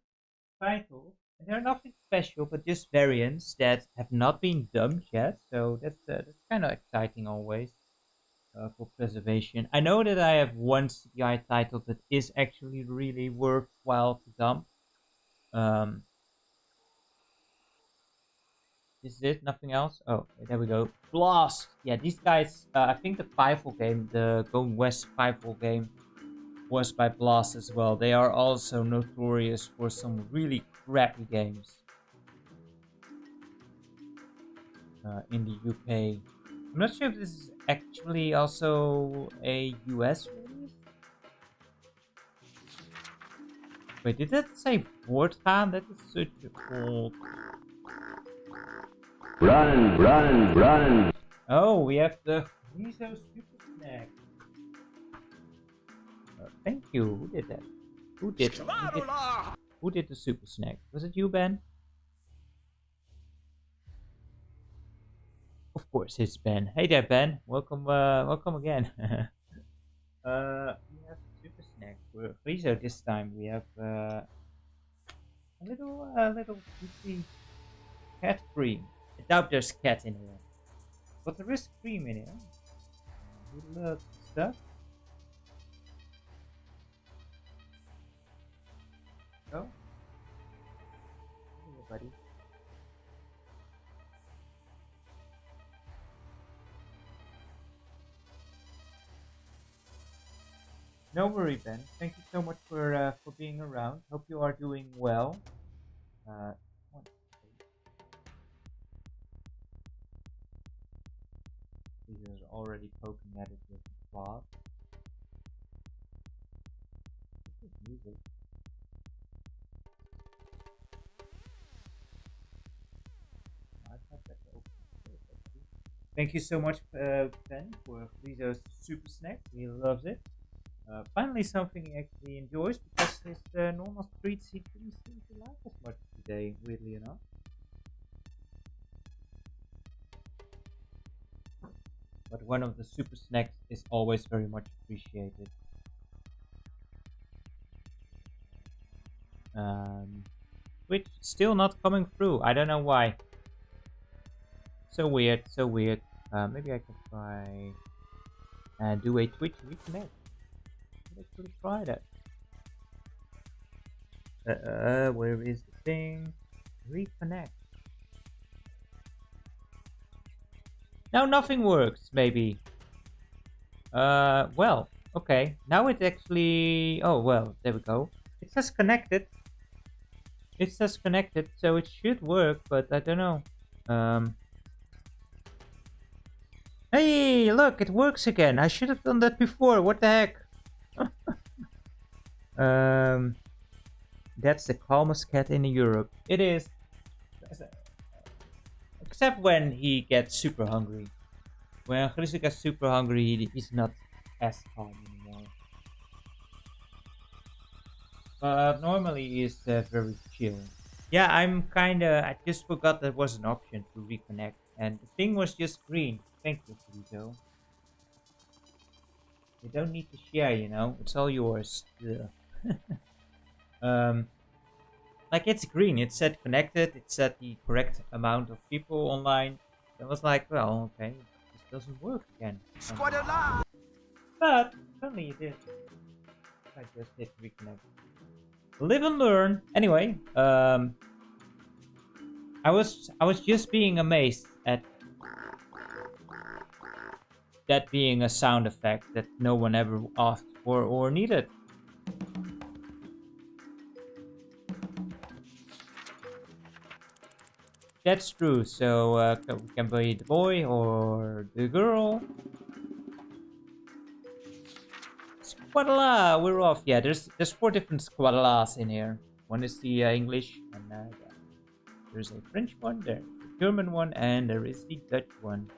titles, and they're nothing special, but just variants that have not been dumped yet. So that's kind of exciting always. For preservation. I know that I have one CDI title that is actually really worthwhile to dump. This is it? Nothing else? Oh, there we go. Blast! Yeah, these guys, I think the 5-hole game, the Going West 5-hole game, was by Blast as well. They are also notorious for some really crappy games in the UK. I'm not sure if this is actually also a US release. Wait, did that say Voortgaan? That is such a cool... Run, run, run. Oh, we have the Griezo Super Snack. Thank you. Who did that? Who did the Super Snack? Was it you, Ben? Of course, it's Ben. Hey there, Ben. Welcome, welcome again. We have Super Snack for Griezo this time. We have a little juicy cat cream. I doubt there's cat in here, but there is cream in here. Good stuff. Go. Here, buddy. No worry, Ben. Thank you so much for being around. Hope you are doing well. He's already poking at it with the claw. This is music. Thank you so much, Ben, for Griezo's Super Snack. He loves it. Finally, something he actually enjoys, because his normal treats he didn't seem to like as much today, weirdly enough. But one of the Super Snacks is always very much appreciated. Which still not coming through. I don't know why. So weird, so weird. Maybe I can try and do a Twitch reconnect. Let's actually try that. Where is the thing? Reconnect. Now nothing works, maybe. Well, okay. Now it actually... Oh, well, there we go. It says connected. It says connected, so it should work, but I don't know. Hey, look, it works again. I should have done that before. What the heck? That's the calmest cat in Europe. It is. Except when he gets super hungry. When Griezo gets super hungry, he's not as calm anymore. But normally he's very chill. Yeah, I just forgot there was an option to reconnect. And the thing was just green. Thank you, Griezo. You don't need to share, you know. It's all yours. Like, it's green. It said connected. It said the correct amount of people online. I was like, well, okay, this doesn't work again. But suddenly it did. I just hit reconnect. Live and learn. Anyway, I was just being amazed at that being a sound effect that no one ever asked for or needed. That's true, so we can be the boy or the girl. Squadala, we're off. Yeah, there's 4 different squadalas in here. One is the English, and yeah. There's a French one, there's a German one, and there is the Dutch one.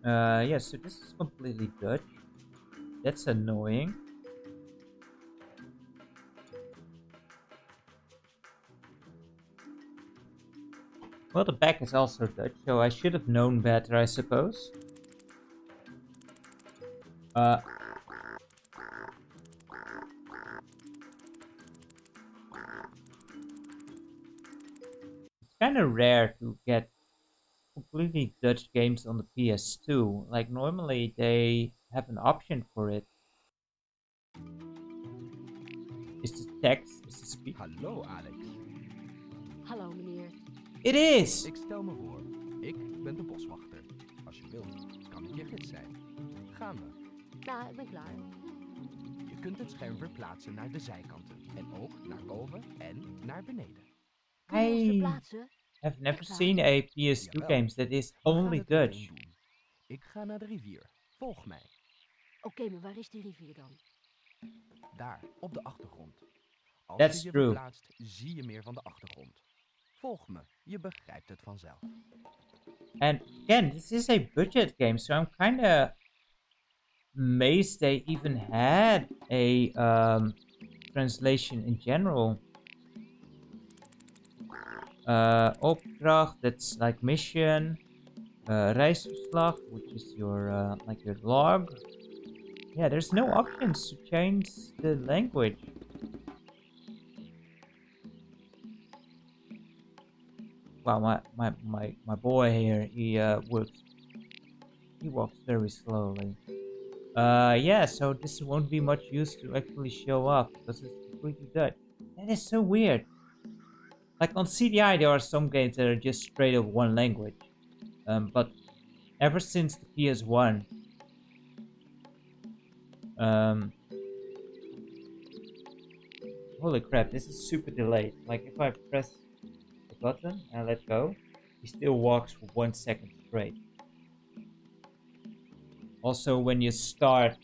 Yeah, so this is completely Dutch. That's annoying. Well, the back is also Dutch, so I should have known better, I suppose. It's kind of rare to get completely Dutch games on the PS2. Like, normally they have an option for it. Is text is to speak. Hallo Alex. Hallo meneer. It is! Ik stel me voor. Ik ben de boswachter. Als je wilt, kan ik je gids zijn. Gaan we. Nou, ik ben klaar. Je kunt het scherm verplaatsen naar de zijkanten. En ook naar boven en naar beneden. Kun je ons I verplaatsen? have never Echt waar? seen a PS2 Jawel. game that is We gaan only het meteen Dutch. doen. Ik ga naar de rivier. Volg mij. Oké, maar waar is die rivier dan? Daar, op de achtergrond. Als That's je je true. verplaatst, zie je meer van de achtergrond. Volg me. Je begrijpt het vanzelf. And again, this is a budget game, so I'm kind of amazed they even had a translation in general. Opdracht, that's like mission. Reisverslag, which is your like your log. Yeah, there's no options to change the language. Wow, my boy here, he walks very slowly. Yeah, so this won't be much use to actually show up because it's completely Dutch. That is so weird. Like on CDI, there are some games that are just straight up one language. But ever since the PS1, holy crap, this is super delayed. Like if I press the button and let go, he still walks for 1 second straight. Also, when you start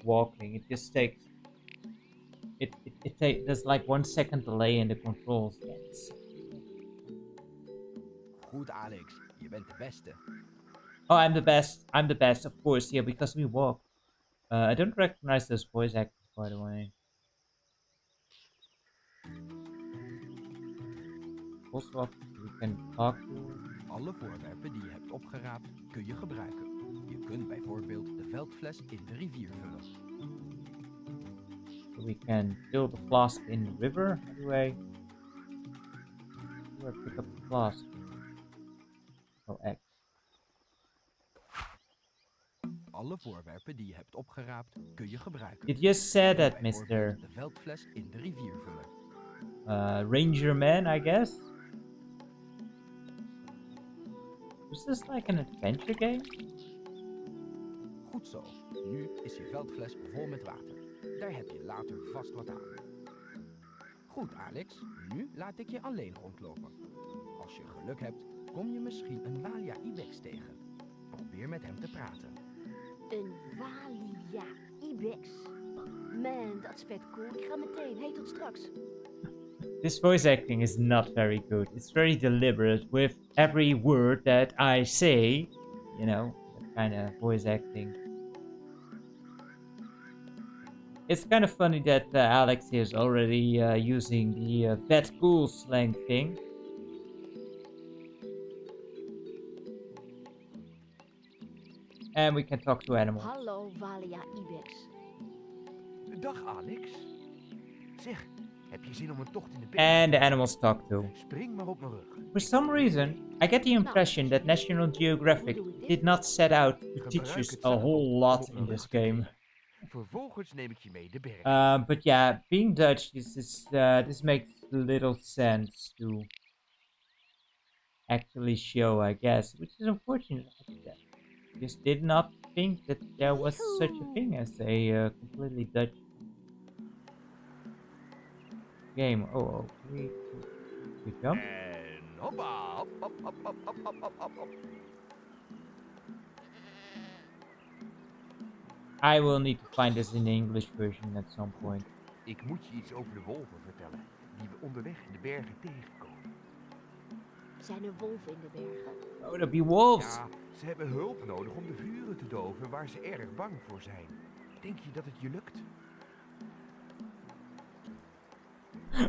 walking, it just takes there's like 1 second delay in the controls. That's... Goed Alex, je bent de beste. Oh, I'm the best. I'm the best, of course. Yeah, because we walk. I don't recognize those voice actors, by the way. Also, we can talk to. Alle voorwerpen die je hebt opgeraapt, kun je gebruiken. Je kunt bijvoorbeeld de veldfles in de rivier vullen. So we can fill the flask in the river. How do I pick up the flask? Oh, X. Alle voorwerpen die je hebt opgeraapt, kun je gebruiken. It just said that, Bijvoorbeeld Mr. de veldfles in de rivier vullen. Ranger Man, I guess. Was this like an adventure game? Goed zo. Nu is je veldfles vol met water. Daar heb je later vast wat aan. Goed, Alex. Nu laat ik je alleen rondlopen. Als je geluk hebt, kom je misschien een Walia Ibex tegen. Probeer met hem te praten. Een Walia Ibex. Man, dat is vet cool. Ik ga meteen. Hey, tot straks. This voice acting is not very good. It's very deliberate with every word that I say. You know, that kind of voice acting. It's kind of funny that Alex is already using the vet cool slang thing. And we can talk to animals. Hallo, Walia Ibex. Dag Alex. Zeg, heb je zin om een tocht in de berg? And the animals talk too. Spring maar op mijn rug. For some reason, I get the impression that National Geographic did not set out to teach us a whole lot in this game. Vervolgens neem ik je mee de berg. But yeah, being Dutch, this makes little sense to actually show, I guess, which is unfortunate. I just did not think that there was such a thing as a completely Dutch game. Oh, we jump. En hoppa, hop, hop, hop, hop, hop, hop, hop, hop. I will need to find this in the English version at some point. Ik moet je iets over de wolven vertellen, die we onderweg in de bergen tegenkomen. Zijn er wolven in de bergen? Oh, there'll be wolves! Ja, ze hebben hulp nodig om de vuren te doven waar ze erg bang voor zijn. Denk je dat het je lukt?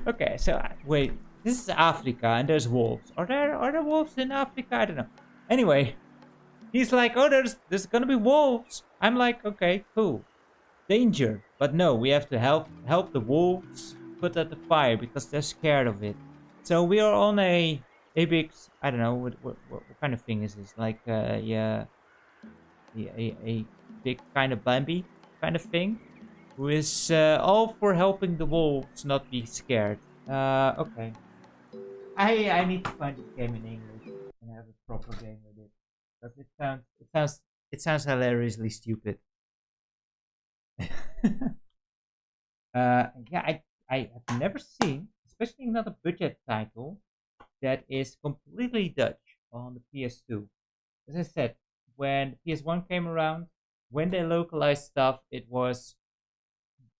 Okay, so wait, this is Africa and there's wolves. Are there wolves in Africa? I don't know. Anyway, he's like, oh, there's gonna be wolves. I'm like, okay, cool. Danger, but no, we have to help the wolves put out the fire because they're scared of it. So we are on a big, I don't know what kind of thing is this? Like yeah, a big kind of Bambi kind of thing. who is all for helping the wolves not be scared. Okay. I need to find this game in English and have a proper game with it. Because it sounds hilariously stupid. Yeah, I have never seen, especially not a budget title, that is completely Dutch on the PS2. As I said, when the PS1 came around, when they localized stuff, it was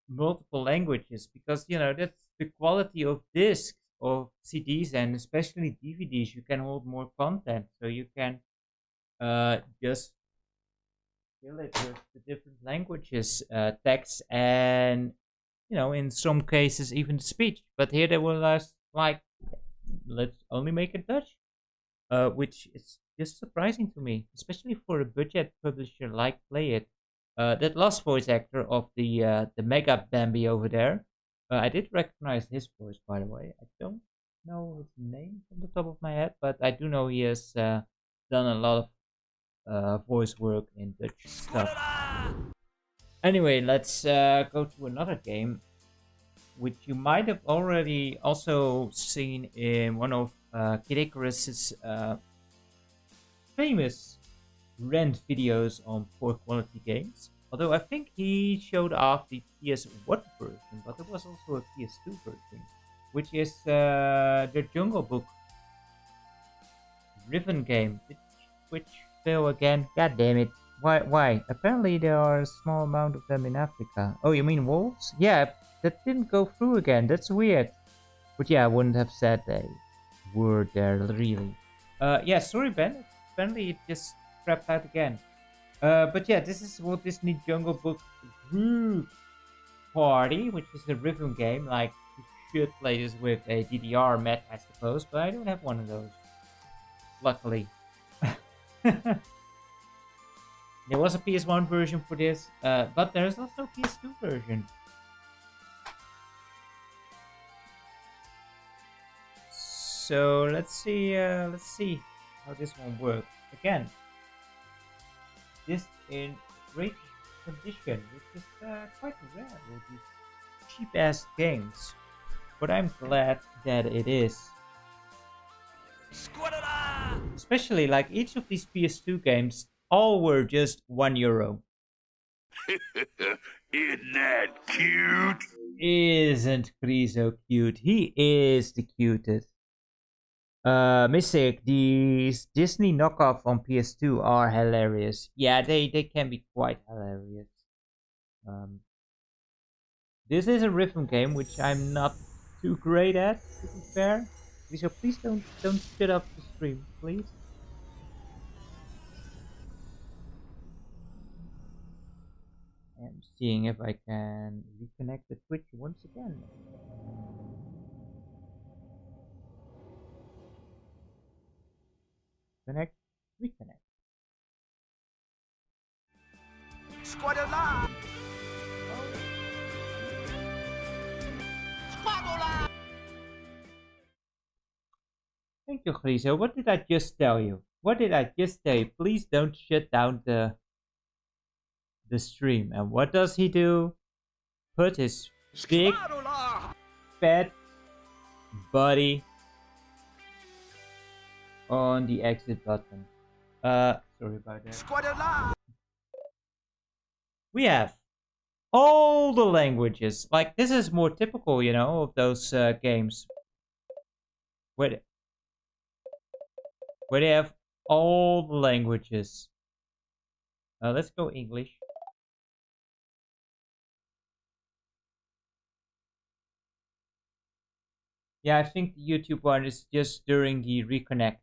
multiple languages because that's the quality of discs of CDs and especially DVDs. You can hold more content, so you can just fill it with the different languages, text, and in some cases even speech. But here they were like, let's only make it Dutch, which is just surprising to me, especially for a budget publisher like Play It. That last voice actor of the Mega Bambi over there, I did recognize his voice, by the way. I don't know his name from the top of my head, but I do know he has done a lot of voice work in Dutch stuff. Anyway, let's go to another game, which you might have already also seen in one of Kid Icarus's famous rent videos on poor quality games. Although I think he showed off the PS1 version, but there was also a PS2 version, which is the Jungle Book Riven game. Did Twitch fail again? God damn it. Why? Apparently there are a small amount of them in Africa. Oh, you mean wolves? Yeah, that didn't go through again. That's weird. But yeah, I wouldn't have said they were there, really. Yeah, sorry, Ben. Apparently it just crapped out again. But yeah, this is Walt Disney Jungle Book Group Party, which is a rhythm game. Like, you should play this with a DDR Met, I suppose, but I don't have one of those. Luckily. There was a PS1 version for this, but there's also a PS2 version. So let's see how this one works. Again, this in great condition, which is quite rare with these cheap-ass games. But I'm glad that it is. Especially like each of these PS2 games, all were just €1. Isn't that cute? Isn't Griezo cute? He is the cutest. Mystic, these Disney knockoff on PS2 are hilarious. Yeah, they can be quite hilarious. This is a rhythm game, which I'm not too great at, to be fair. So please don't shut up the stream, please. I'm seeing if I can reconnect the Twitch once again. Connect, reconnect. Squadala! Squadala! Thank you, Griezo. What did I just tell you? What did I just tell you? Please don't shut down the stream. And what does he do? Put his big fat body on the exit button. Sorry about that. We have all the languages. Like, this is more typical, of those games. Where they have all the languages. Let's go English. Yeah, I think the YouTube one is just during the reconnect.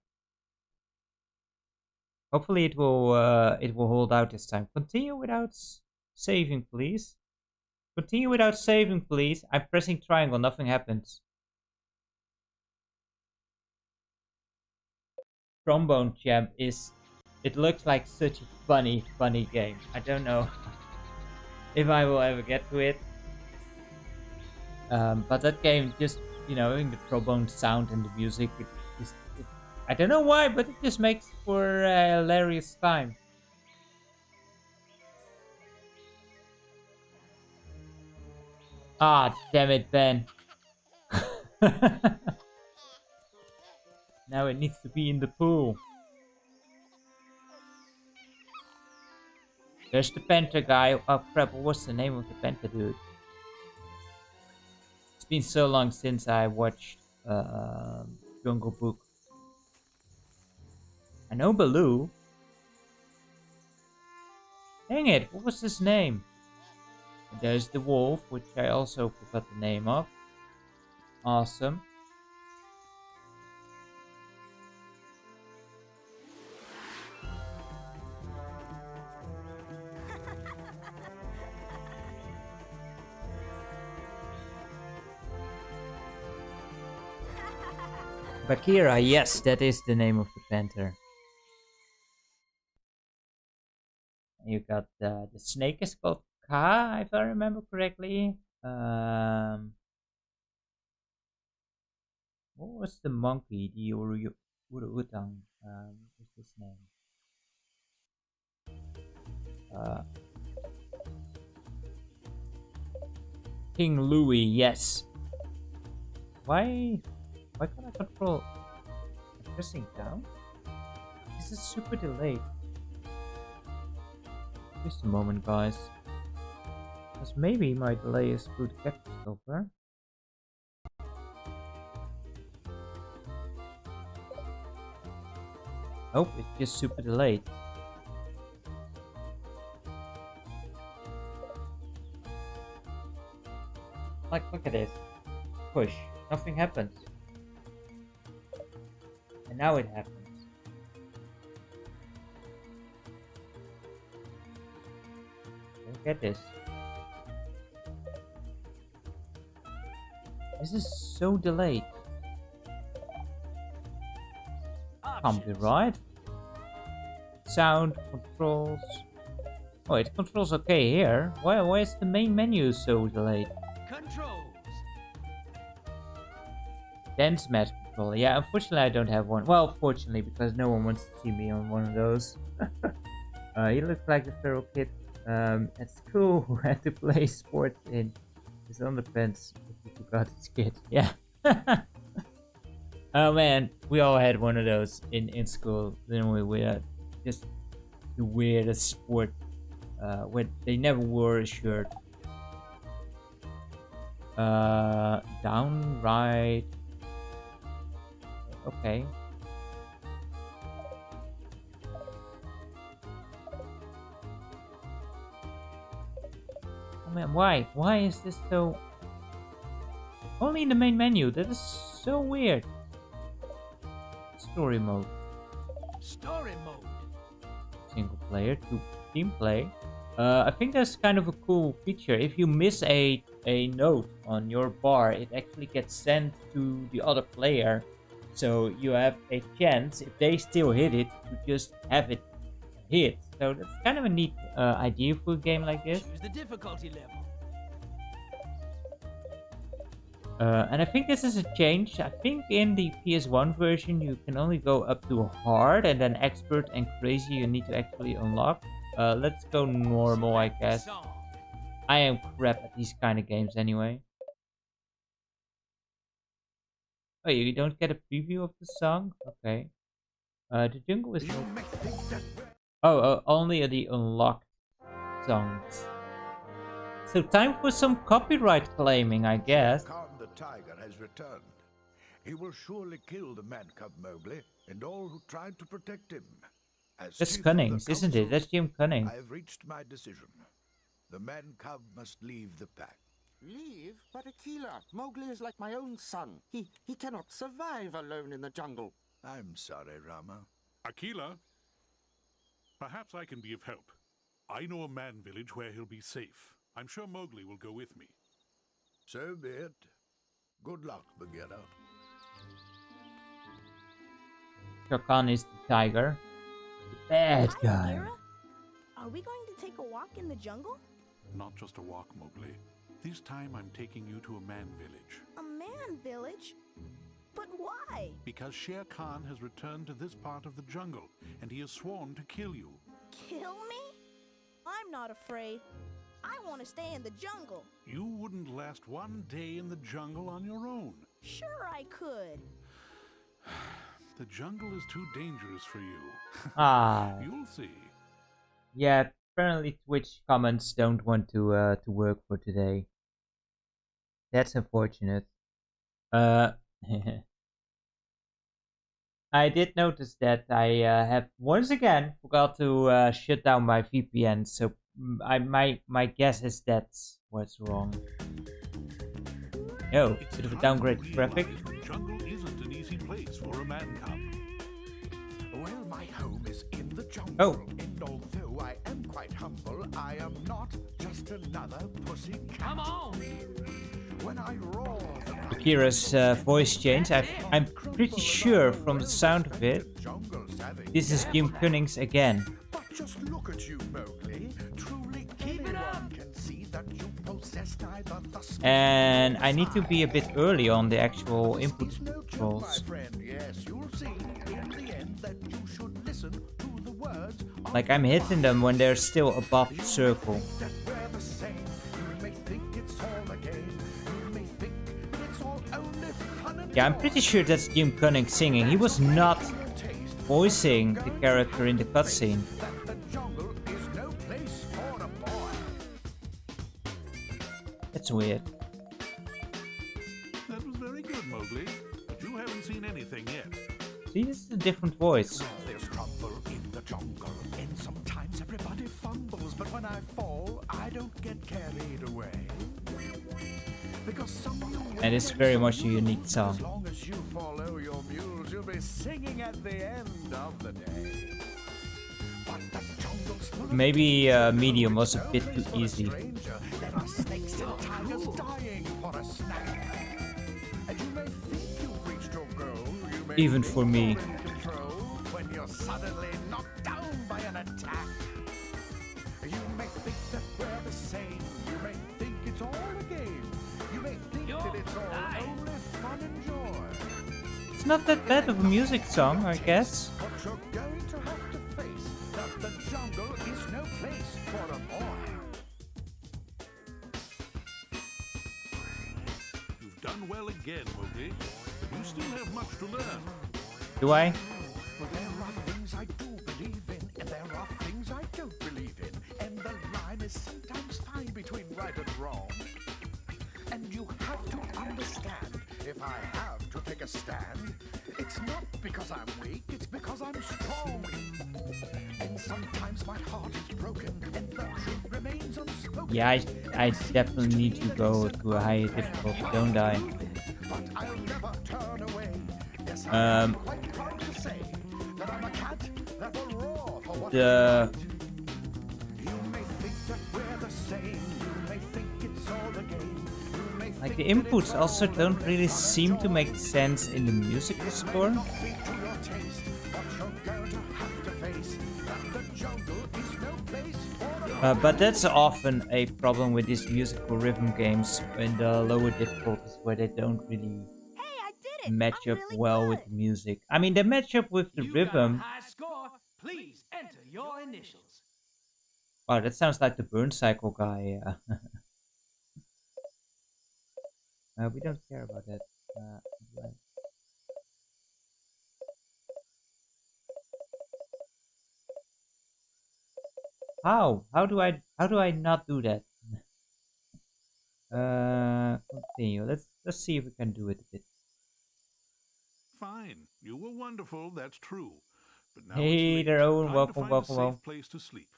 Hopefully it will hold out this time. Continue without saving, please. Continue without saving, please. I'm pressing triangle, nothing happens. Trombone Champ it looks like such a funny game. I don't know if I will ever get to it. But that game just, in the trombone sound and the music, I don't know why, but it just makes for a hilarious time. Ah, damn it, Ben. Now it needs to be in the pool. There's the panther guy. Oh crap, what's the name of the panther dude? It's been so long since I watched Jungle Book. I know Baloo. Dang it, what was his name? And there's the wolf, which I also forgot the name of. Awesome. Bagheera, yes, that is the name of the panther. You got the snake is called Ka, if I remember correctly. What was the monkey? The Urutang. What's his name? King Louis, yes. Why can't I control pressing down? This is super delayed. Just a moment, guys. Because maybe my delay is through the capture stopper. Nope, it's just super delayed. Like, look at this. Push. Nothing happens. And now it happens. Don't get this. This is so delayed. Can't be right. Sound controls. Oh, it controls okay here. Why is the main menu so delayed? Controls. Dance mat controller. Yeah, unfortunately I don't have one. Well, fortunately, because no one wants to see me on one of those. He looks like a feral kid at school who had to play sports in his underpants, but he forgot his kid. Yeah. Oh man, we all had one of those in school, didn't we? We had just the weirdest sport where they never wore a shirt. Down, right. Okay. Oh man, why? Why is this so... Only in the main menu, that is so weird. Story mode. Story mode. Single player, to team play. I think that's kind of a cool feature. If you miss a note on your bar, it actually gets sent to the other player. So you have a chance, if they still hit it, to just have it hit. So that's kind of a neat idea for a game like this. Choose the difficulty level. And I think this is a change. I think in the PS1 version you can only go up to hard, and then expert and crazy you need to actually unlock. Let's go normal, I guess. I am crap at these kind of games anyway. Oh, you don't get a preview of the song? Okay. The jungle is... only the unlocked songs. So time for some copyright claiming, I guess. Khan the tiger has returned. He will surely kill the man cub Mowgli and all who tried to protect him. As That's chief of the Cunnings, isn't it? council, That's Jim Cunning. I have reached my decision. The man cub must leave the pack. Leave? But Akela, Mowgli is like my own son. He cannot survive alone in the jungle. I'm sorry, Rama. Akela, perhaps I can be of help. I know a man village where he'll be safe. I'm sure Mowgli will go with me. So be it. Good luck, Bagheera. Khan is the tiger. The bad Hi, guy. Bagheera. Are we going to take a walk in the jungle? Not just a walk, Mowgli. This time I'm taking you to a man village. A man village? But why? Because Shere Khan has returned to this part of the jungle, and he has sworn to kill you. Kill me? I'm not afraid. I want to stay in the jungle. You wouldn't last one day in the jungle on your own. Sure I could. The jungle is too dangerous for you. Ah. You'll see. Yeah, apparently Twitch comments don't want to work for today. That's unfortunate. I did notice that I have once again forgot to shut down my VPN, so my guess is that's what's wrong. Oh, bit of a downgrade graphic. Jungle isn't an easy place for a man cub. Well, my home is in the jungle. Oh. And although I am quite humble, I am not just another pussy cat. Come on! When I roar, Akira's voice change. I'm pretty sure from the sound of it, this is Jim Cunnings again. But just look at you, Mowgli. Truly anyone can see that you possess neither the And I need to be a bit early on the actual input controls. Yes, you'll see in the end that you should listen to the words. Like I'm hitting them when they're still above the circle. That we're the same. You may think it's all a game. You may think it's all only fun and Yeah, I'm pretty sure that's Jim Cunnings singing. He was not voicing the character in the cutscene. that the jungle is no place for a boy. That's weird. That was very good, Mowgli. But you haven't seen anything yet. See, this is a different voice. There's trouble in the jungle, and sometimes everybody fumbles. But when I fall, I don't get carried away. Because some you And it's very much a unique song. As long as you follow your mules, you'll be singing at the end of the day. But the jungle's full of Maybe medium was a bit too easy. there are snakes and tigers dying for a snack. And you may think you've reached your goal. You may Even think for me. you're in control when you're suddenly knocked down by an attack. You may think that we're the same. You may think it's all a game. You may think that it's all only fun and joy. It's not that bad of a music song, I guess. But you're going to have to face that the jungle is no place for a boy. You've done well again, Mowgli. But you still have much to learn. Do I? Well, there are things I do believe in, and there are things I don't believe in. And the line is sometimes fine between right and wrong. And you have to understand, if I have to take a stand, it's not because I'm weak, it's because I'm strong. And sometimes my heart is broken, and the truth remains unspoken. Yeah, I definitely need to go to a higher difficulty, don't I? But I'll never turn away. Yes, I'm quite proud to say that I'm a cat that will roar for what The you may think that we're the same. You may think it's all a game. You may like the think that it's inputs also all don't really seem to make sense in the musical score. not be to your taste, but you're going to have to face that the jungle is no place for a But that's often a problem with these musical rhythm games in the lower difficulties where they don't really match up well with the music. I mean, they match up with the rhythm. High score. Please enter your initials. Wow, that sounds like the Burn Cycle guy. We don't care about that. Right. How? How do I not do that? Continue. Let's see if we can do it a bit. Fine. You were wonderful, that's true. But now Hey it's late. there, Owen. Time to Welcome, find welcome, a safe welcome. place to sleep.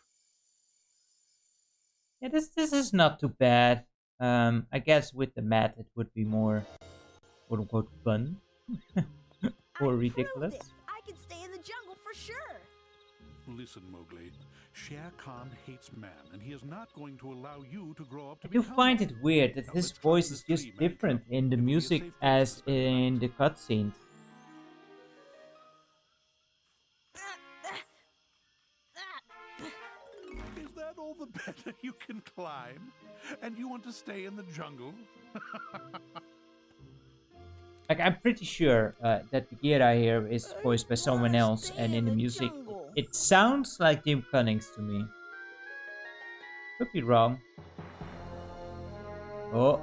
Yeah, this is not too bad. I guess with the mat it would be more quote unquote fun. Or ridiculous. I can stay in the jungle for sure. Listen, Mowgli. Shere Khan hates man, and he is not going to allow you to grow up to I do become find one. it weird that his voice is just different in the music as in the cutscenes. Is that all the better you can climb? And you want to stay in the jungle? Like, I'm pretty sure that the Gira here is voiced by someone else, and in the music, it sounds like Jim Cunnings to me. Could be wrong. Oh.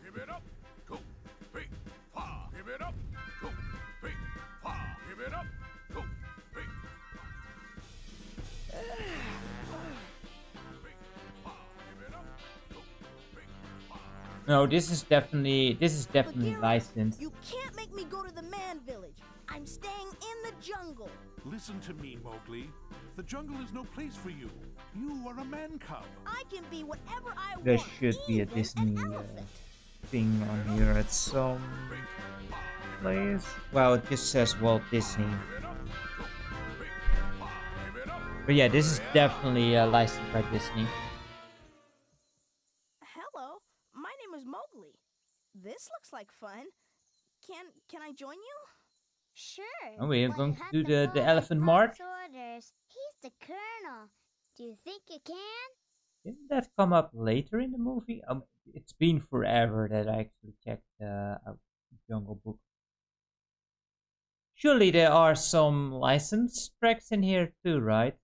Give it up. 2, 3, 4. Give it up. 2, 3, 4. Give it up. 2, 3. No, this is definitely licensed. You can't make me go to the man village. I'm staying in the jungle. Listen to me, Mowgli. The jungle is no place for you. You are a man cub. I can be whatever I There want. should be a even Disney an elephant. thing on here at some place. Well, it just says Walt Disney. But yeah, this is definitely licensed by Disney. Hello, my name is Mowgli. This looks like fun. Can I join you? Sure. Oh, we are but going you to have do to the follow elephant Pop's march. orders. He's the colonel. Do you think you can? Didn't that come up later in the movie? It's been forever that I actually checked out Jungle Book. Surely there are some licensed tracks in here too, right?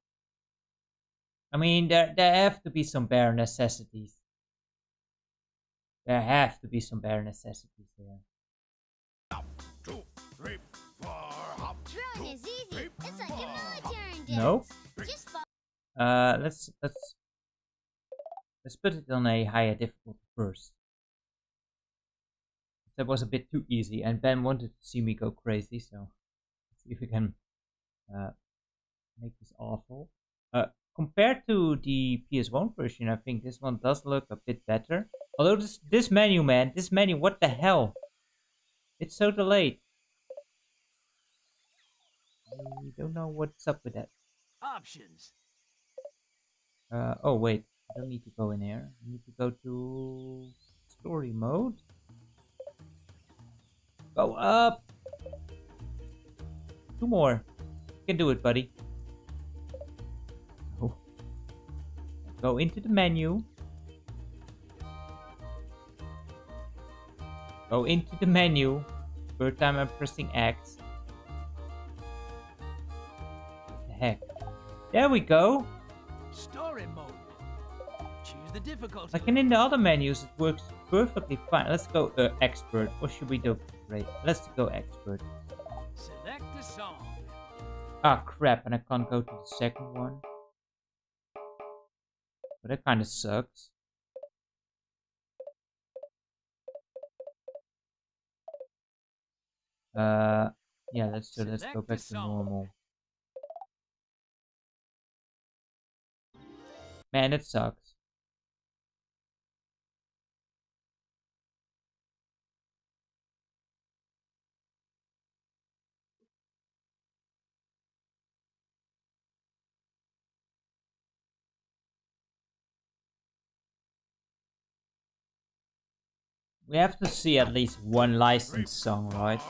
I mean, there have to be some bare necessities. There have to be some bare necessities there. 2, 3, 4. Hop. Throwing is easy. It's like a military dance. Nope. Just follow. Let's put it on a higher difficulty first. That was a bit too easy, and Ben wanted to see me go crazy, so let's see if we can make this awful. Compared to the PS1 version, I think this one does look a bit better. Although this menu, man, this menu, what the hell? It's so delayed. I don't know what's up with that. Options. Oh wait, I don't need to go in here. I need to go to story mode. Go up. 2 more. You can do it, buddy. Oh. Go into the menu. Go into the menu. Third time I'm pressing X. What the heck? There we go. Story mode. Choose the difficulty. Like in the other menus, it works perfectly fine. Let's go expert. Or should we do great? Let's go expert. Select a song. Ah, crap. And I can't go to the second one. But that kind of sucks. Yeah, let's go back to normal. Man, it sucks. We have to see at least one licensed song, right?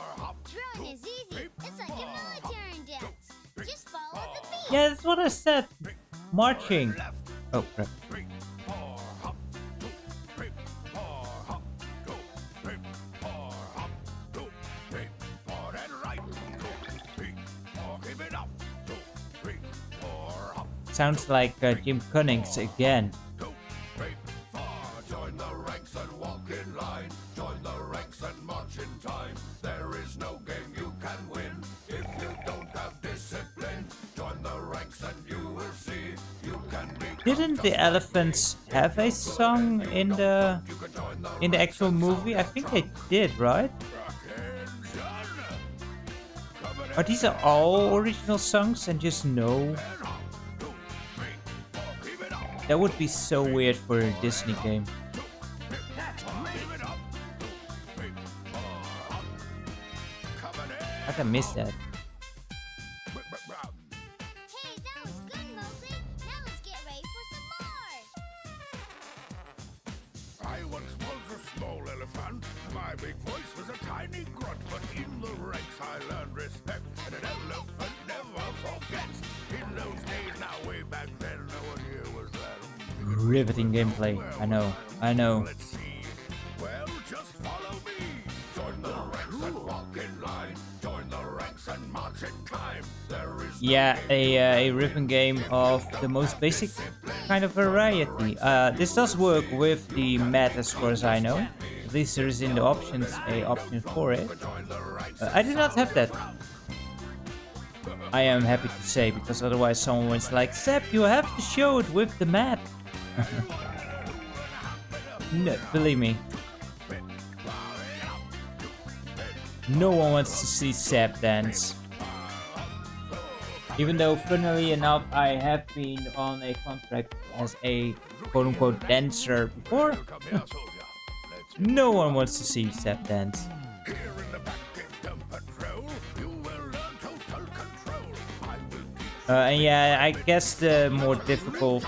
Throwing is easy. It's like a military dance. Just follow the beat. Yeah, that's what I said. Marching. Oh, crap. Sounds like Jim Cunnings again. Join the ranks and walk in line. Join the ranks and march in time. There is no game you can win if you don't have discipline. Join the ranks and you will see you can be. Didn't the elephants have a song in the actual movie? I think they did, right? Are these all original songs and just no? That would be so weird for a Disney game. I can miss that. Hey, that was good, Mowgli. Now let's get ready for some more. I once was a small elephant. My big voice was a tiny grunt, but in the ranks I learned respect, and an elephant never forgets. In those days, now way back then, no one here was that. Riveting gameplay. I know. Let's see. Well, just follow me. Join the ranks and walk in line. Join the ranks Yeah, a rhythm game of the most basic kind of variety. This does work with the mat as far as I know. At least there is in the options a option for it. I did not have that. I am happy to say, because otherwise someone was like, Seb, you have to show it with the mat. No, believe me. No one wants to see Seb dance. Even though, funnily enough, I have been on a contract as a quote-unquote dancer before. No one wants to see Seb dance. And yeah, I guess the more difficult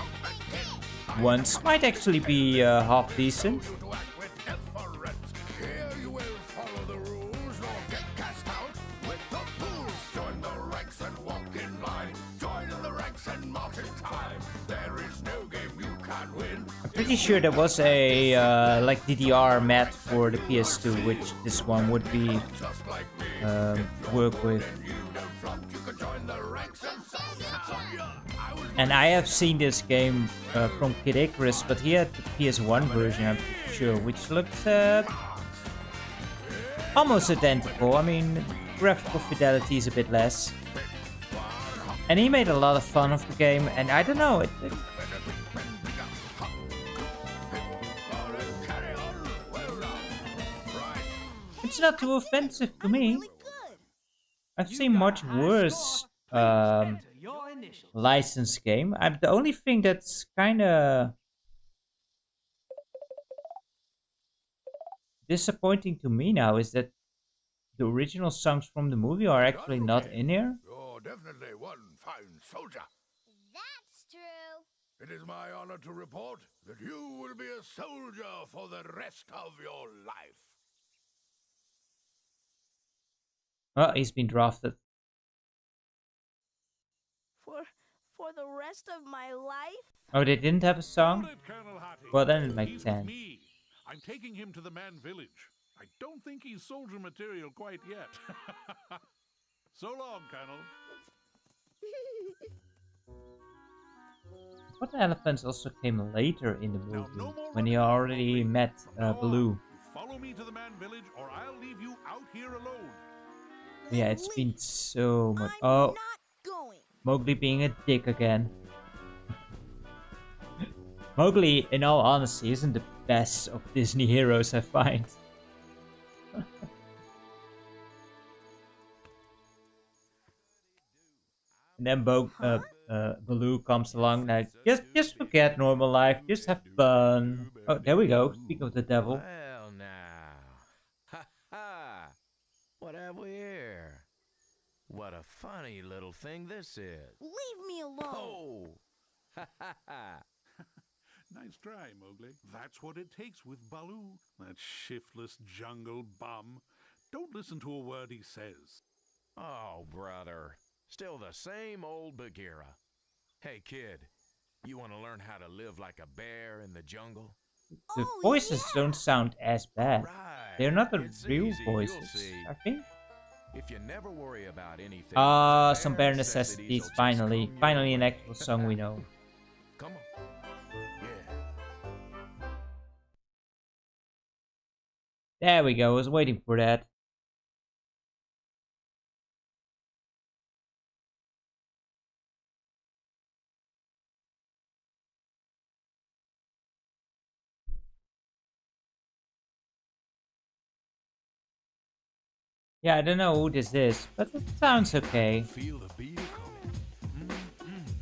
ones might actually be half decent. I'm pretty sure there was a like DDR mat for the PS2, which this one would be work with. And I have seen this game from Kid Icarus, but he had the PS1 version, I'm pretty sure, which looks almost identical. I mean, graphical fidelity is a bit less. And he made a lot of fun of the game, and I don't know, it's not too offensive to me. I've seen much worse licensed game. The only thing that's kind of disappointing to me now is that the original songs from the movie are actually not in here. You're definitely one fine soldier. That's true. It is my honor to report that you will be a soldier for the rest of your life. Well, he's been drafted. For the rest of my life? Oh, they didn't have a song? Well, then it makes sense. I'm taking him to the man village. I don't think he's soldier material quite yet. So long, Colonel. What elephants also came later in the movie, when he already met Baloo. Follow me to the man village, or I'll leave you out here alone. Yeah, it's been so much. Oh, Mowgli being a dick again. Mowgli, in all honesty, isn't the best of Disney heroes, I find. And then Baloo comes along like, just forget normal life, just have fun. Oh, there we go. Speak of the devil. Well, now. Ha ha! What have we here? What a funny little thing this is. Leave me alone. Oh! Ha ha ha! Nice try, Mowgli. That's what it takes with Baloo, that shiftless jungle bum. Don't listen to a word he says. Oh, brother. Still the same old Bagheera. Hey, kid, you want to learn how to live like a bear in the jungle? The voices don't sound as bad. Right. They're not the It's real easy, voices, you'll see. I think. If you never worry about anything. Some bare necessities. Finally an actual song we know. Come on. Yeah. There we go. I was waiting for that. Yeah, I don't know who this is, but it sounds okay. Feel the beat coming.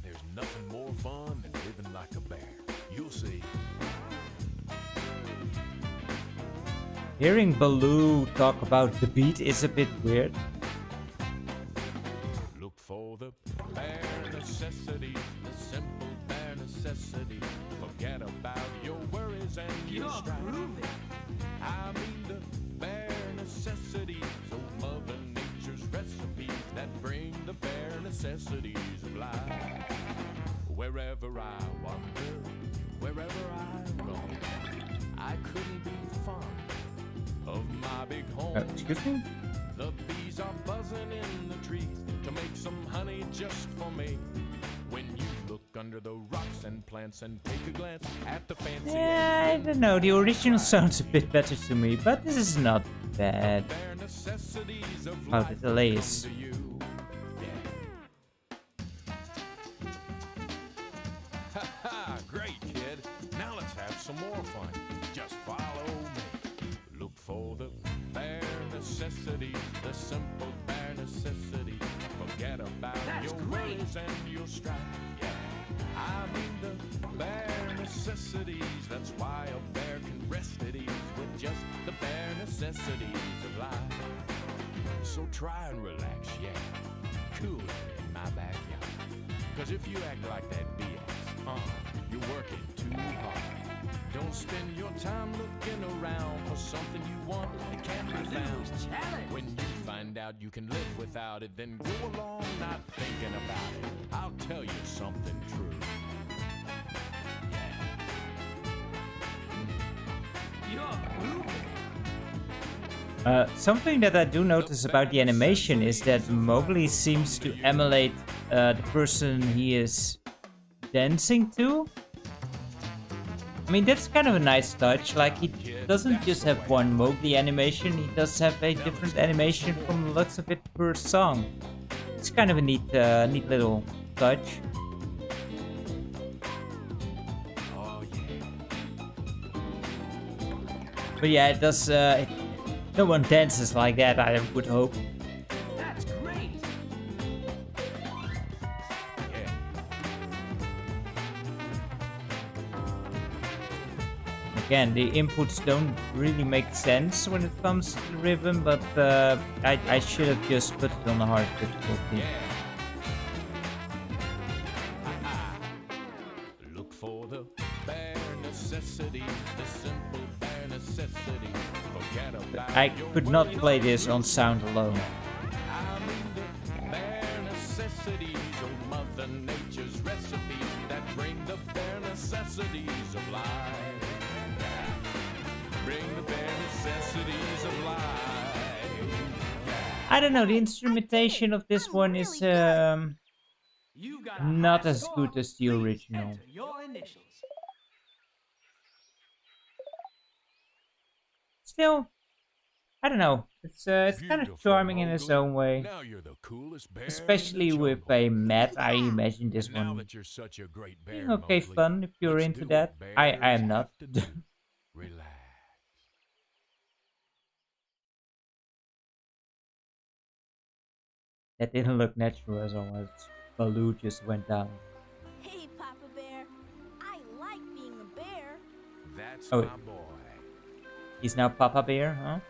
There's nothing more fun than living like a bear. You'll see. Hearing Baloo talk about the beat is a bit weird. Look for the bare necessities, the simple bare necessities. Forget about your worries and your strife. I mean the bare necessities of Mother Nature's recipes that bring the bare necessities of life. Wherever I wander, wherever I roam, I couldn't be fond of my big home. Excuse me? The bees are buzzing in the trees to make some honey just for me. When you look under the rocks and plants and take a glance at the fancy. Yeah, I don't know. The original sounds a bit better to me, but this is not bad. How the delay is. Haha, great kid. Now let's have some more fun. Just follow me. Look for the bare necessities, the simple bare necessities. Forget about your worries and your strife. Yeah, I mean the bare necessities. That's why a bear can rest at ease with just the bare necessities of life. So try and relax, yeah. Cool in my backyard. Cause if you act like that BS, you're working too hard. Don't spend your time looking around for something you want that can't be found. When you find out you can live without it, then go along not thinking about it. I'll tell you something true. Something that I do notice about the animation is that Mowgli seems to emulate the person he is dancing to. I mean, that's kind of a nice touch. Like, he doesn't just have one Mowgli animation, he does have a different animation from the looks of it per song. It's kind of a neat little touch. But yeah, it does. No one dances like that, I would hope. That's great. Again, the inputs don't really make sense when it comes to the rhythm, but I should have just put it on the hard difficulty. Look for the bare necessities, the simple bare necessities. Forget about I could not play this on sound alone. I mean the bare necessities of Mother Nature's recipes that bring the bare necessities of life. Bring the bare necessities of life. I don't know, the instrumentation of this one is not as good as the original. Still, I don't know. It's kind of charming in its own way. Especially with a mat, I imagine this one being okay fun if you're into that. I am not. Relax. That didn't look natural as always. Baloo just went down. Hey, Papa Bear. I like being a bear. That's my boy. He's now Papa Bear, huh?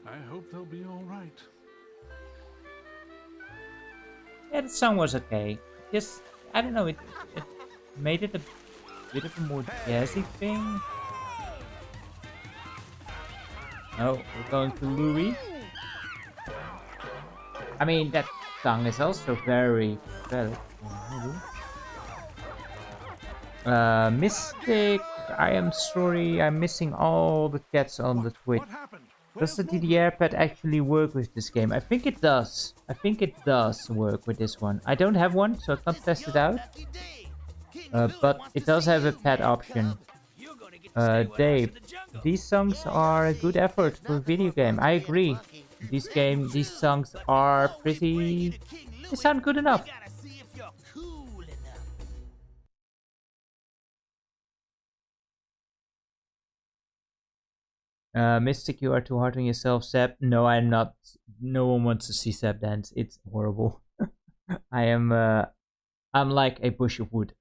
I hope they'll be all right. Yeah, the song was okay. Just, I don't know, it made it a bit of a more jazzy thing. Oh, we're going to Louis. I mean, that song is also very valid. Mystic, I am sorry, I'm missing all the cats on the Twitch. Does the DDR pad actually work with this game? I think it does. I think it does work with this one. I don't have one, so I can't test it out. But it does have a pad option. Dave, these songs are a good effort for a video game. I agree. These songs are pretty... They sound good enough. Mystic, you are too hard on yourself, Seb. No, I'm not. No one wants to see Seb dance. It's horrible. I'm like a bush of wood.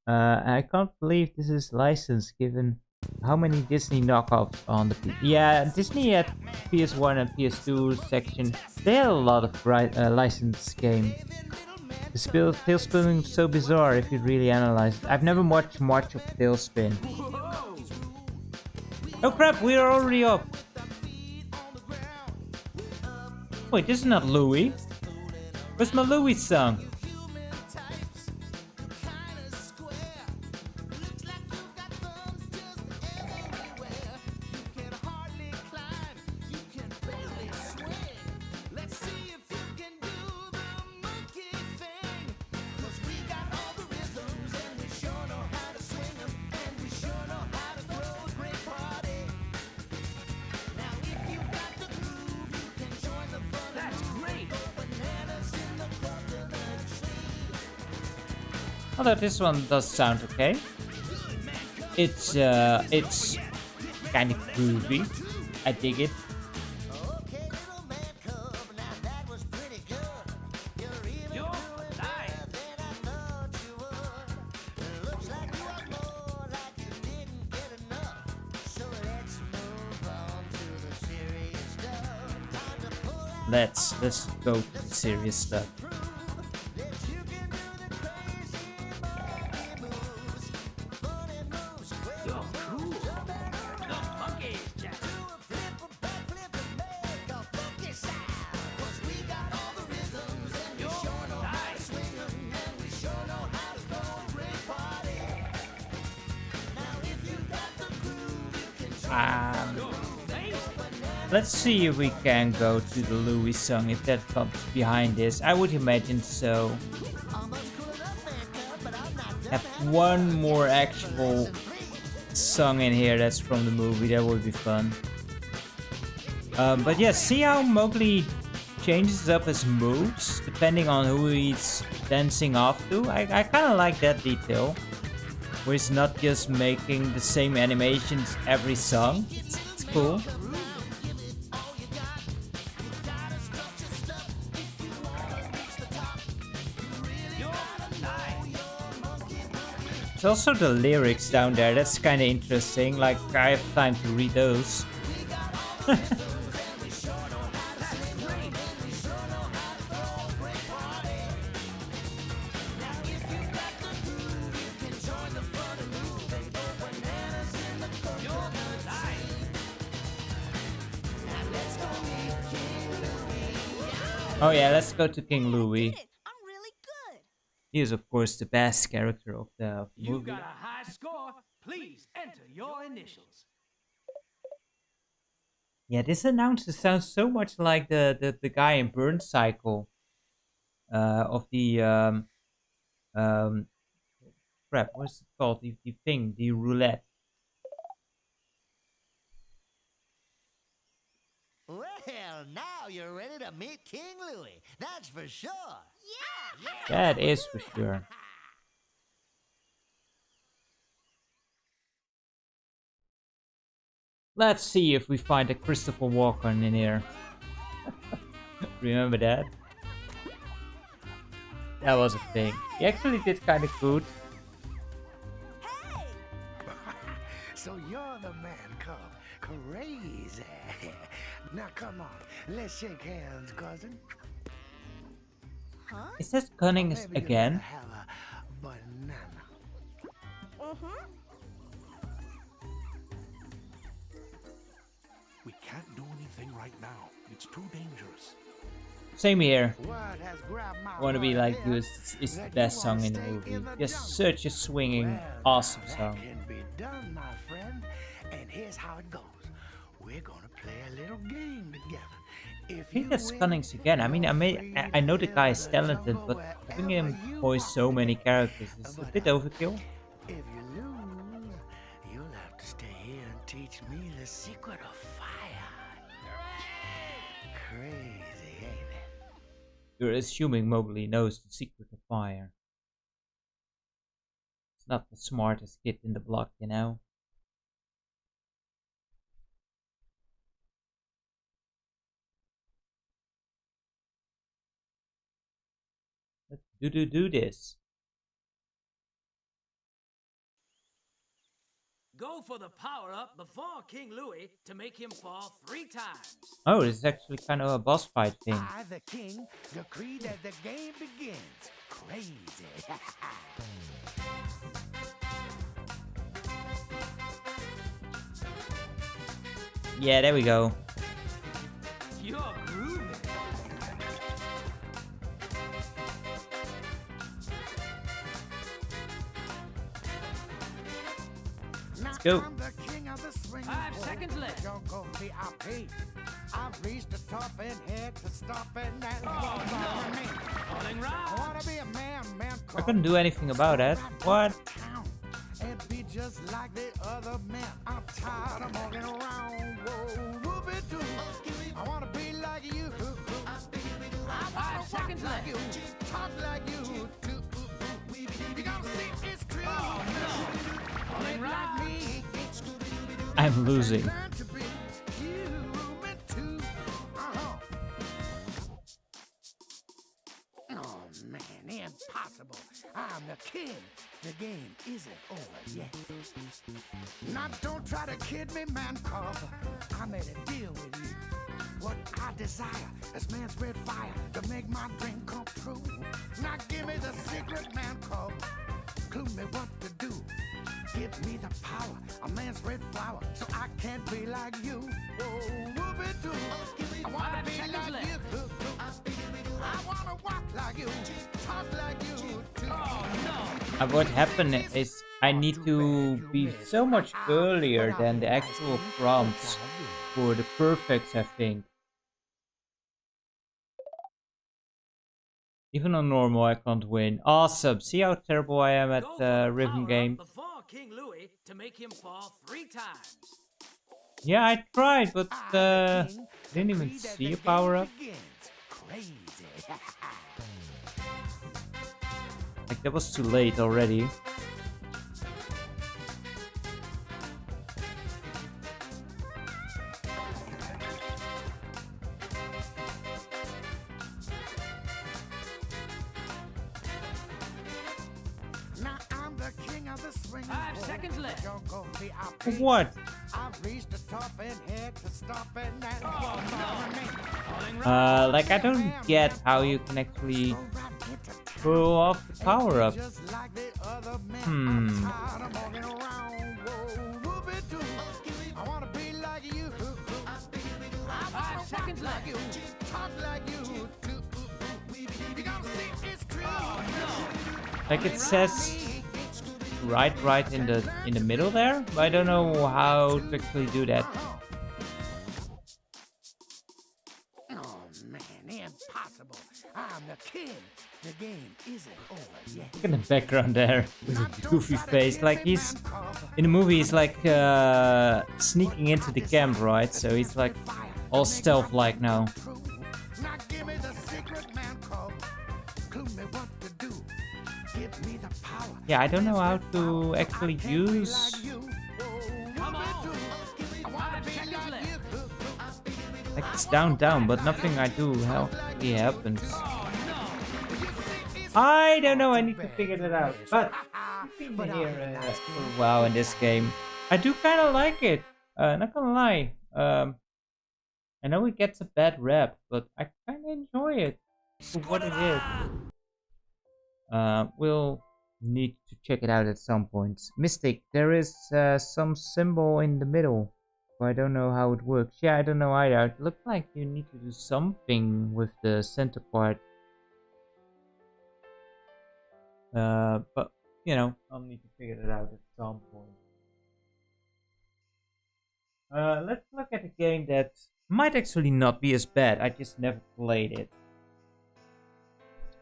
I can't believe this is licensed, given how many Disney knockoffs on the yeah, Disney at PS1 and PS2 section, they had a lot of licensed games. The Tailspin is so bizarre if you really analyze it. I've never watched much of Tailspin. Oh crap, we are already up. Wait, this is not Louis. Where's my Louis song? Although this one does sound okay. It's kind of groovy. I dig it. Let's go to the serious stuff. Let's see if we can go to the Louis song, if that comes behind this. I would imagine so. Have one more actual song in here that's from the movie, that would be fun. But yeah, see how Mowgli changes up his moves depending on who he's dancing off to? I kind of like that detail. Where he's not just making the same animations every song. It's cool. There's also the lyrics down there, that's kind of interesting, like I have time to read those. Oh yeah, let's go to King Louis. He is, of course, the best character of the movie. You got a high score. Please enter your initials. Yeah, this announcer sounds so much like the guy in Burn Cycle. Of the crap, what's it called? The thing, the roulette. Well, now you're ready to meet King Louis. That's for sure. Yeah. That is for sure. Let's see if we find a Christopher Walken in here. Remember that? That was a thing. He actually did kind of good. So you're the man cub. Crazy. Now come on, let's shake hands, cousin. Huh? Is that Cunnings again? Have a banana. We can't do anything right now. It's too dangerous. Same here. What has grabbed my Wanna Be Like You is the best song in the movie. Just such a swinging, awesome song. Can be done, my friend. And here's how it goes. We're gonna play a little game together. I think that's Cunnings again. I mean, I know the guy is talented, but having him voice so many characters is a bit overkill. If you lose, you'll have to stay here and teach me the secret of fire. Crazy, ain't it? You're assuming Mowgli knows the secret of fire. It's not the smartest kid in the block, you know. Let's do this. Go for the power-up before King Louis to make him fall 3 times. Oh, this is actually kind of a boss fight thing. I, the king, decree that the game begins. Crazy. Yeah, there we go. You're groovy. Let's go. 5 seconds left. I've reached the top and had to stop and that Calling round. wanna be a man I couldn't do anything about that. What? and be just like the other men. I'm tired of walking around. Whoa, whoopie-doo. I wanna be like you. 5 seconds left. Talk like you. You gotta I'm losing. Oh man, impossible. I'm the king. The game isn't over yet. Now don't try to kid me, man, cause I made a deal with you. What I desire is man's red fire to make my dream come true. Now give me the secret, man, cause clue me what to do. Give me the power, a man's red flower, so I can't be like you. Oh, whoopie-doo. I wanna be like you. I wanna walk like you, talk like you too. What happened is I need to be so much earlier than the actual prompts for the perfects, I think. Even on normal, I can't win. Awesome. See how terrible I am at rhythm game. Before King Louis to make him fall 3 times. Yeah, I tried, but didn't even see a power up. Like that was too late already. Now I'm the king of the swing. 5 seconds left. What? I've reached the top and had to stop and Like I don't get how you can actually pull off the power up. I wanna be like you. 5 seconds left. Talk like you too. You gotta see it's true. Like it says right in the middle there, but I don't know how to actually do that. Oh man, impossible. I'm the king. The game isn't over yet. Look at the background there with a goofy face. Like he's in the movie, he's like sneaking into the camp, right? So he's like all stealth-like now. Now give me the secret, man, called clue me what to do. Give me the power. Yeah, I don't know how to actually use. Like it's down, but nothing I do actually happens. I don't know. I need to figure that out. But I've been here for a while in this game. I do kind of like it. Not gonna lie. I know it gets a bad rap, but I kind of enjoy it for what it is. We'll need to check it out at some point. Mystic, there is some symbol in the middle. But I don't know how it works. Yeah, I don't know either. It looks like you need to do something with the center part. But, you know, I'll need to figure it out at some point. Let's look at a game that might actually not be as bad. I just never played it.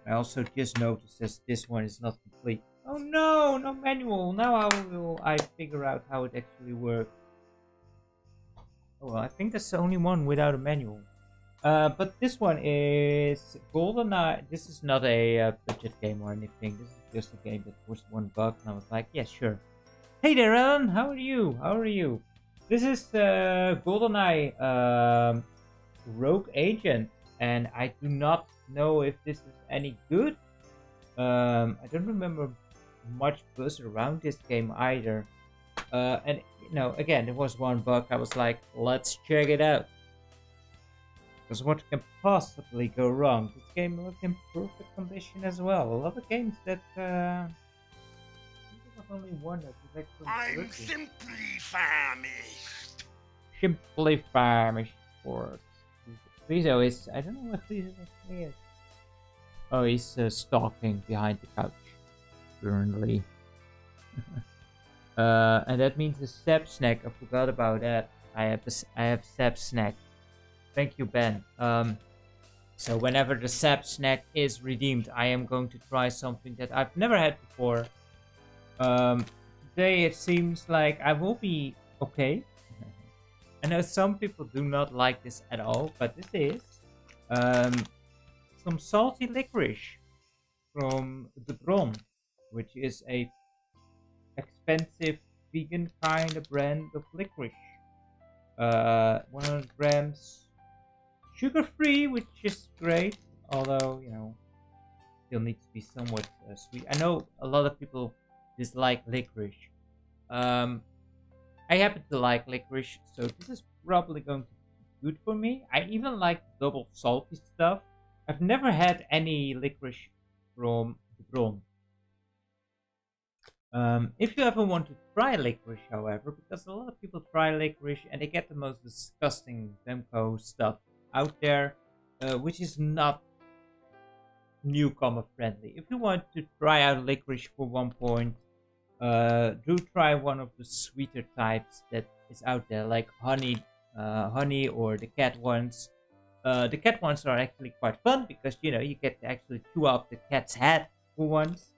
I also just noticed that this one is not complete. Oh no, no manual. Now how will I figure out how it actually works? Oh well, I think that's the only one without a manual. But this one is GoldenEye. This is not a budget game or anything. This is just a game that was $1, and I was like, yeah, sure. Hey there, Alan. How are you? How are you? This is GoldenEye Rogue Agent, and I do not know if this is any good. I don't remember much buzz around this game either. And you know, again, it was $1. I was like, let's check it out. Because what can possibly go wrong? This game was in perfect condition as well. A lot of games that I think there was only one that was actually I'm simply famished. Simply famished for Griezo is, I don't know what Griezo actually is. Oh, he's stalking behind the couch currently. And that means the sap snack. I forgot about that. I have sap snack. Thank you, Ben. So whenever the sap snack is redeemed, I am going to try something that I've never had before. Today it seems like I will be okay. I know some people do not like this at all, but this is some salty licorice from the Bron which is a expensive vegan kind of brand of licorice. 100 grams, sugar-free, which is great, although, you know, still needs to be somewhat sweet. I know a lot of people dislike licorice. I happen to like licorice, so this is probably going to be good for me. I even like double salty stuff. I've never had any licorice from the Bron. If you ever want to try licorice, however, because a lot of people try licorice and they get the most disgusting Demco stuff out there, which is not newcomer friendly. If you want to try out licorice for one point, do try one of the sweeter types that is out there, like honey or the cat ones. The cat ones are actually quite fun because, you know, you get to actually chew off the cat's head for once.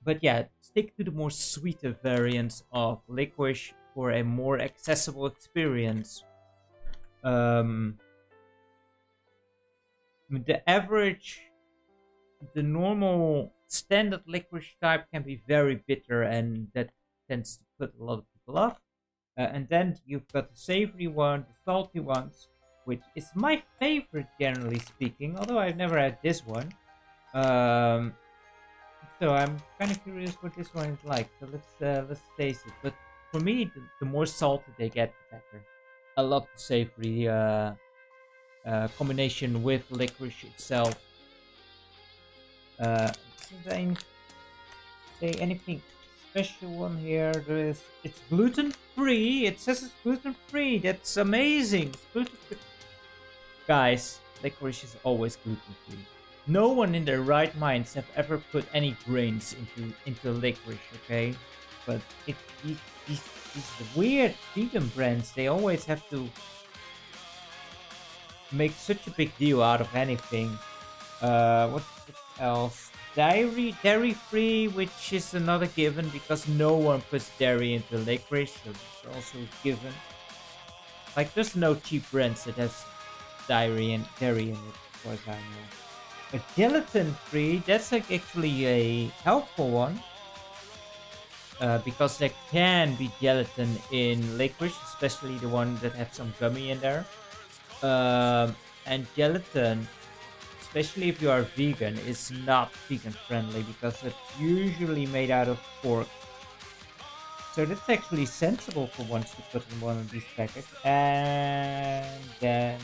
But yeah, stick to the more sweeter variants of licorice for a more accessible experience. The normal standard licorice type can be very bitter, and that tends to put a lot of people off. And then you've got the savory one, the salty ones, which is my favorite generally speaking, although I've never had this one. So I'm kind of curious what this one is like. So let's taste it. But for me, the more salty they get, the better. I love the savory combination with licorice itself. Doesn't say anything special on here. It's gluten free. It says it's gluten free. That's amazing. It's gluten free. Guys, licorice is always gluten free. No one in their right minds have ever put any grains into licorice, okay? But these weird vegan brands, they always have to make such a big deal out of anything. What else? Dairy free, which is another given because no one puts dairy into licorice, so it's also a given. Like, there's no cheap brands that has dairy in it, as far as I know. A gelatin free, that's like actually a helpful one. Because there can be gelatin in licorice, especially the one that have some gummy in there. And gelatin, especially if you are vegan, is not vegan friendly because it's usually made out of pork. So that's actually sensible for once to put in one of these packets. And then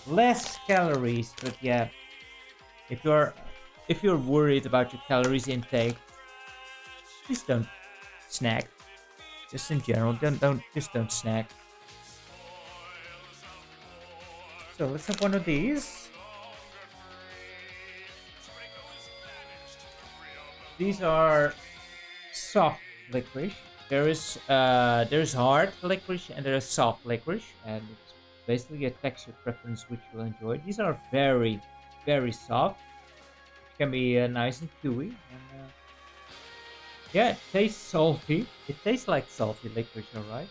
less calories, but yeah, if you're worried about your calories intake, please don't snack. Just in general, don't snack. So let's have one of these. These are soft licorice. There's hard licorice and there's soft licorice, and it's basically a texture preference which you'll enjoy. These are very, very soft. Can be nice and chewy. And, yeah, it tastes salty. It tastes like salty licorice, alright?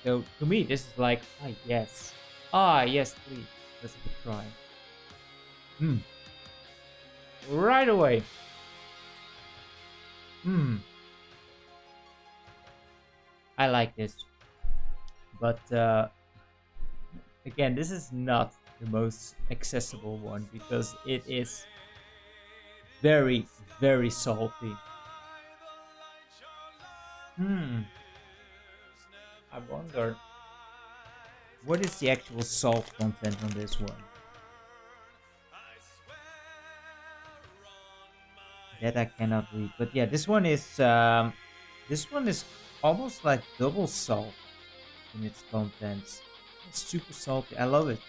So to me, this is like, yes. Yes, please. Let's have a try. Right away. I like this. But, again, this is not the most accessible one because it is very, very salty. I wonder, what is the actual salt content on this one? That I cannot read. But yeah, this one is almost like double salt in its contents. It's super salty. I love it.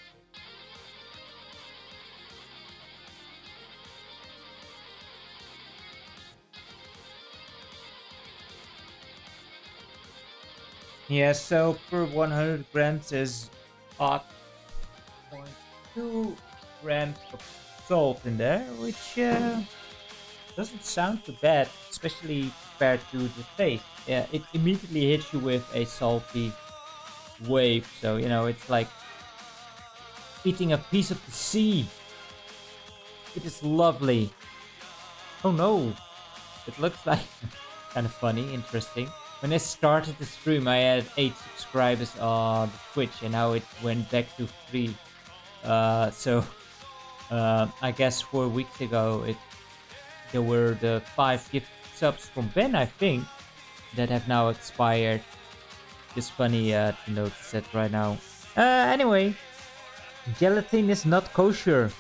Yeah, so per 100 grams is 0.2 grams of salt in there, which doesn't sound too bad, especially compared to the taste. Yeah, it immediately hits you with a salty wave, so you know, it's like eating a piece of the sea. It is lovely. Oh no! It looks like kind of funny, interesting. When I started the stream, I had 8 subscribers on Twitch, and now it went back to 3. So I guess 4 weeks ago, there were the 5 gift subs from Ben, I think, that have now expired. Just funny to notice that right now. Anyway, gelatin is not kosher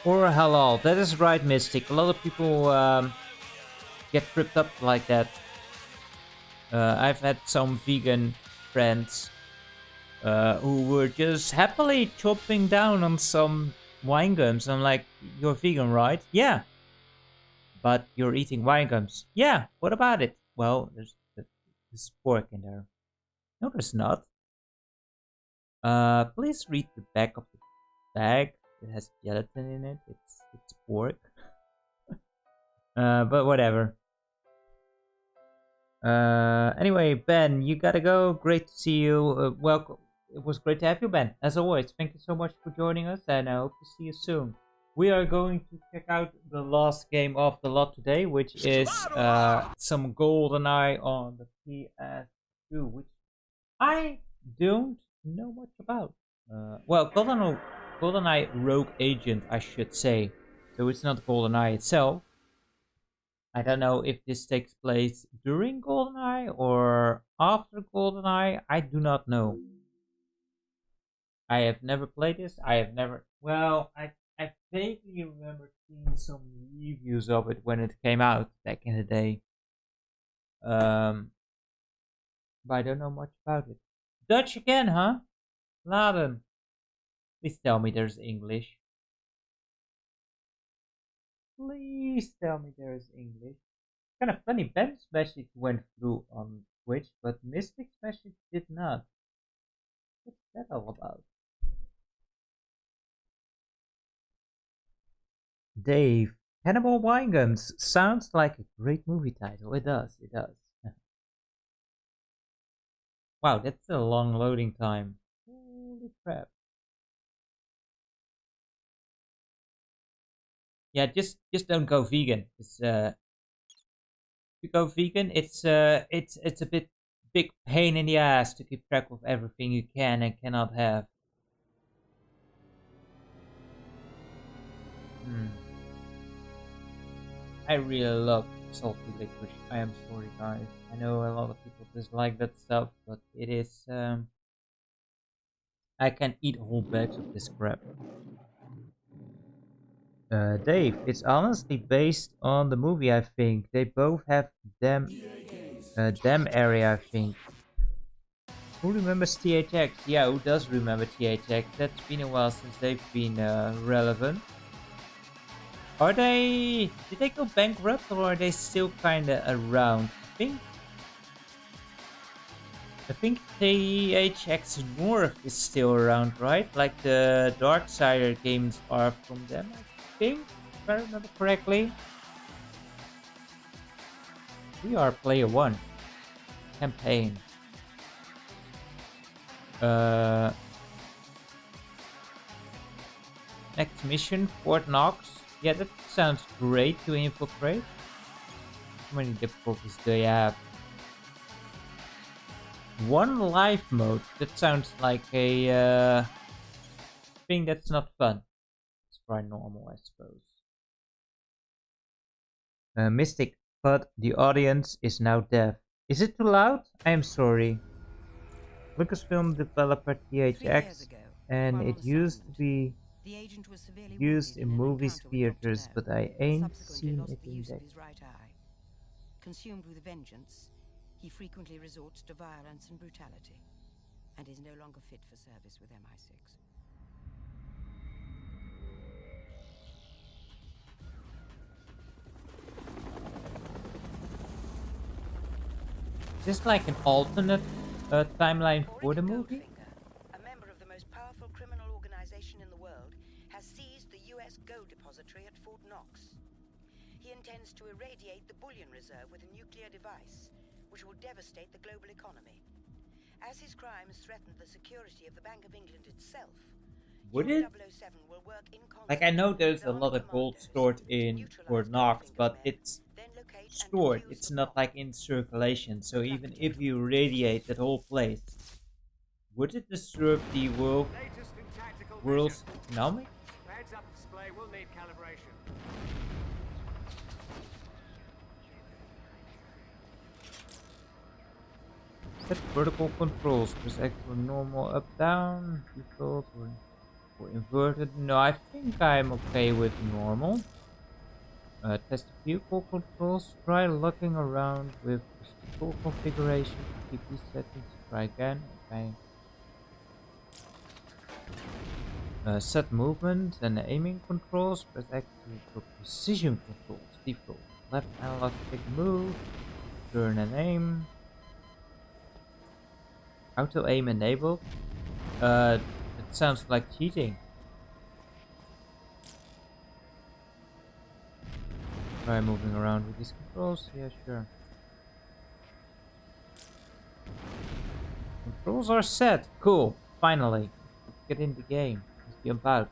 or halal. That is right, Mystic. A lot of people get tripped up like that. I've had some vegan friends who were just happily chopping down on some wine gums. I'm like, you're vegan, right? Yeah. But you're eating wine gums. Yeah, what about it? Well, there's pork in there. No, there's not. Please read the back of the bag. It has gelatin in it. It's pork. But whatever. Anyway, Ben, you gotta go. Great to see you. Welcome. It was great to have you, Ben. As always, thank you so much for joining us, and I hope to see you soon. We are going to check out the last game of the lot today, which is some GoldenEye on the PS2, which I don't know much about. Well, GoldenEye Rogue Agent, I should say. So it's not GoldenEye itself. I don't know if this takes place during GoldenEye or after GoldenEye. I do not know. I have never played this. I have never... Well, I vaguely remember seeing some reviews of it when it came out back in the day. But I don't know much about it. Dutch again, huh? Laden. Please tell me there's English. Please tell me there is English. Kind of funny, Ben's message went through on Twitch, but Mystic's message did not. What's that all about? Dave, Cannibal Wine Gums sounds like a great movie title. It does, it does. Wow, that's a long loading time. Holy crap. Yeah, just don't go vegan. It's if you go vegan, it's a big pain in the ass to keep track of everything you can and cannot have. I really love salty licorice. I am sorry, guys. I know a lot of people dislike that stuff, but it is. I can eat whole bags of this crap. Dave, it's honestly based on the movie, I think. They both have them area, I think. Who remembers THX? Yeah, who does remember THX? That's been a while since they've been relevant. Are they... Did they go bankrupt or are they still kinda around? I think THX North is still around, right? Like the Darksider games are from them, I think, if I remember correctly. We are player 1. Campaign. Next mission, Fort Knox. Yeah, that sounds great to infiltrate. How many difficulties do they have? 1 life mode. That sounds like a thing that's not fun. Let's try normal, I suppose. Mystic, but the audience is now deaf. Is it too loud? I am sorry. Lucasfilm developer THX, and it used to be used in movies theaters, but I ain't seen it in days. Consumed with vengeance, he frequently resorts to violence and brutality, and is no longer fit for service with MI6. Is this like an alternate timeline for the movie? A member of the most powerful criminal organization in the world has seized the US gold depository at Fort Knox. He intends to irradiate the bullion reserve with a nuclear device, which will devastate the global economy. As his crimes threaten the security of the Bank of England itself, Would it? Like, I know there's a lot of gold stored in Fort Knox, but it's stored. It's not like in circulation. So even if you radiate that whole place, would it disturb the world's economic? Heads-up display will need calibration. Set vertical controls. Press X for normal, up, down, default, or inverted. No, I think I'm okay with normal. Test vehicle controls. Try looking around with full configuration. Keep these settings. Try again. Okay. Set movement and aiming controls. Press X for precision controls. Default. Left analog stick move. Turn and aim. Auto aim enabled. It sounds like cheating. Try moving around with these controls. Yeah, sure. Controls are set. Cool. Finally. Let's get in the game. Let's jump out.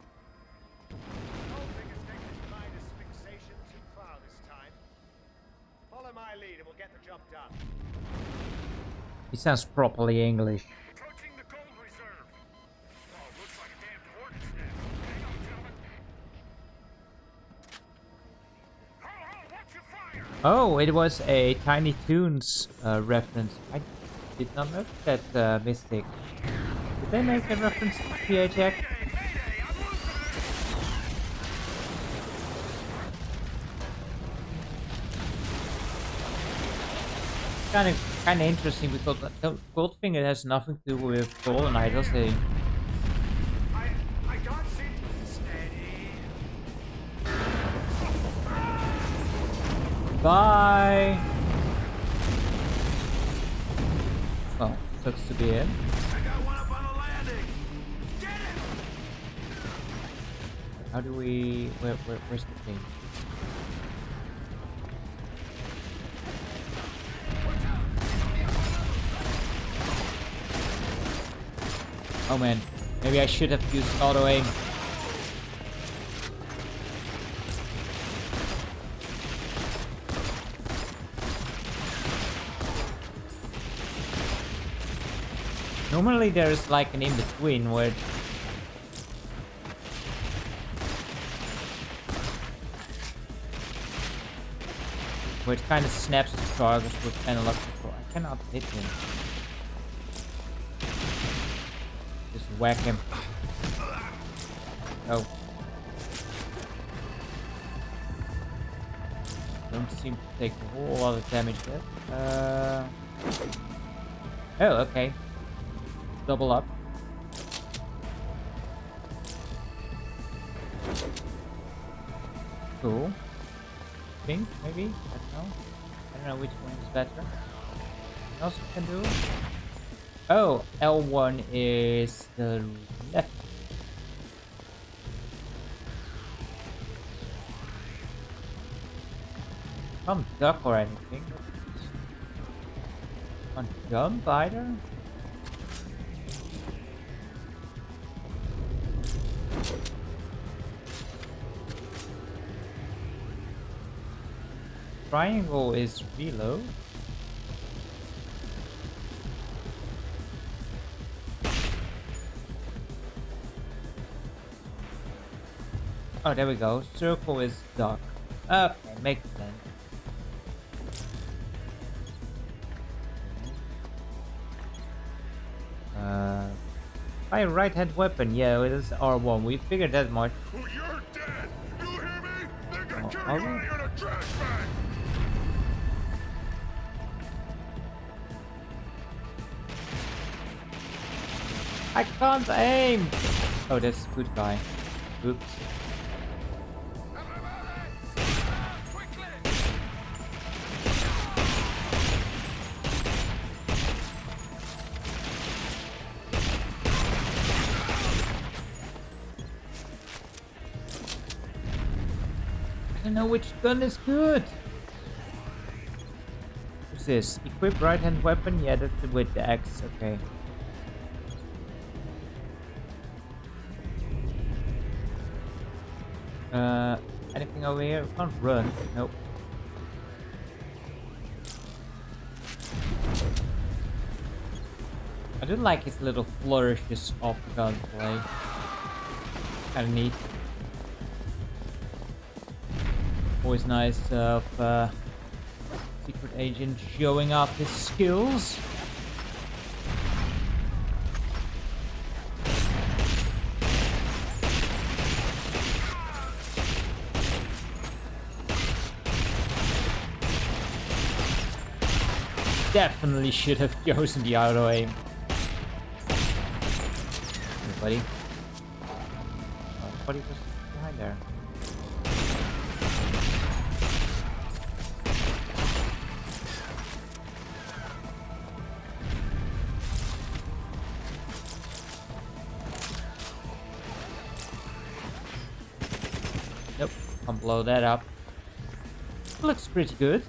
Follow my lead and we'll get the job done. He sounds properly English. Approaching the gold reserve. Oh, looks like a damn hornet's nest. Hang on, gentlemen. Ho, watch your fire! Oh, it was a Tiny Toons reference. I did not know that, Mystic. Did they make a reference to PHX? Kind of interesting because Goldfinger has nothing to do with Golden Eye, does he? I can't see. Steady. Bye. Well, sucks to be in. I got one up on the landing. Get it! How do we? Where's the thing? Oh man, maybe I should have used auto aim. Normally there's like an in-between where it kind of snaps the targets with analog control. I cannot hit him. Just whack him. Oh. Don't seem to take a whole lot of damage yet. Oh, okay. Double up. Cool. Pink, maybe? I don't know. I don't know which one is better. What else we can do? Oh, L1 is the left. Can't duck or anything. Can't jump either. Triangle is reload. Oh, there we go. Circle is duck. Okay, makes sense. By right hand weapon, yeah, it is R1. We figured that much. You're dead. You hear me? They're gonna Oh, carry you out of here in a trash bag. I can't aim! Oh, that's a good guy. Oops. I don't know which gun is good. What's this? Equip right hand weapon? Yeah, that's with the X, okay. Anything over here? Can't run. Nope. I do like his little flourishes of gunplay. Kinda neat. Always nice of secret agent showing off his skills. Definitely should have chosen the auto aim. Hey, buddy. Oh, buddy was behind there. Nope, can't blow that up. Looks pretty good.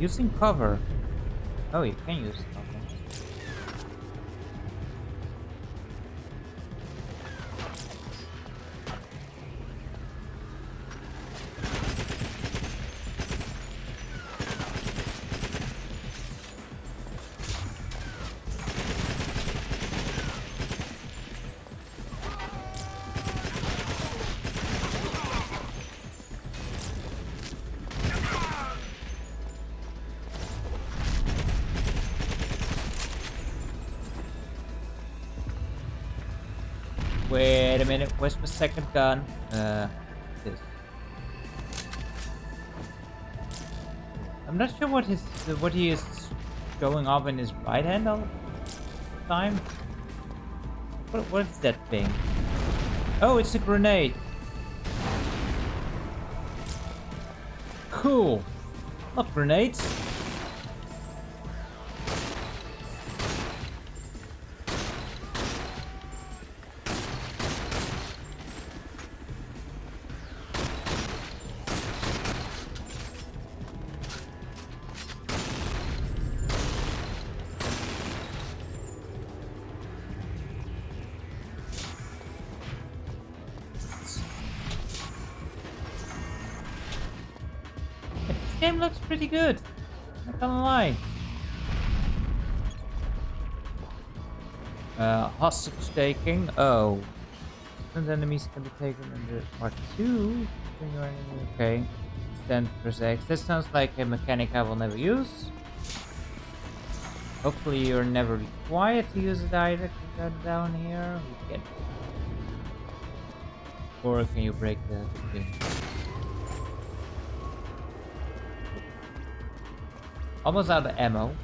Using cover. Oh, you can use cover. Wait a minute, where's my second gun? This. I'm not sure what he is showing off in his right hand all the time. What is that thing? Oh, it's a grenade. Cool. Love grenades. Game looks pretty good, not gonna lie. Hostage taking. Oh, and enemies can be taken in the part 2. Okay, stand press X. That sounds like a mechanic I will never use. Hopefully you're never required to use it either. Down here we can. Or can you break the thing? Almost out of ammo.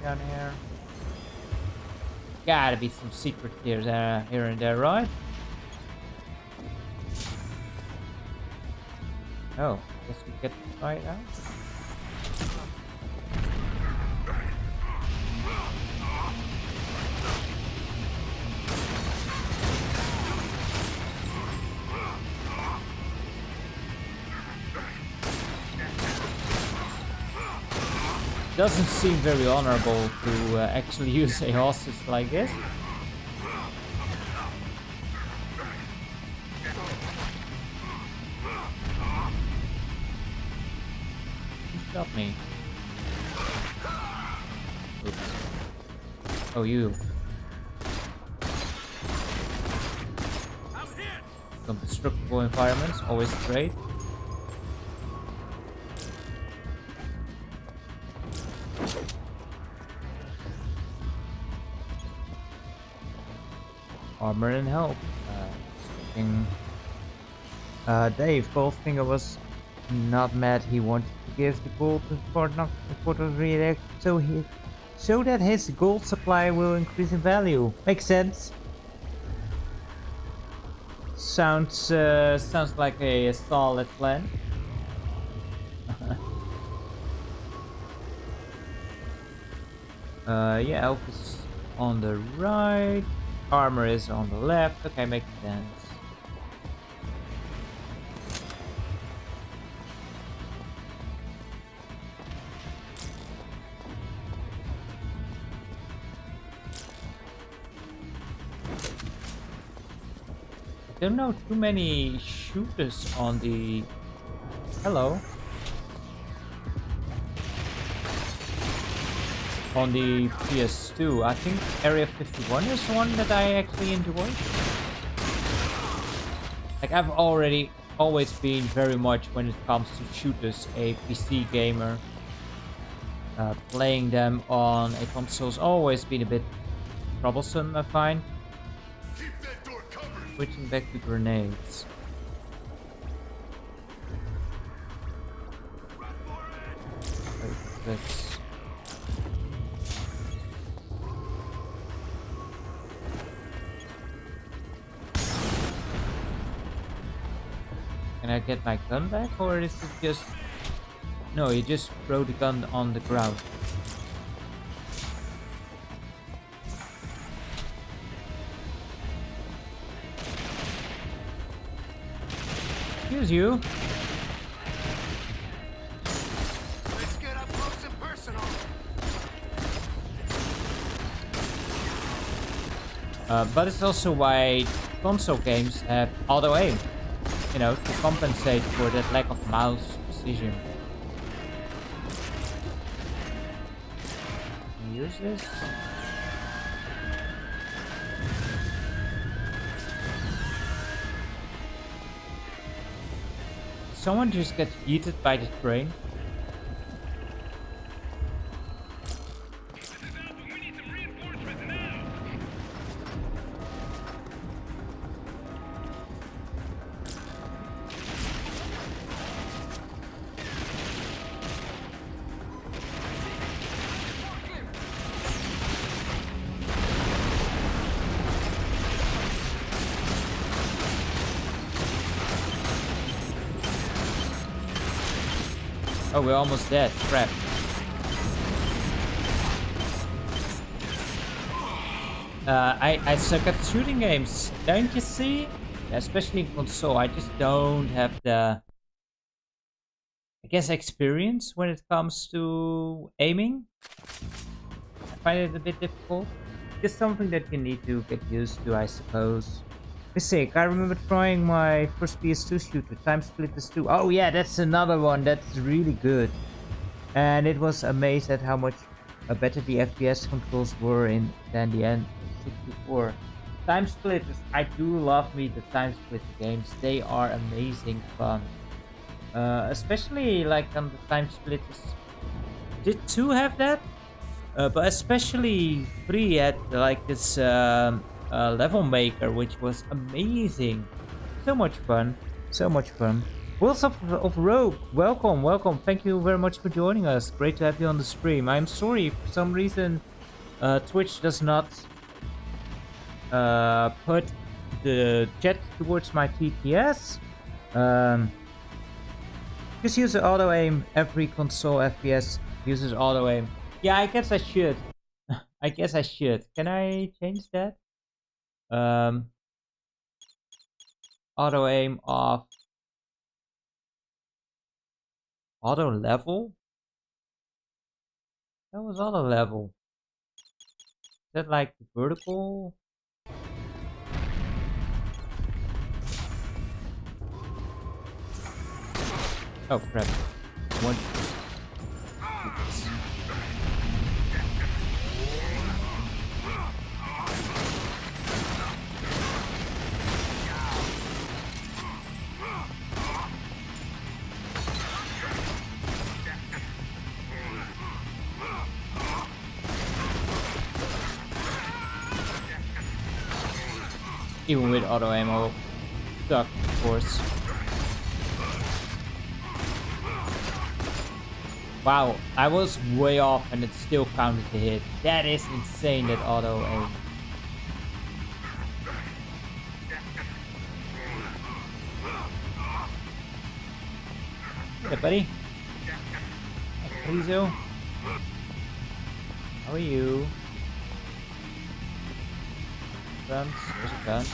Down here. Gotta be some secret here and there, right? Oh, guess we get to try it out. Doesn't seem very honorable to actually use a hostage like this. Stop me. Oops. Oh, you. Some destructible environments, always great. Armor and help. Dave Goldfinger was not mad. He wanted to give the gold to Fort Knox for the react, so that his gold supply will increase in value. Makes sense. Sounds like a solid plan. Yeah, elf is on the right. Armor is on the left. Okay, makes sense. don't know too many shooters on the... Hello. On the PS2. I think Area 51 is one that I actually enjoy. Like, I've always been very much, when it comes to shooters, a PC gamer. Playing them on a console's always been a bit troublesome, I find. Switching back to grenades. Wait, this. Can I get my gun back, or is it just... No, you just throw the gun on the ground. Excuse you. Let's get up close and personal. But it's also why console games have auto aim. You know, to compensate for that lack of mouse precision. Use this. Someone just get heated by the train. Oh, we're almost dead. Crap. I suck at shooting games, don't you see? Especially in console, I just don't have the, I guess, experience when it comes to aiming. I find it a bit difficult. Just something that you need to get used to, I suppose. Mistake, I remember trying my first PS2 shooter, Time Splitters 2. Oh yeah, that's another one that's really good. And it was amazed at how much better the FPS controls were than the N64. Time Splitters, I do love me the Time Splitter games. They are amazing fun. Especially like on the Time Splitters. Did 2 have that? But especially 3 had like this level maker, which was amazing. So much fun. So much fun. Wheels of Rogue, welcome. Thank you very much for joining us. Great to have you on the stream. I'm sorry if for some reason Twitch does not put the chat towards my TTS. Just use the auto aim. Every console FPS uses auto aim. Yeah, I guess I should. I guess I should. Can I change that? Auto aim off. Auto level? That was auto level. Is that like vertical? Oh crap. One. Even with auto ammo, suck, of course. Wow, I was way off and it still counted the hit. That is insane, that auto aim. Hey, buddy. Hey, Griezo. How are you? Guns. There's a gun.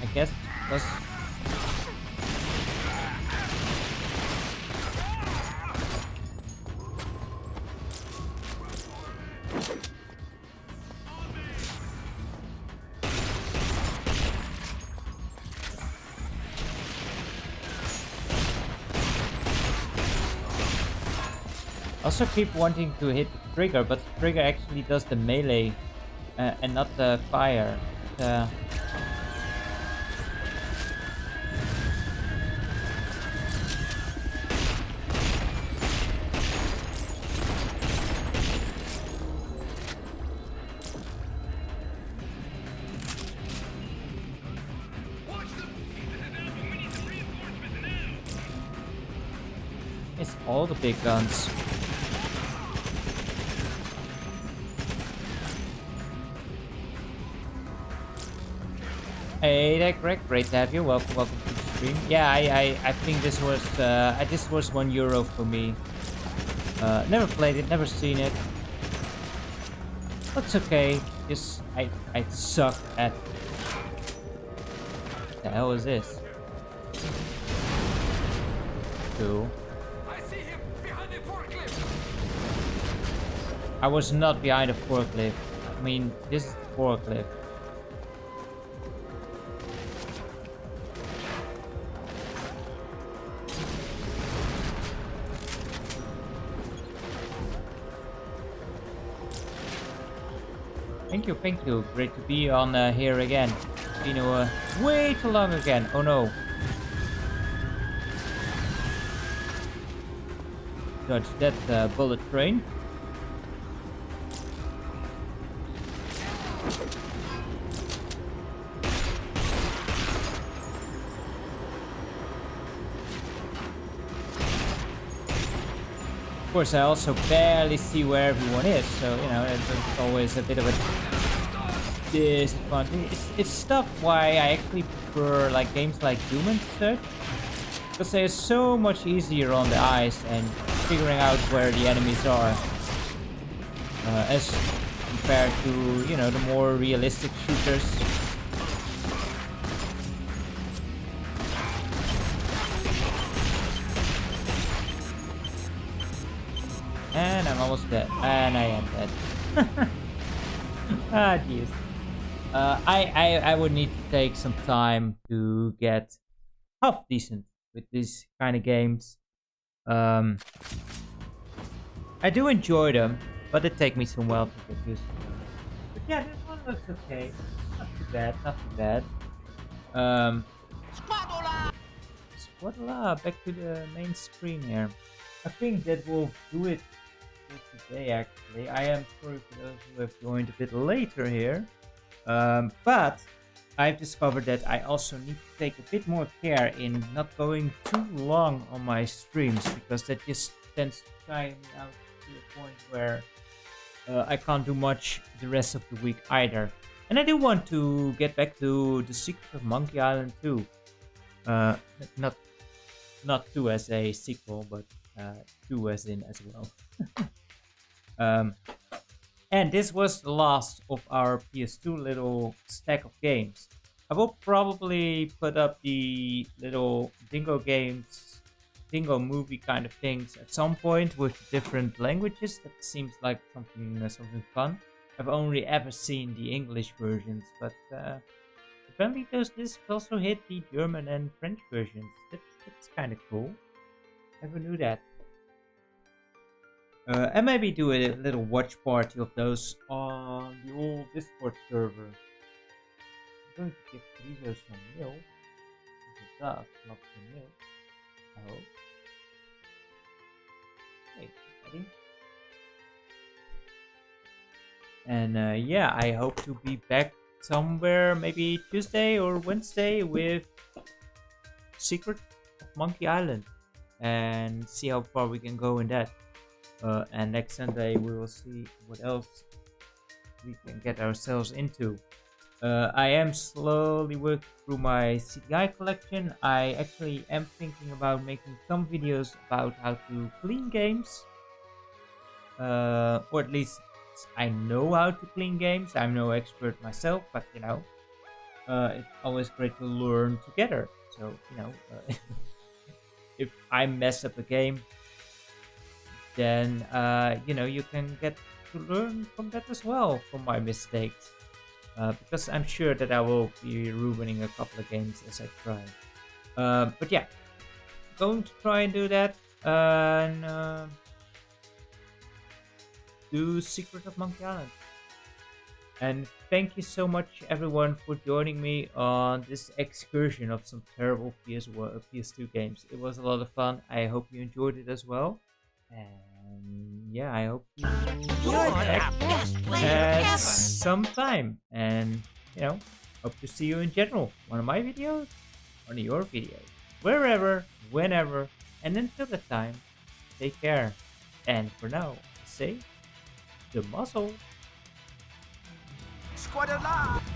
I guess plus. Also keep wanting to hit the trigger, but the trigger actually does the melee and not the fire. It's all the big guns. Hey there, Greg, great to have you. Welcome to the stream. Yeah, I think this was €1 for me. Never played it, never seen it. That's okay. Just I suck at. What the hell is this? Cool. I was not behind a forklift. I mean, this is a forklift. Thank you. Great to be on here again. It's been way too long again. Oh no. Dodge that bullet train. Of course, I also barely see where everyone is, so you know it's always a bit of a disadvantage. It's stuff why I actually prefer like games like Doom and such, because they're so much easier on the eyes and figuring out where the enemies are, as compared to the more realistic shooters. And I'm almost dead. And I am dead. Ah, jeez. I would need to take some time to get half decent with these kind of games. I do enjoy them, but it takes me some while to get used to them. But yeah, this one looks okay. Not too bad, not too bad. Squadala! Back to the main screen here. I think that will do it for today, actually. I am sorry for those who have joined a bit later here. But I've discovered that I also need to take a bit more care in not going too long on my streams, because that just tends to tire me out to the point where I can't do much the rest of the week either. And I do want to get back to The Secret of Monkey Island 2. Not 2 as a sequel, but 2 as in as well. And this was the last of our PS2 little stack of games. I will probably put up the little Dingo games, Dingo movie kind of things at some point with different languages. That seems like something fun. I've only ever seen the English versions, but apparently those discs also hit the German and French versions. That's kind of cool. Never knew that. And maybe do a little watch party of those on the old Discord server. I'm going to give Griezo some milk. If it does, not some milk. I hope. Hey, buddy. And yeah, I hope to be back somewhere, maybe Tuesday or Wednesday, with Secret of Monkey Island, and see how far we can go in that. And next Sunday we will see what else we can get ourselves into. I am slowly working through my CDI collection. I actually am thinking about making some videos about how to clean games. Or at least I know how to clean games. I'm no expert myself, but it's always great to learn together. So, if I mess up a game, then you can get to learn from that as well, from my mistakes, because I'm sure that I will be ruining a couple of games as I try. But yeah, going to try and do that, and to Secret of Monkey Island. And thank you so much, everyone, for joining me on this excursion of some terrible PS2 games. It was a lot of fun. I hope you enjoyed it as well. And yeah, I hope you enjoyed it at some time. And, you know, hope to see you in general. One of my videos, one of your videos. Wherever, whenever. And until the time, take care. And for now, say the muscle. Squad alive!